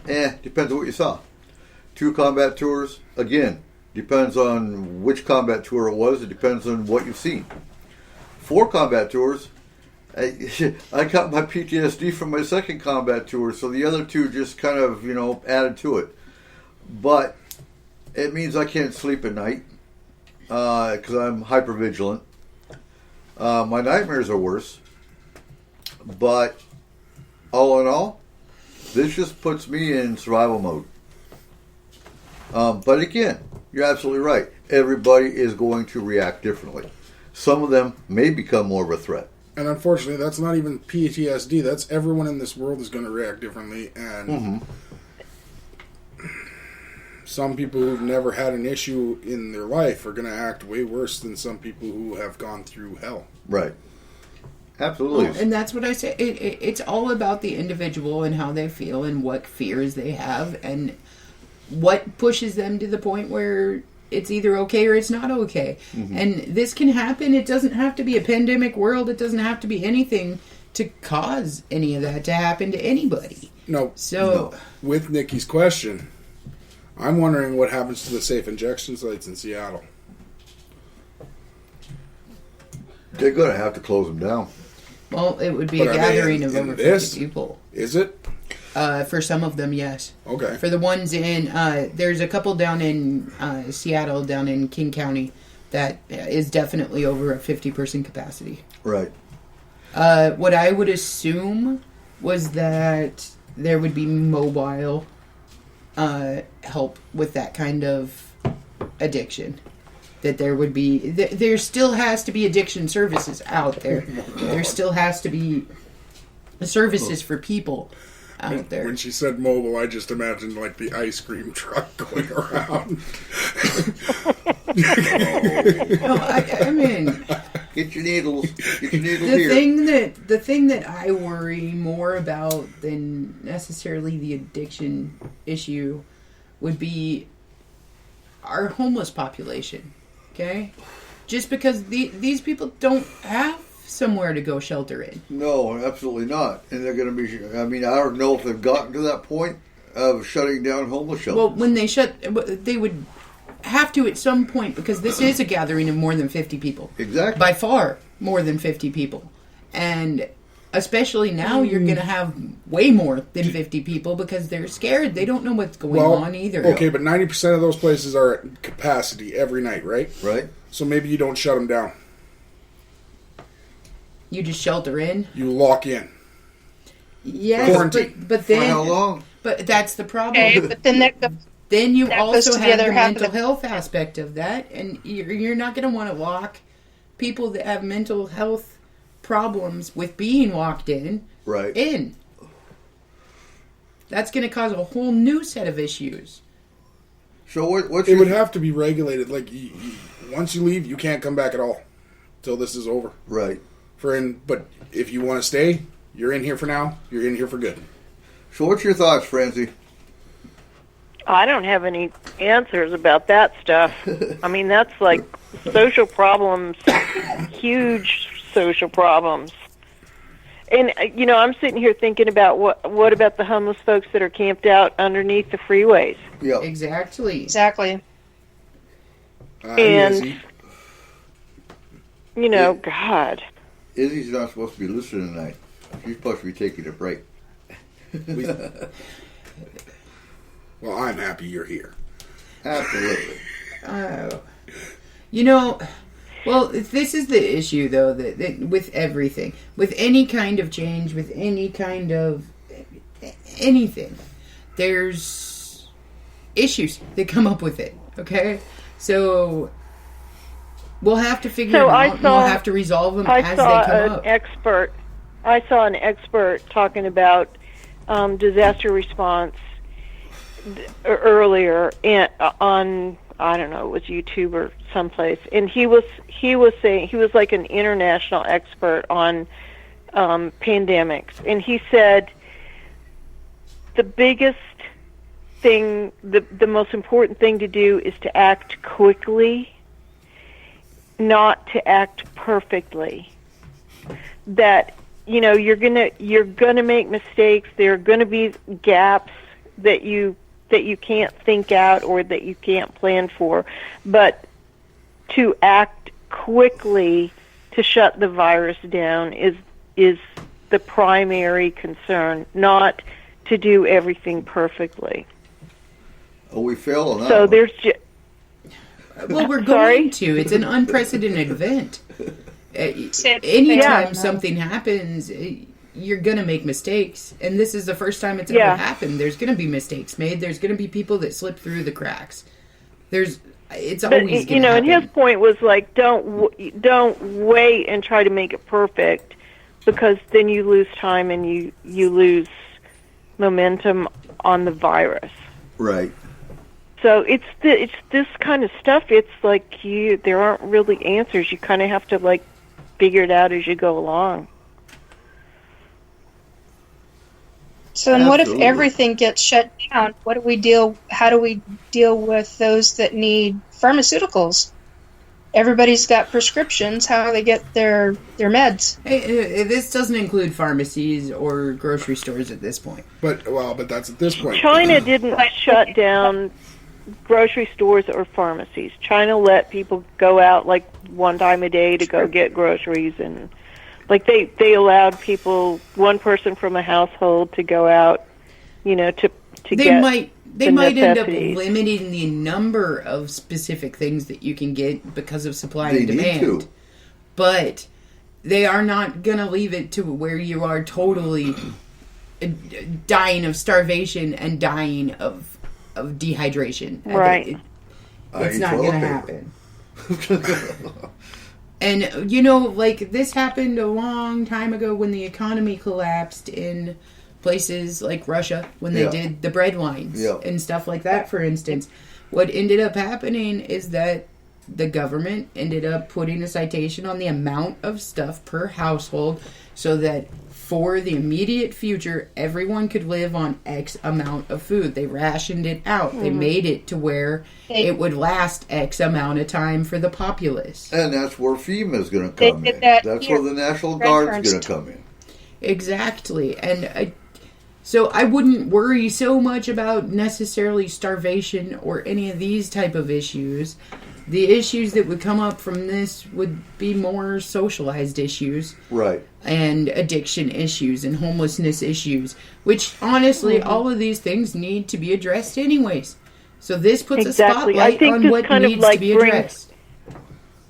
depends on what you saw. 2 combat tours, again, depends on which combat tour it was. It depends on what you've seen. 4 combat tours, I got my PTSD from my second combat tour, so the other two just kind of, added to it. But it means I can't sleep at night because I'm hypervigilant. My nightmares are worse. But all in all, this just puts me in survival mode. But again, you're absolutely right. Everybody is going to react differently. Some of them may become more of a threat. And unfortunately, that's not even PTSD. That's everyone in this world is going to react differently. And some people who've never had an issue in their life are going to act way worse than some people who have gone through hell. Right. Absolutely. Well, and that's what I say. It's all about the individual and how they feel and what fears they have and what pushes them to the point where it's either okay or it's not okay. And this can happen. It doesn't have to be a pandemic world. It doesn't have to be anything to cause any of that to happen to anybody. No. So, with Nikki's question, I'm wondering what happens to the safe injection sites in Seattle. They're going to have to close them down. Well, it would be a gathering of over 50 people. Is it? For some of them, yes. Okay. For the ones in, there's a couple down in Seattle, down in King County, that is definitely over a 50-person capacity. Right. What I would assume was that there would be mobile help with that kind of addiction. That there would be, there still has to be addiction services out there. There still has to be services for people out there. When she said mobile, I just imagined like the ice cream truck going around. I mean, get your needles. Get your needles the thing that I worry more about than necessarily the addiction issue would be our homeless population. Okay, just because these people don't have somewhere to go shelter in. No, absolutely not. And they're going to be, I mean, I don't know if they've gotten to that point of shutting down homeless shelters. Well, when they would have to at some point, because this is a gathering of more than 50 people. Exactly. By far more than 50 people. And especially now you're going to have way more than 50 people because they're scared. They don't know what's going on either. Okay, but 90% of those places are at capacity every night, right? Right. So maybe you don't shut them down. You just shelter in? You lock in. Yes, but then... For how long? But that's the problem. Okay, but then you that also goes to have the the other half of mental the- health aspect of that, and you're not going to want to lock people that have mental health problems with being locked in. Right. In. That's going to cause a whole new set of issues. So what's it would have to be regulated. Like once you leave, you can't come back at all till this is over. Right. But if you want to stay, you're in here for now. You're in here for good. So what's your thoughts, Francie? I don't have any answers about that stuff. I mean, that's like social problems, huge social problems. And, I'm sitting here thinking about what about the homeless folks that are camped out underneath the freeways? Yeah. Exactly. And, God. Izzy's not supposed to be listening tonight. She's supposed to be taking a break. Well, I'm happy you're here. Absolutely. Well, this is the issue, though, that with everything, with any kind of change, with any kind of anything, there's issues that come up with it, okay? So we'll have to figure them out, and we'll have to resolve them as they come up. I saw an expert talking about disaster response earlier on, I don't know, it was YouTube or someplace, and he was saying, he was like an international expert on pandemics, and he said the biggest thing, the most important thing to do is to act quickly, not to act perfectly. That you're gonna make mistakes. There are gonna be gaps that you can't think out or that you can't plan for, but to act quickly to shut the virus down is is the primary concern, not to do everything perfectly. Oh, we fail on that. So one. there's Well, we're Sorry? going to. It's an unprecedented event. Anytime Yeah. something happens, you're going to make mistakes. And this is the first time it's ever Yeah. happened. There's going to be mistakes made. There's going to be people that slip through the cracks. It's But always going to and happen. his point was like, don't wait and try to make it perfect, because then you lose time and you lose momentum on the virus. Right. So it's this kind of stuff. It's like there aren't really answers. You kind of have to like figure it out as you go along. So then, what if Absolutely. everything gets shut down? How do we deal with those that need pharmaceuticals? Everybody's got prescriptions. How do they get their meds? Hey, this doesn't include pharmacies or grocery stores at this point. But that's at this point. China didn't shut down grocery stores or pharmacies. China let people go out like one time a day to go get groceries, and like they allowed people, one person from a household, to go out, to They get might the end up necessities. limiting the number of specific things that you can get because of supply They and need demand. to. But they are not going to leave it to where you are totally dying of starvation and dying of dehydration. Right. It's I not eat going to toilet happen. And, like this happened a long time ago when the economy collapsed in places like Russia, when they Yeah. did the bread lines Yeah. and stuff like that, for instance. What ended up happening is that the government ended up putting a citation on the amount of stuff per household so that for the immediate future, everyone could live on X amount of food. They rationed it out. They made it to where it would last X amount of time for the populace. And that's where FEMA is going to They come did in. that That's here. where the National Guard's Grandparents going to come in. Exactly. And so I wouldn't worry so much about necessarily starvation or any of these type of issues. The issues that would come up from this would be more socialized issues Right. and addiction issues and homelessness issues, which honestly, all of these things need to be addressed anyways. So this puts Exactly. a I spotlight think on this what kind of needs like to be brings- addressed.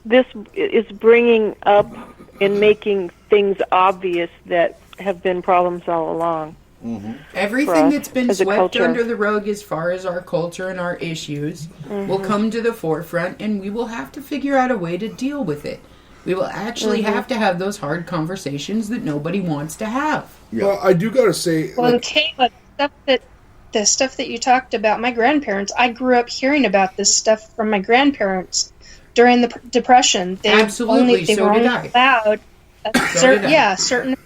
This is bringing up and making things obvious that have been problems all along. Everything us that's been as a swept culture. under the rug as far as our culture and our issues will come to the forefront, and we will have to figure out a way to deal with it. We will actually have to have those hard conversations that nobody wants to have. Yeah. Well, I do got to say, Well, like, Kayla, the stuff that you talked about, my grandparents, I grew up hearing about this stuff from my grandparents during the Depression. Absolutely, They so were did only I. allowed So did I. certain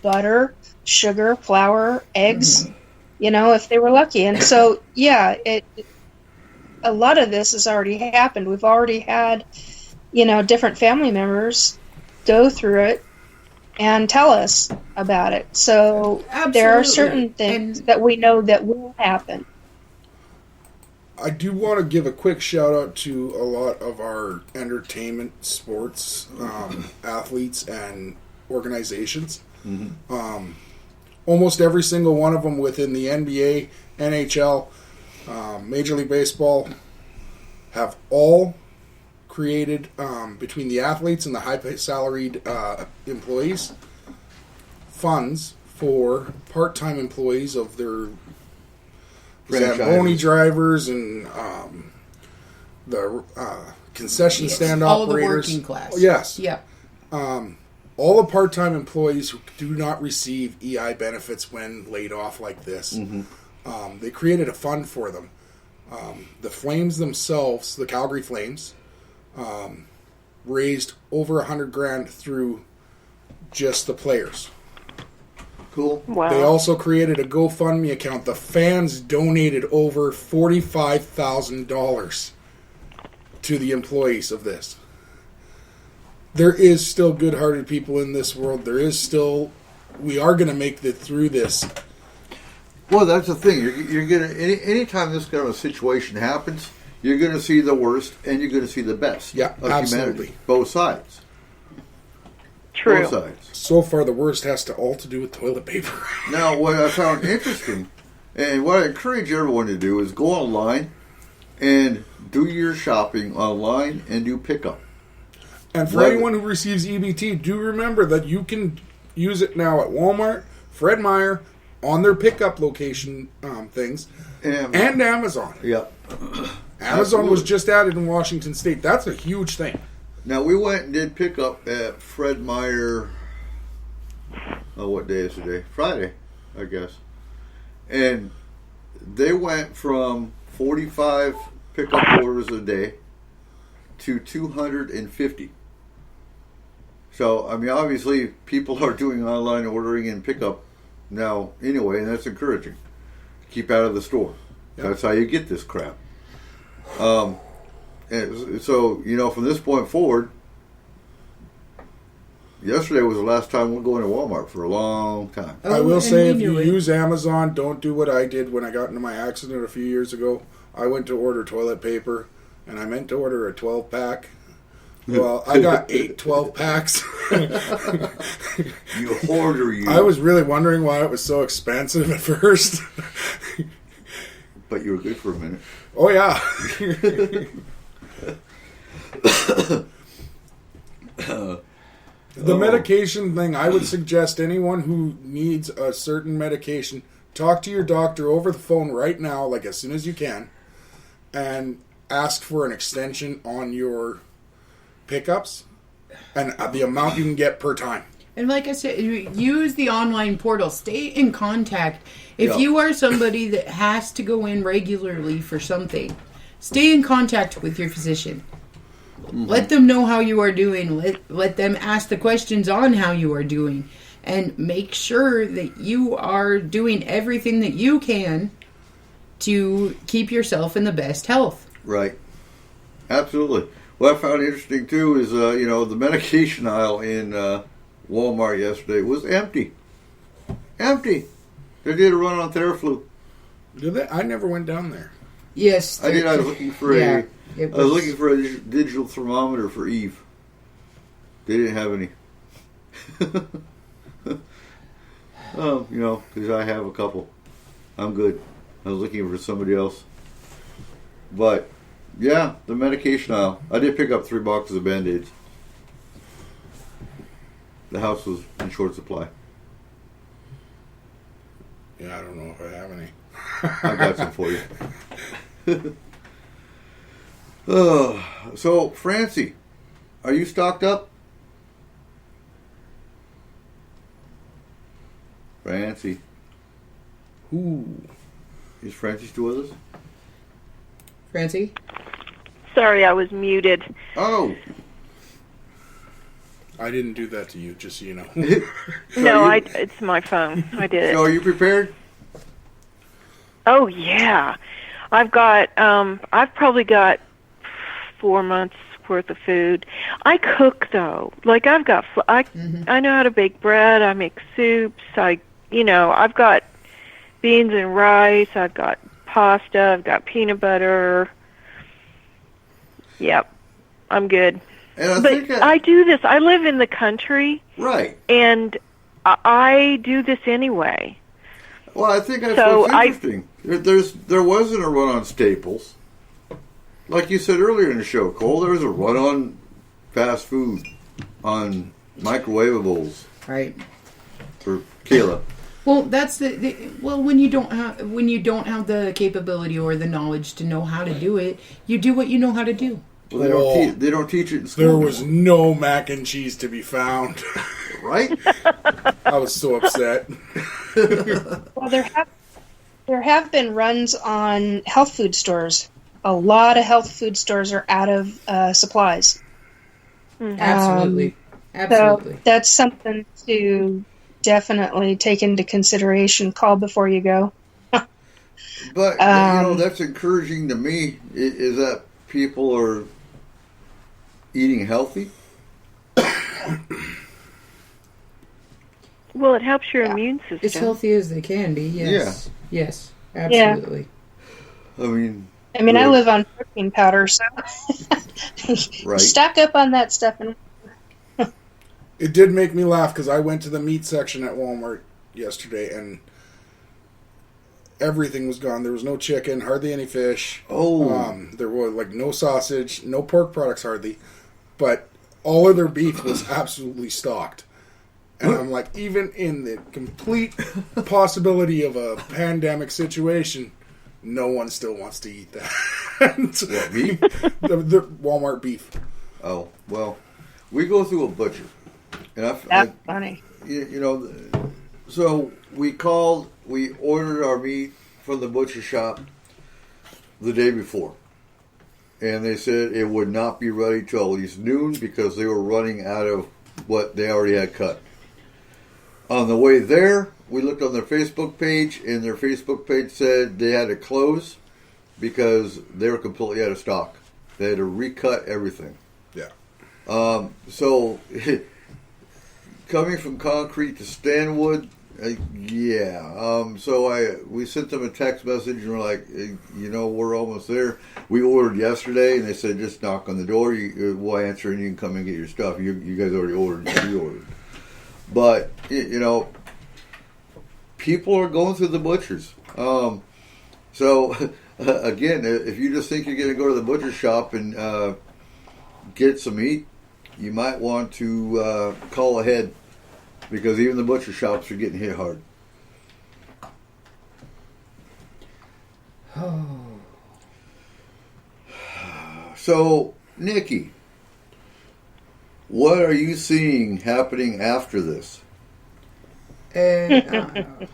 butter, sugar, flour, eggs, if they were lucky. And so, a lot of this has already happened. We've already had, different family members go through it and tell us about it. So there are Absolutely. certain things And- that we know that will happen. I do want to give a quick shout out to a lot of our entertainment, sports, athletes, and organizations. Almost every single one of them within the NBA, NHL, Major League Baseball have all created, between the athletes and the high-salaried employees, funds for part-time employees of their Zamboni drivers and the concession stand all the operators. working class. Yes. Yeah. All the part-time employees who do not receive EI benefits when laid off like this, they created a fund for them. The Flames themselves, the Calgary Flames, raised over $100,000 through just the players. Cool. Wow. They also created a GoFundMe account. The fans donated over $45,000 to the employees of this. There is still good-hearted people in this world. We are going to make it through this. Well, that's the thing. You're gonna anytime this kind of a situation happens, you're gonna see the worst and you're gonna see the best. Yeah, of absolutely. humanity, both sides. True. Both sides. So far, the worst has to all to do with toilet paper. Now, what I found interesting, and what I encourage everyone to do, is go online and do your shopping online and do pickup. And for Right. anyone who receives EBT, do remember that you can use it now at Walmart, Fred Meyer, on their pickup location things, and Amazon. Yep. Amazon was just added in Washington State. That's a huge thing. Now, we went and did pickup at Fred Meyer, what day is today? Friday, I guess. And they went from 45 pickup orders a day to 250. So, I mean, obviously, people are doing online ordering and pickup now anyway, and that's encouraging. Keep out of the store. Yep. That's how you get this crap. And so, you know, from this point forward, yesterday was the last time we're going to Walmart for a long time. I will and say, we if you knew it. use Amazon, don't do what I did when I got into my accident a few years ago. I went to order toilet paper, and I meant to order a 12-pack. Well, I got 8 12-packs. You hoarder, you. I was really wondering why it was so expensive at first. But you were good for a minute. Oh, yeah. The medication thing, I would suggest anyone who needs a certain medication, talk to your doctor over the phone right now, like as soon as you can, and ask for an extension on your pickups and the amount you can get per time. And like I said, use the online portal. Stay in contact. If Yeah. you are somebody that has to go in regularly for something, stay in contact with your physician. Let them know how you are doing. Let them ask the questions on how you are doing. And make sure that you are doing everything that you can to keep yourself in the best health. Right. Absolutely. What I found interesting, too, is, you know, the medication aisle in Walmart yesterday was empty. Empty. They did a run on Theraflu. Did they? I never went down there. Yes. I did. I was looking for Yeah, I was looking for a digital thermometer for Eve. They didn't have any. Oh, you know, because I have a couple. I'm good. I was looking for somebody else. But, yeah, the medication aisle. I did pick up 3 boxes of Band-Aids. The house was in short supply. Yeah, I don't know if I have any. I got some for you. So, Francie, are you stocked up? Francie. Ooh. Is Francie still with us? Francie? Sorry, I was muted. Oh. I didn't do that to you, just so you know. No, it's my phone. I did it. So, are you prepared? Oh yeah, I've probably got 4 months worth of food. I cook though. Like I know how to bake bread. I make soups. I've got beans and rice. I've got pasta. I've got peanut butter. Yep, I'm good. And But I do this. I live in the country. Right. And I do this anyway. Well, I think that's So what's interesting. There wasn't a run on staples. Like you said earlier in the show, Cole, there was a run on fast food, on microwavables. Right. For Kayla. Well, that's when you don't have the capability or the knowledge to know how to do it, you do what you know how to do. Well, they don't teach it in school. There was no mac and cheese to be found. Right? I was so upset. Well, there have been runs on health food stores. A lot of health food stores are out of supplies. Absolutely. Absolutely. So that's something to definitely take into consideration. Call before you go. But, that's encouraging to me, is that people are eating healthy. Well, it helps your immune system. As healthy as they can be, yes. Yeah. Yes, absolutely. I mean, I live on protein powder, so right. stock up on that stuff. And It did make me laugh because I went to the meat section at Walmart yesterday and everything was gone. There was no chicken, hardly any fish. There was like no sausage, no pork products hardly, but all of their beef was absolutely stocked. And I'm like, even in the complete possibility of a pandemic situation, no one still wants to eat that. What, beef? The Walmart beef. Oh, well, we go through a butcher. And That's funny. You know, so we ordered our meat from the butcher shop the day before. And they said it would not be ready till at least noon because they were running out of what they already had cut. On the way there, we looked on their Facebook page, and their Facebook page said they had to close because they were completely out of stock. They had to recut everything. Yeah. So, coming from concrete to Stanwood, yeah. So we sent them a text message, and we're like, we're almost there. We ordered yesterday, and they said just knock on the door. We'll answer, and you can come and get your stuff. You guys already ordered. We ordered. But, people are going through the butchers. So, again, if you just think you're going to go to the butcher shop and get some meat, you might want to call ahead because even the butcher shops are getting hit hard. So, Nikki, what are you seeing happening after this? That's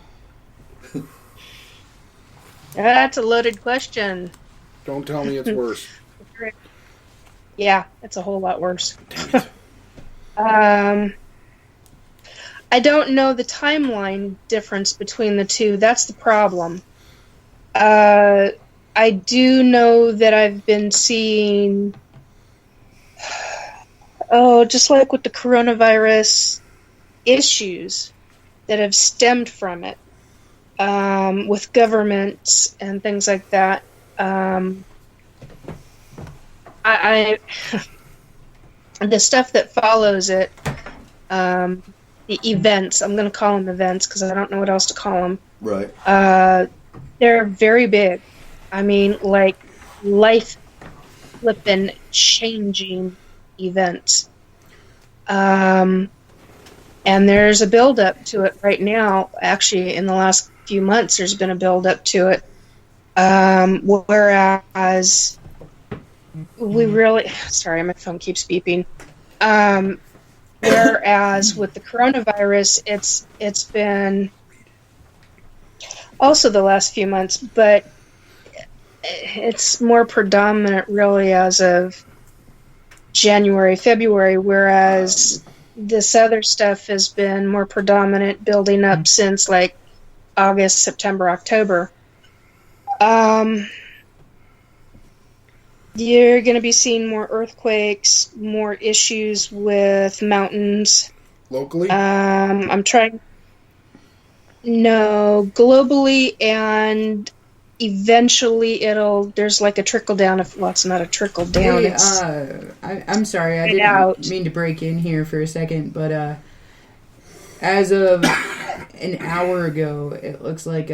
a loaded question. Don't tell me it's worse. Yeah, it's a whole lot worse. I don't know the timeline difference between the two. That's the problem. I do know that I've been seeing, just like with the coronavirus issues that have stemmed from it, with governments and things like that. I the stuff that follows it, the events, I'm going to call them events because I don't know what else to call them. Right. They're very big. I mean, like life-flipping, changing events. And there's a build-up to it right now. Actually, in the last few months, there's been a build-up to it. Whereas we really... Sorry, my phone keeps beeping. Whereas with the coronavirus, it's been also the last few months, but it's more predominant really as of January, February, whereas this other stuff has been more predominant building up since like August, September, October. You're going to be seeing more earthquakes, more issues with mountains. Locally? No, globally, and eventually there's like a trickle down. Well, it's not a trickle down. Hey, I'm sorry, I didn't mean to break in here for a second, but as of an hour ago, it looks like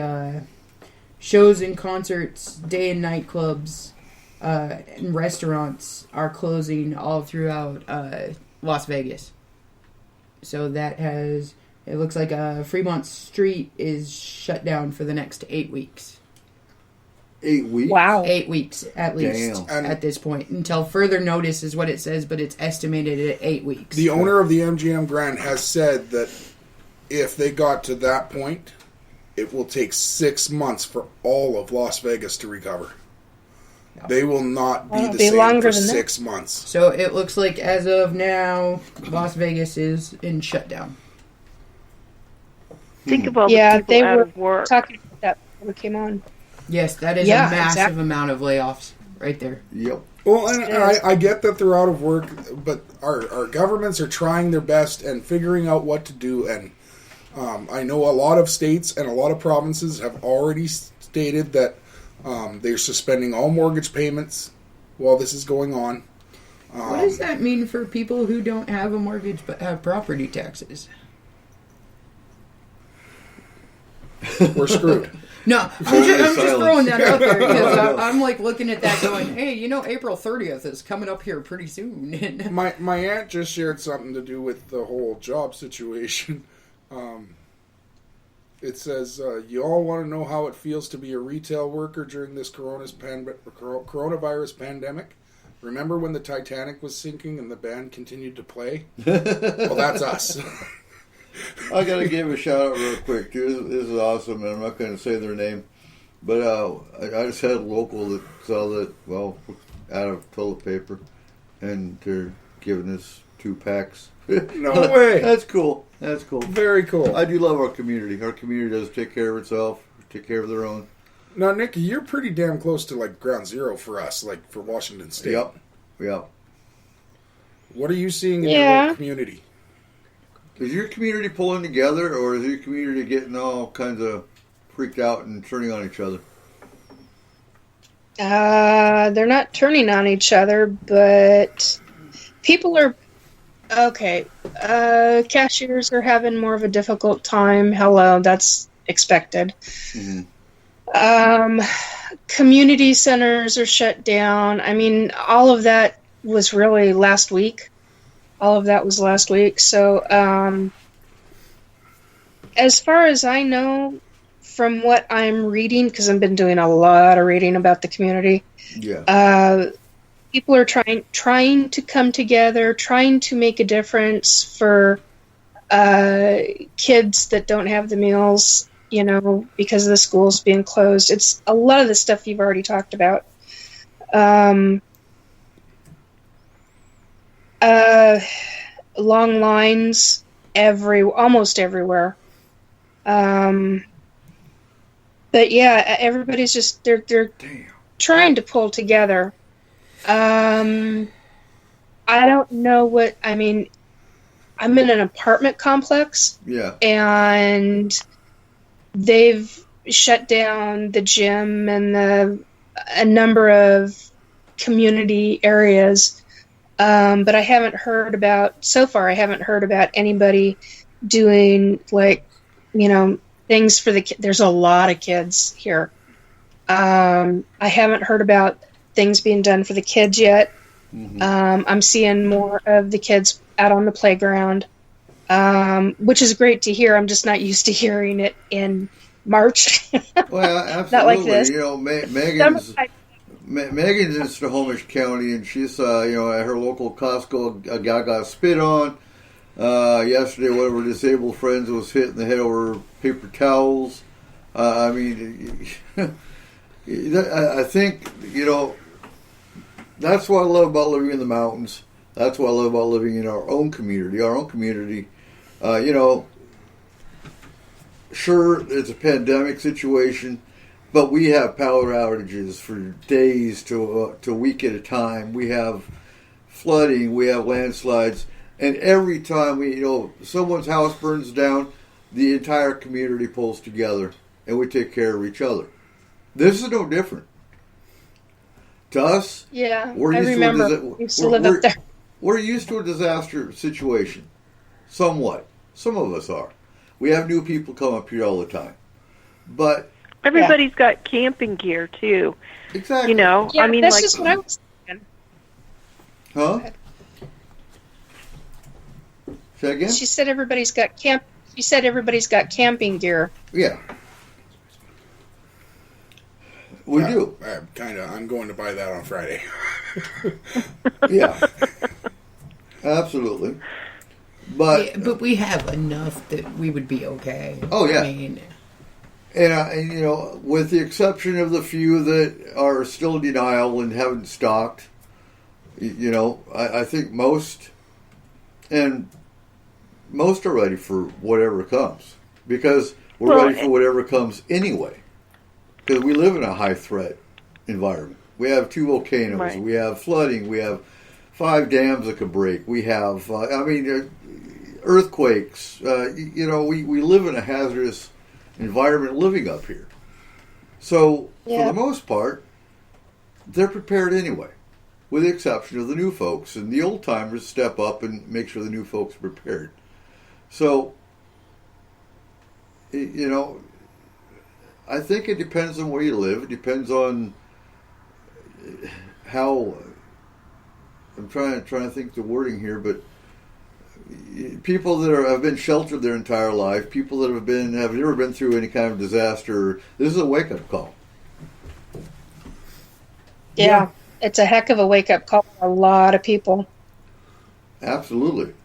shows and concerts, day and night clubs, and restaurants are closing all throughout Las Vegas. So it looks like Fremont Street is shut down for the next 8 weeks. 8 weeks? Wow. 8 weeks, at least, at this point. Until further notice is what it says, but it's estimated at 8 weeks. The owner of the MGM Grand has said that if they got to that point, it will take 6 months for all of Las Vegas to recover. No. They will not be the same for 6 months. So it looks like as of now, Las Vegas is in shutdown. Think of all the people out of work. Talking about that before we came on. Yes, that is a massive amount of layoffs right there. Yep. Well, and I get that they're out of work, but our governments are trying their best and figuring out what to do. And I know a lot of states and a lot of provinces have already stated that they're suspending all mortgage payments while this is going on. What does that mean for people who don't have a mortgage but have property taxes? We're screwed. No, I'm just throwing that out there because I'm like looking at that going, hey, April 30th is coming up here pretty soon. My aunt just shared something to do with the whole job situation. It says, you all want to know how it feels to be a retail worker during this coronavirus pandemic? Remember when the Titanic was sinking and the band continued to play? Well, that's us. I gotta give a shout out real quick too. This is awesome, and I'm not going to say their name, but I just had a local that sell it out of toilet paper, and they're giving us 2 packs. No way! That's cool. That's cool. Very cool. I do love our community. Our community does take care of itself, take care of their own. Now, Nikki, you're pretty damn close to like ground zero for us, like for Washington State. Yep. What are you seeing in your community? Is your community pulling together, or is your community getting all kinds of freaked out and turning on each other? They're not turning on each other, but people are okay. Cashiers are having more of a difficult time. Hello, that's expected. Mm-hmm. Community centers are shut down. I mean, all of that was really last week. So, as far as I know, from what I'm reading, because I've been doing a lot of reading about the community, people are trying to come together, trying to make a difference for kids that don't have the meals, because of the schools being closed. It's a lot of the stuff you've already talked about. Long lines almost everywhere. But yeah, everybody's just they're trying to pull together. I don't know what I mean. I'm in an apartment complex. Yeah. And they've shut down the gym and a number of community areas. But I haven't heard about anybody doing things for the kids. There's a lot of kids here. I haven't heard about things being done for the kids yet. Mm-hmm. I'm seeing more of the kids out on the playground, which is great to hear. I'm just not used to hearing it in March. Well, absolutely. Not like this. Megan's in Snohomish County, and she's, at her local Costco, a guy got spit on. Yesterday, one of her disabled friends was hit in the head over paper towels. I think, that's what I love about living in the mountains. That's what I love about living in our own community. Sure, it's a pandemic situation, but we have power outages for days to a week at a time. We have flooding. We have landslides. And every time someone's house burns down, the entire community pulls together and we take care of each other. This is no different. To us, I remember. Used to live up there. We're used to a disaster situation. Somewhat. Some of us are. We have new people come up here all the time. But everybody's got camping gear too. Exactly. Yeah, that's just what I was thinking. Huh? Say again? She said everybody's got camping gear. Yeah. We do. I'm going to buy that on Friday. Yeah. Absolutely. But we have enough that we would be okay. Oh, yeah. And with the exception of the few that are still in denial and haven't stocked, I think most are ready for whatever comes, because we're ready for whatever comes anyway, because we live in a high threat environment. We have 2 volcanoes, right. We have flooding, we have 5 dams that could break, we have earthquakes. We live in a hazardous environment living up here. So, for the most part, they're prepared anyway. with the exception of the new folks. And the old timers step up and make sure the new folks are prepared. So, you know, I think it depends on where you live. It depends on how. I'm trying to think the wording here, but people that have been sheltered their entire life, people that have never been through any kind of disaster, this is a wake-up call. Yeah, it's a heck of a wake-up call for a lot of people. Absolutely.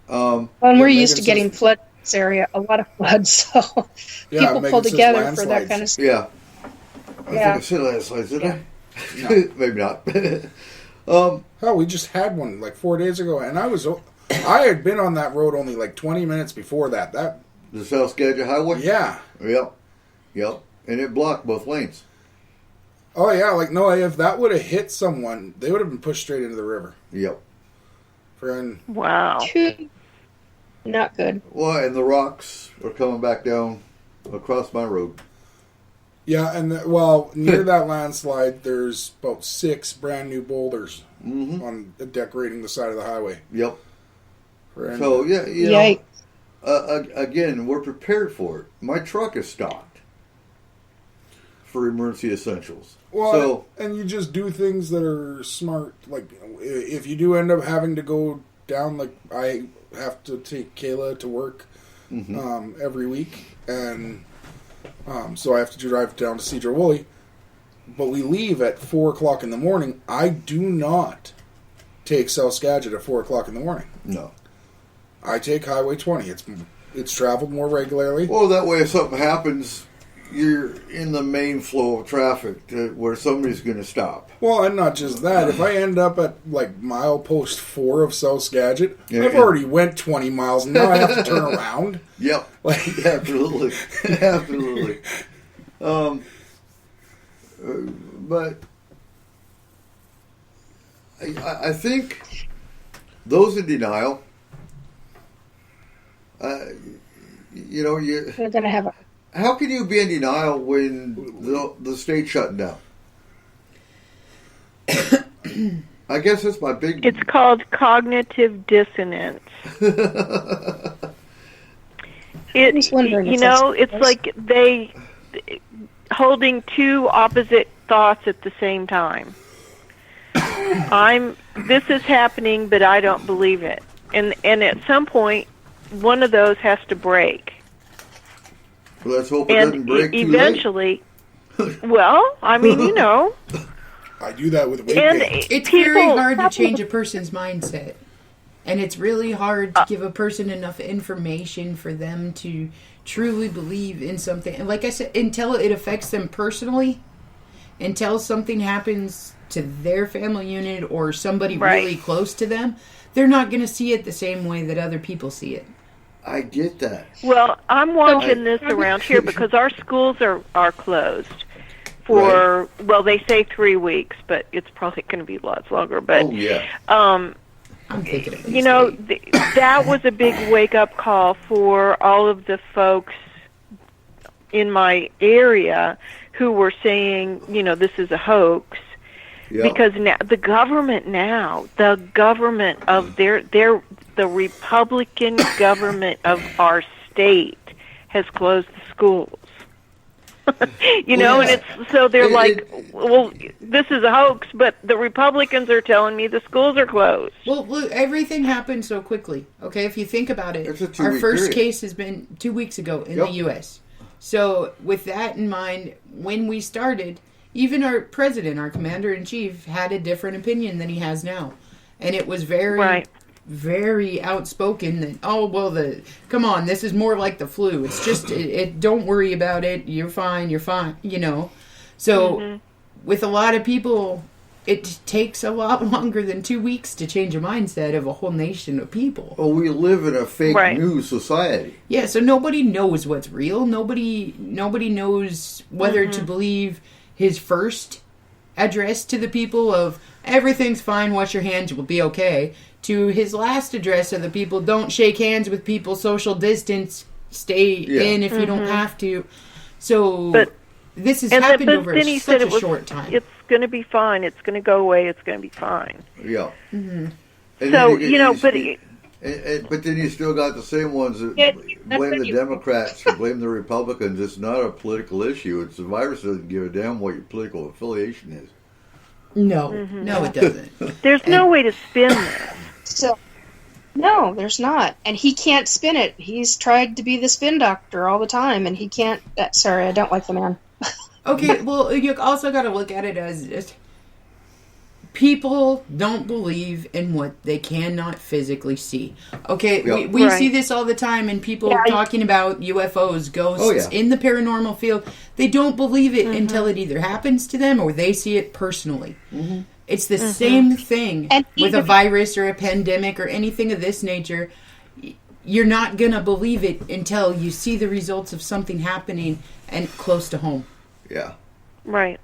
When we're used to getting flood in this area, a lot of floods, so people pull together for that kind of stuff. Yeah. I think I said landslides, did I? No. Maybe not. We just had one like 4 days ago, and I had been on that road only like 20 minutes before that. The South Skagit Highway? Yeah. Yep. And it blocked both lanes. Oh, yeah. Like, no, if that would have hit someone, they would have been pushed straight into the river. Yep. Wow. Not good. Well, and the rocks are coming back down across my road. Yeah, and near that landslide, there's about 6 brand new boulders on decorating the side of the highway. Yep. So, yeah, you know, again, we're prepared for it. My truck is stocked for emergency essentials. Well, and you just do things that are smart. Like, if you do end up having to go down, like, I have to take Kayla to work every week, and so I have to drive down to Cedar Woolley, but we leave at 4 o'clock in the morning. I do not take South Skagit at 4 o'clock in the morning. No. I take Highway 20. It's traveled more regularly. Well, that way if something happens, you're in the main flow of traffic where somebody's going to stop. Well, and not just that. If I end up at, like, milepost 4 of South Skagit, I've already went 20 miles, and now I have to turn around. Yep. Absolutely. Absolutely. But I think those in denial, you know, They're going to have how can you be in denial when the state's shutting down? I guess that's my big... It's called cognitive dissonance. It's like they holding two opposite thoughts at the same time. This is happening, but I don't believe it. And at some point, one of those has to break. Well, let's hope it doesn't break too eventually, well, I mean, you know. I do that with weight gain. It's very hard to change a person's mindset. And it's really hard to give a person enough information for them to truly believe in something. And like I said, until it affects them personally, until something happens to their family unit or somebody really close to them, they're not going to see it the same way that other people see it. I get that. Well, I'm watching this around here because our schools are closed for, well, they say 3 weeks, but it's probably going to be lots longer. But, I'm thinking of you know, that was a big wake-up call for all of the folks in my area who were saying, you know, this is a hoax. Yep. Because now the government of the Republican government of our state has closed the schools. You know, and it's so they're well, this is a hoax, but the Republicans are telling me the schools are closed. Well, look, everything happened so quickly. Okay, if you think about it, our first case has been 2 weeks ago in the U.S. So with that in mind, when we started, even our president, our commander-in-chief, had a different opinion than he has now. And it was very, very outspoken that, come on, this is more like the flu. It's just, don't worry about it. You're fine, you know. So with a lot of people, it takes a lot longer than 2 weeks to change a mindset of a whole nation of people. Well, we live in a fake news society. Yeah, so nobody knows what's real. Nobody knows whether to believe his first address to the people of everything's fine, wash your hands, you'll be okay, to his last address of the people, don't shake hands with people, social distance, stay in if you don't have to. So, this has happened over then he such said a short time. It's going to be fine. It's going to go away. It's going to be fine. Yeah. Mm-hmm. So, but then you still got the same ones that blame the Democrats or blame the Republicans. It's not a political issue. It's the virus doesn't give a damn what your political affiliation is. No, no, it doesn't. There's no way to spin this. So, no, there's not. And he can't spin it. He's tried to be the spin doctor all the time, and he can't. Sorry, I don't like the man. Okay, well, you also got to look at it as just, people don't believe in what they cannot physically see. Okay, Yeah. we Right. see this all the time, and people talking about UFOs, ghosts in the paranormal field. They don't believe it until it either happens to them or they see it personally. Mm-hmm. It's the same thing with a virus or a pandemic or anything of this nature. You're not going to believe it until you see the results of something happening and close to home. Yeah. Right.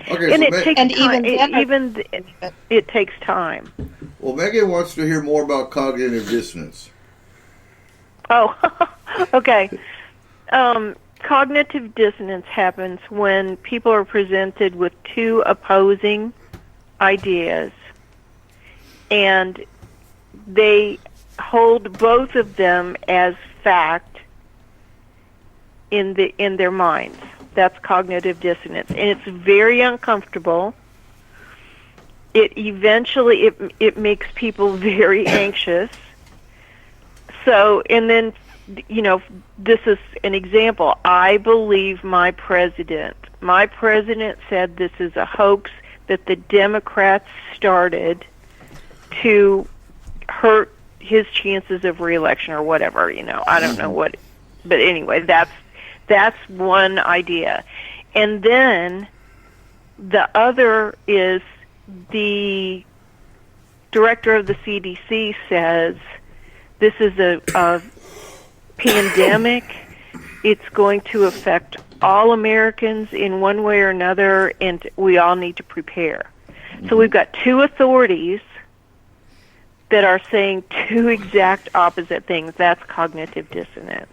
Okay, And so it takes time. It takes time. well, Megan wants to hear more about cognitive dissonance. Oh, okay. Cognitive dissonance happens when people are presented with two opposing ideas, and they hold both of them as fact in their minds. That's cognitive dissonance, and it's very uncomfortable. It eventually it makes people very anxious. So, and then, this is an example. I believe my president. My president said this is a hoax that the Democrats started to hurt his chances of reelection or whatever. I don't know what, but anyway, that's one idea. And then the other is the director of the CDC says this is a pandemic. It's going to affect all Americans in one way or another, and we all need to prepare. So we've got two authorities that are saying two exact opposite things. That's cognitive dissonance.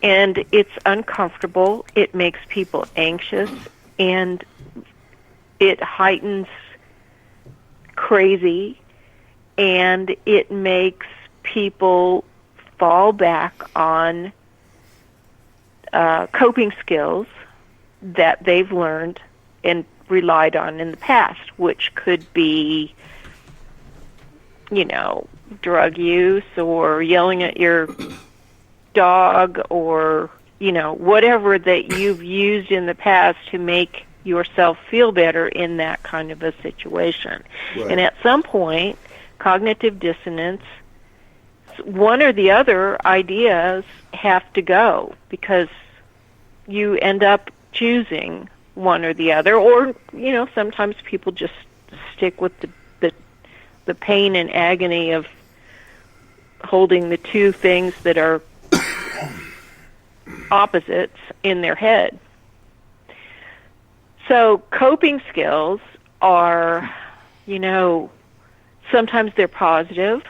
And it's uncomfortable. It makes people anxious, and it heightens crazy, and it makes people fall back on coping skills that they've learned and relied on in the past, which could be, drug use or yelling at your dog or, whatever that you've used in the past to make yourself feel better in that kind of a situation. Right. And at some point, cognitive dissonance, one or the other ideas have to go because you end up choosing one or the other, or, sometimes people just stick with the pain and agony of holding the two things that are opposites in their head. So coping skills are, sometimes they're positive.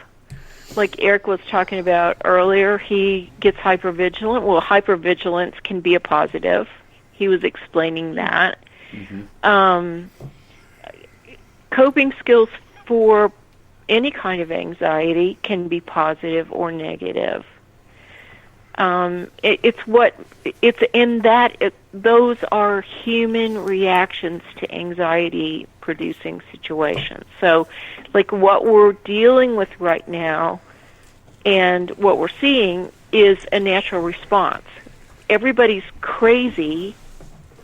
Like Eric was talking about earlier, he gets hypervigilant. Well, hypervigilance can be a positive. He was explaining that. Mm-hmm. Coping skills for any kind of anxiety can be positive or negative. Those are human reactions to anxiety-producing situations. So, like what we're dealing with right now and what we're seeing is a natural response. Everybody's crazy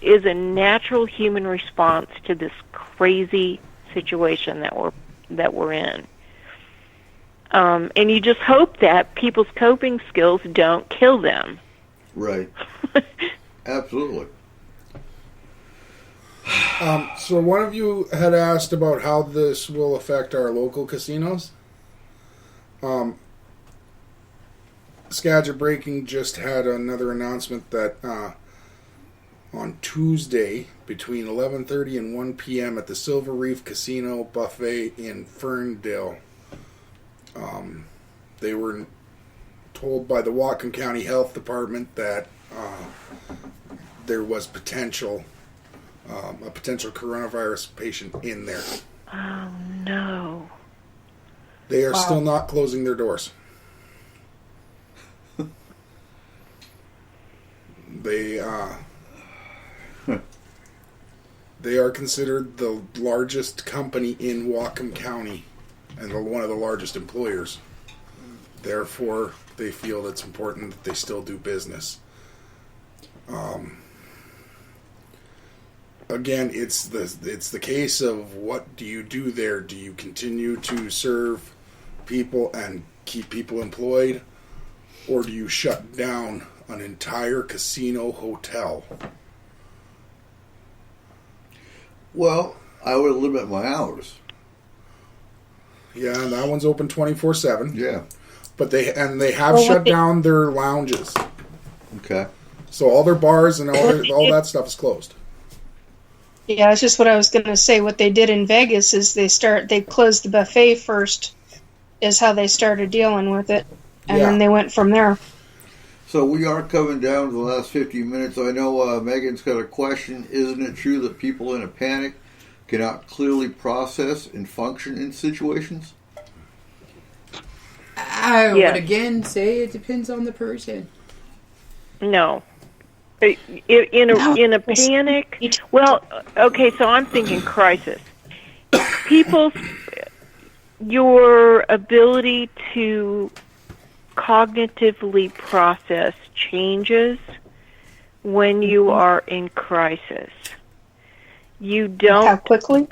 is a natural human response to this crazy situation that we're in. And you just hope that people's coping skills don't kill them. Right. Absolutely. So one of you had asked about how this will affect our local casinos. Skagit Breaking just had another announcement that on Tuesday between 11:30 and 1 p.m. at the Silver Reef Casino Buffet in Ferndale, they were told by the Whatcom County Health Department that there was a potential coronavirus patient in there. Oh no! They are still not closing their doors. They are considered the largest company in Whatcom County and one of the largest employers. Therefore, they feel it's important that they still do business. Again, it's the case of what do you do there? Do you continue to serve people and keep people employed, or do you shut down an entire casino hotel? Well, I would limit my hours. Yeah, and that one's open 24/7. Yeah. But they have shut down their lounges. Okay. So all their bars and all that stuff is closed. Yeah, it's just what I was going to say. What they did in Vegas is they closed the buffet first, is how they started dealing with it, and then they went from there. So we are coming down to the last 15 minutes. I know Megan's got a question. Isn't it true that people in a panic cannot clearly process and function in situations? I would again say it depends on the person. No. In a panic, well, okay, so I'm thinking crisis. Your ability to cognitively process changes when you are in crisis. You don't... How quickly?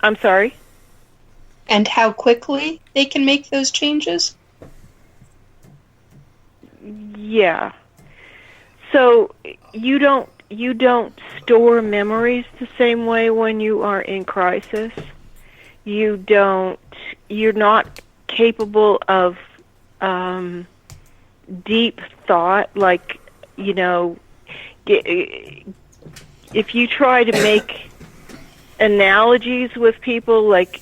I'm sorry? And how quickly they can make those changes? Yeah. So you don't store memories the same way when you are in crisis. You're not capable of deep thought, like, if you try to make analogies with people, like,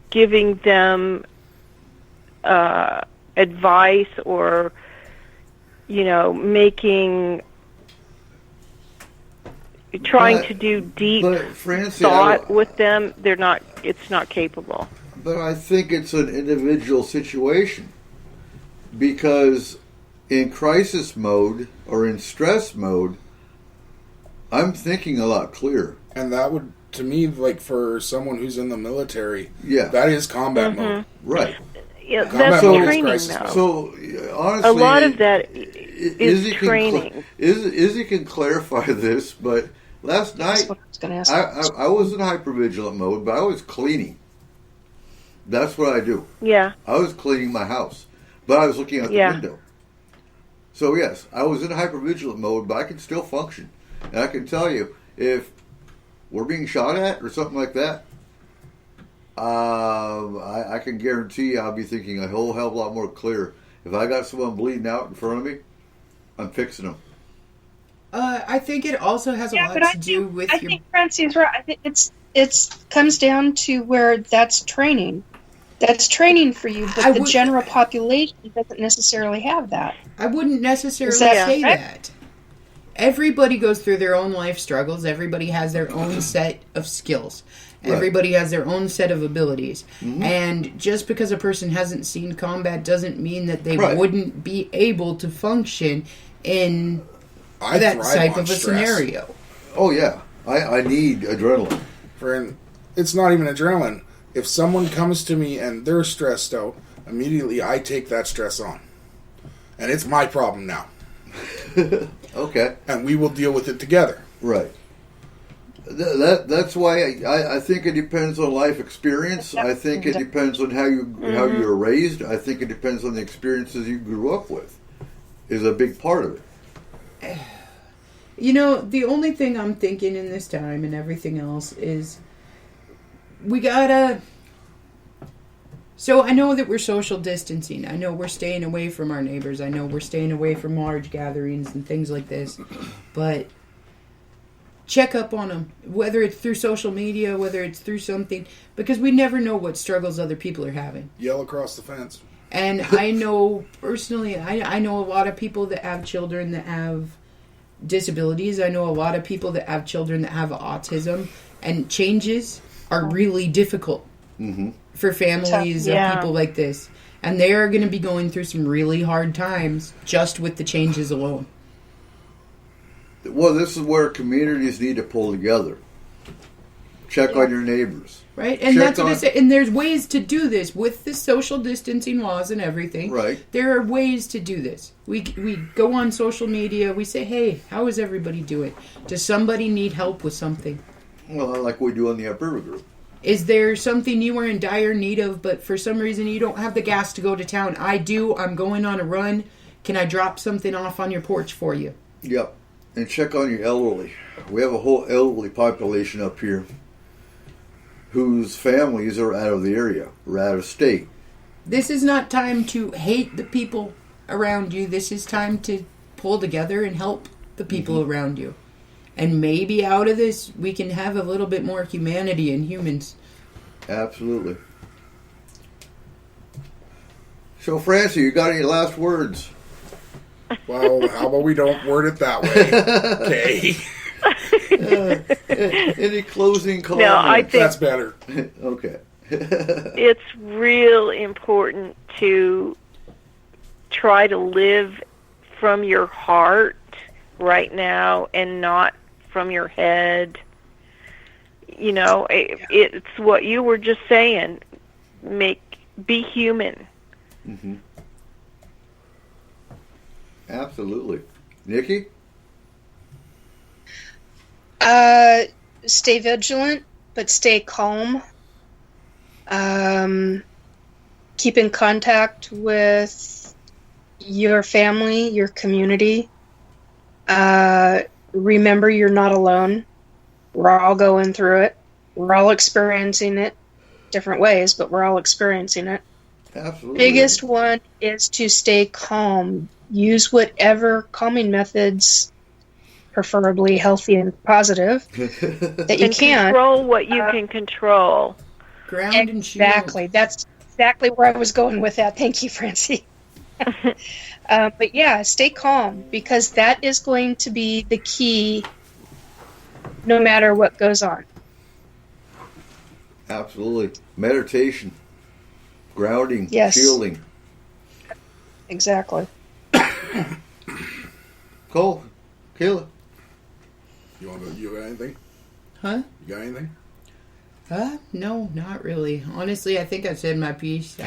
giving them advice or, trying to do deep Francie, thought with them, it's not capable. But I think it's an individual situation, because in crisis mode or in stress mode, I'm thinking a lot clearer. And that would, to me, like for someone who's in the military, yeah, that is combat mode. Right. Yeah, that's training, though. So, honestly, a lot of that is training. Izzy can clarify this, but last night I was in hypervigilant mode, but I was cleaning. That's what I do. Yeah. I was cleaning my house, but I was looking out the window. So, yes, I was in hypervigilant mode, but I can still function. And I can tell you, if we're being shot at or something like that, I can guarantee you I'll be thinking a whole hell of a lot more clear. If I got someone bleeding out in front of me, I'm fixing them. I think it also has a lot to do with I think Francie's right. I think it comes down to where that's training. That's training for you, but the general population doesn't necessarily have that. I wouldn't necessarily say that. Everybody goes through their own life struggles. Everybody has their own set of skills. Everybody has their own set of abilities. Mm-hmm. And just because a person hasn't seen combat doesn't mean that they wouldn't be able to function in that type of a scenario. Oh, yeah. I need adrenaline. It's not even adrenaline. If someone comes to me and they're stressed out, immediately I take that stress on. And it's my problem now. Okay. And we will deal with it together. Right. That's why I think it depends on life experience. I think it depends on how you were raised. I think it depends on the experiences you grew up with. Is a big part of it. The only thing I'm thinking in this time and everything else is we gotta... So I know that we're social distancing. I know we're staying away from our neighbors. I know we're staying away from large gatherings and things like this. But check up on them, whether it's through social media, whether it's through something, because we never know what struggles other people are having. Yell across the fence. And I know personally, I know a lot of people that have children that have disabilities. I know a lot of people that have children that have autism, and changes are really difficult for families of people like this. And they are going to be going through some really hard times just with the changes alone. Well, this is where communities need to pull together. Check on your neighbors. Right? And that's what I say. And there's ways to do this with the social distancing laws and everything. Right. There are ways to do this. We go on social media. We say, hey, how is everybody doing? Does somebody need help with something? Well, like we do on the Upriver Group. Is there something you are in dire need of, but for some reason you don't have the gas to go to town? I do. I'm going on a run. Can I drop something off on your porch for you? Yep. And check on your elderly. We have a whole elderly population up here whose families are out of the area or out of state. This is not time to hate the people around you. This is time to pull together and help the people around you. And maybe out of this, we can have a little bit more humanity in humans. Absolutely. So, Francie, you got any last words? Well, how about we don't word it that way? Okay. Any closing comments? No, I think That's better. Okay. it's real important to try to live from your heart right now and not from your head. You know, it's what you were just saying. Be human. Mm-hmm. Absolutely. Nikki? Stay vigilant, but stay calm. Keep in contact with your family, your community. Remember, you're not alone. We're all going through it. We're all experiencing it different ways, but we're all experiencing it. Absolutely. Biggest one is to stay calm. Use whatever calming methods, preferably healthy and positive, that you and can. Control what you can control. Ground and shield. Exactly. That's exactly where I was going with that. Thank you, Francie. But yeah, stay calm, because that is going to be the key no matter what goes on. Absolutely. Meditation. Grounding. Yes. Shielding. Exactly. Cole. Kayla. You got anything? Huh? You got anything? No, not really. Honestly, I think I said my piece. All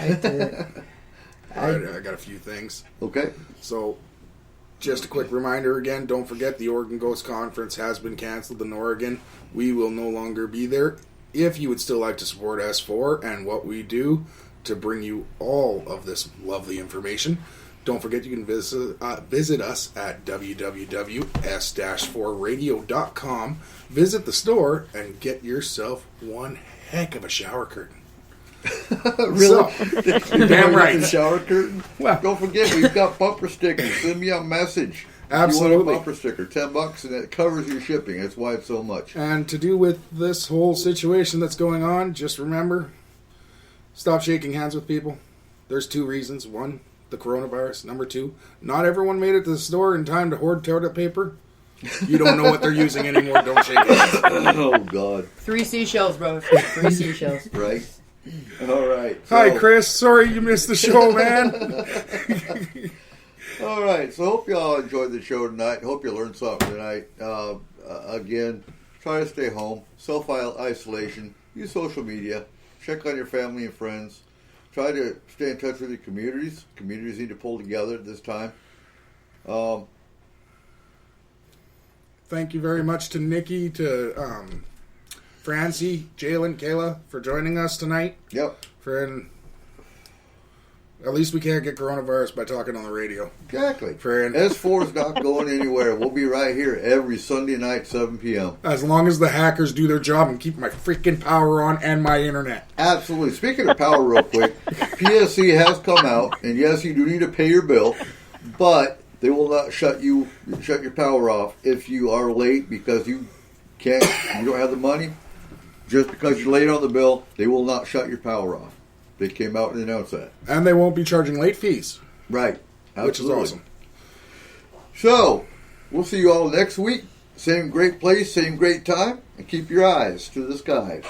right, I got a few things. Okay. So, just a quick reminder again, don't forget the Oregon Ghost Conference has been canceled in Oregon. We will no longer be there. If you would still like to support S4 and what we do to bring you all of this lovely information, don't forget you can visit us at www.s-4radio.com. Visit the store and get yourself one heck of a shower curtain. Really? Damn right. Shower curtain? Well, don't forget, we've got bumper stickers. Send me a message. Absolutely. You want a bumper sticker, $10, and it covers your shipping. That's why it's so much. And to do with this whole situation that's going on, just remember, stop shaking hands with people. There's two reasons. One, the coronavirus. Number two, not everyone made it to the store in time to hoard toilet paper. You don't know what they're using anymore. Don't shake hands. Oh, God. 3 seashells, brother. 3 seashells. Right? All right. So, hi, Chris. Sorry you missed the show, man. All right. So hope you all enjoyed the show tonight. Hope you learned something tonight. Again, try to stay home. Self-isolation. Use social media. Check on your family and friends. Try to stay in touch with your communities. Communities need to pull together at this time. Thank you very much to Nikki, to Francie, Jalen, Kayla for joining us tonight. Yep. At least we can't get coronavirus by talking on the radio. Exactly. Friend. S4 is not going anywhere. We'll be right here every Sunday night, 7 p.m. As long as the hackers do their job and keep my freaking power on and my internet. Absolutely. Speaking of power real quick, PSC has come out, and yes, you do need to pay your bill, but they will not shut your power off if you are late because you don't have the money. Just because you're late on the bill, they will not shut your power off. They came out and announced that. And they won't be charging late fees. Right. Absolutely. Which is awesome. So, we'll see you all next week. Same great place, same great time. And keep your eyes to the skies.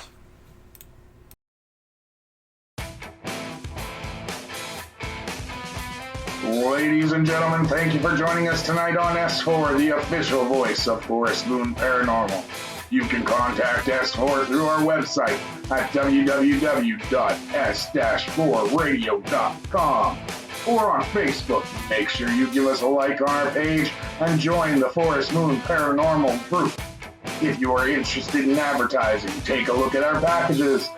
Ladies and gentlemen, thank you for joining us tonight on S4, the official voice of Forest Moon Paranormal. You can contact S4 through our website at www.s-4radio.com or on Facebook. Make sure you give us a like on our page and join the Forest Moon Paranormal group. If you are interested in advertising, take a look at our packages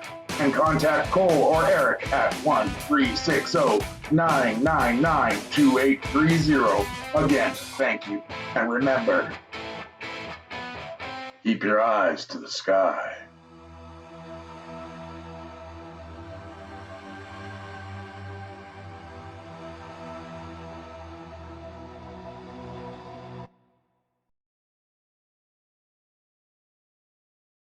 and contact Cole or Eric at 1-360-999-2830. Again, thank you. And remember, keep your eyes to the sky.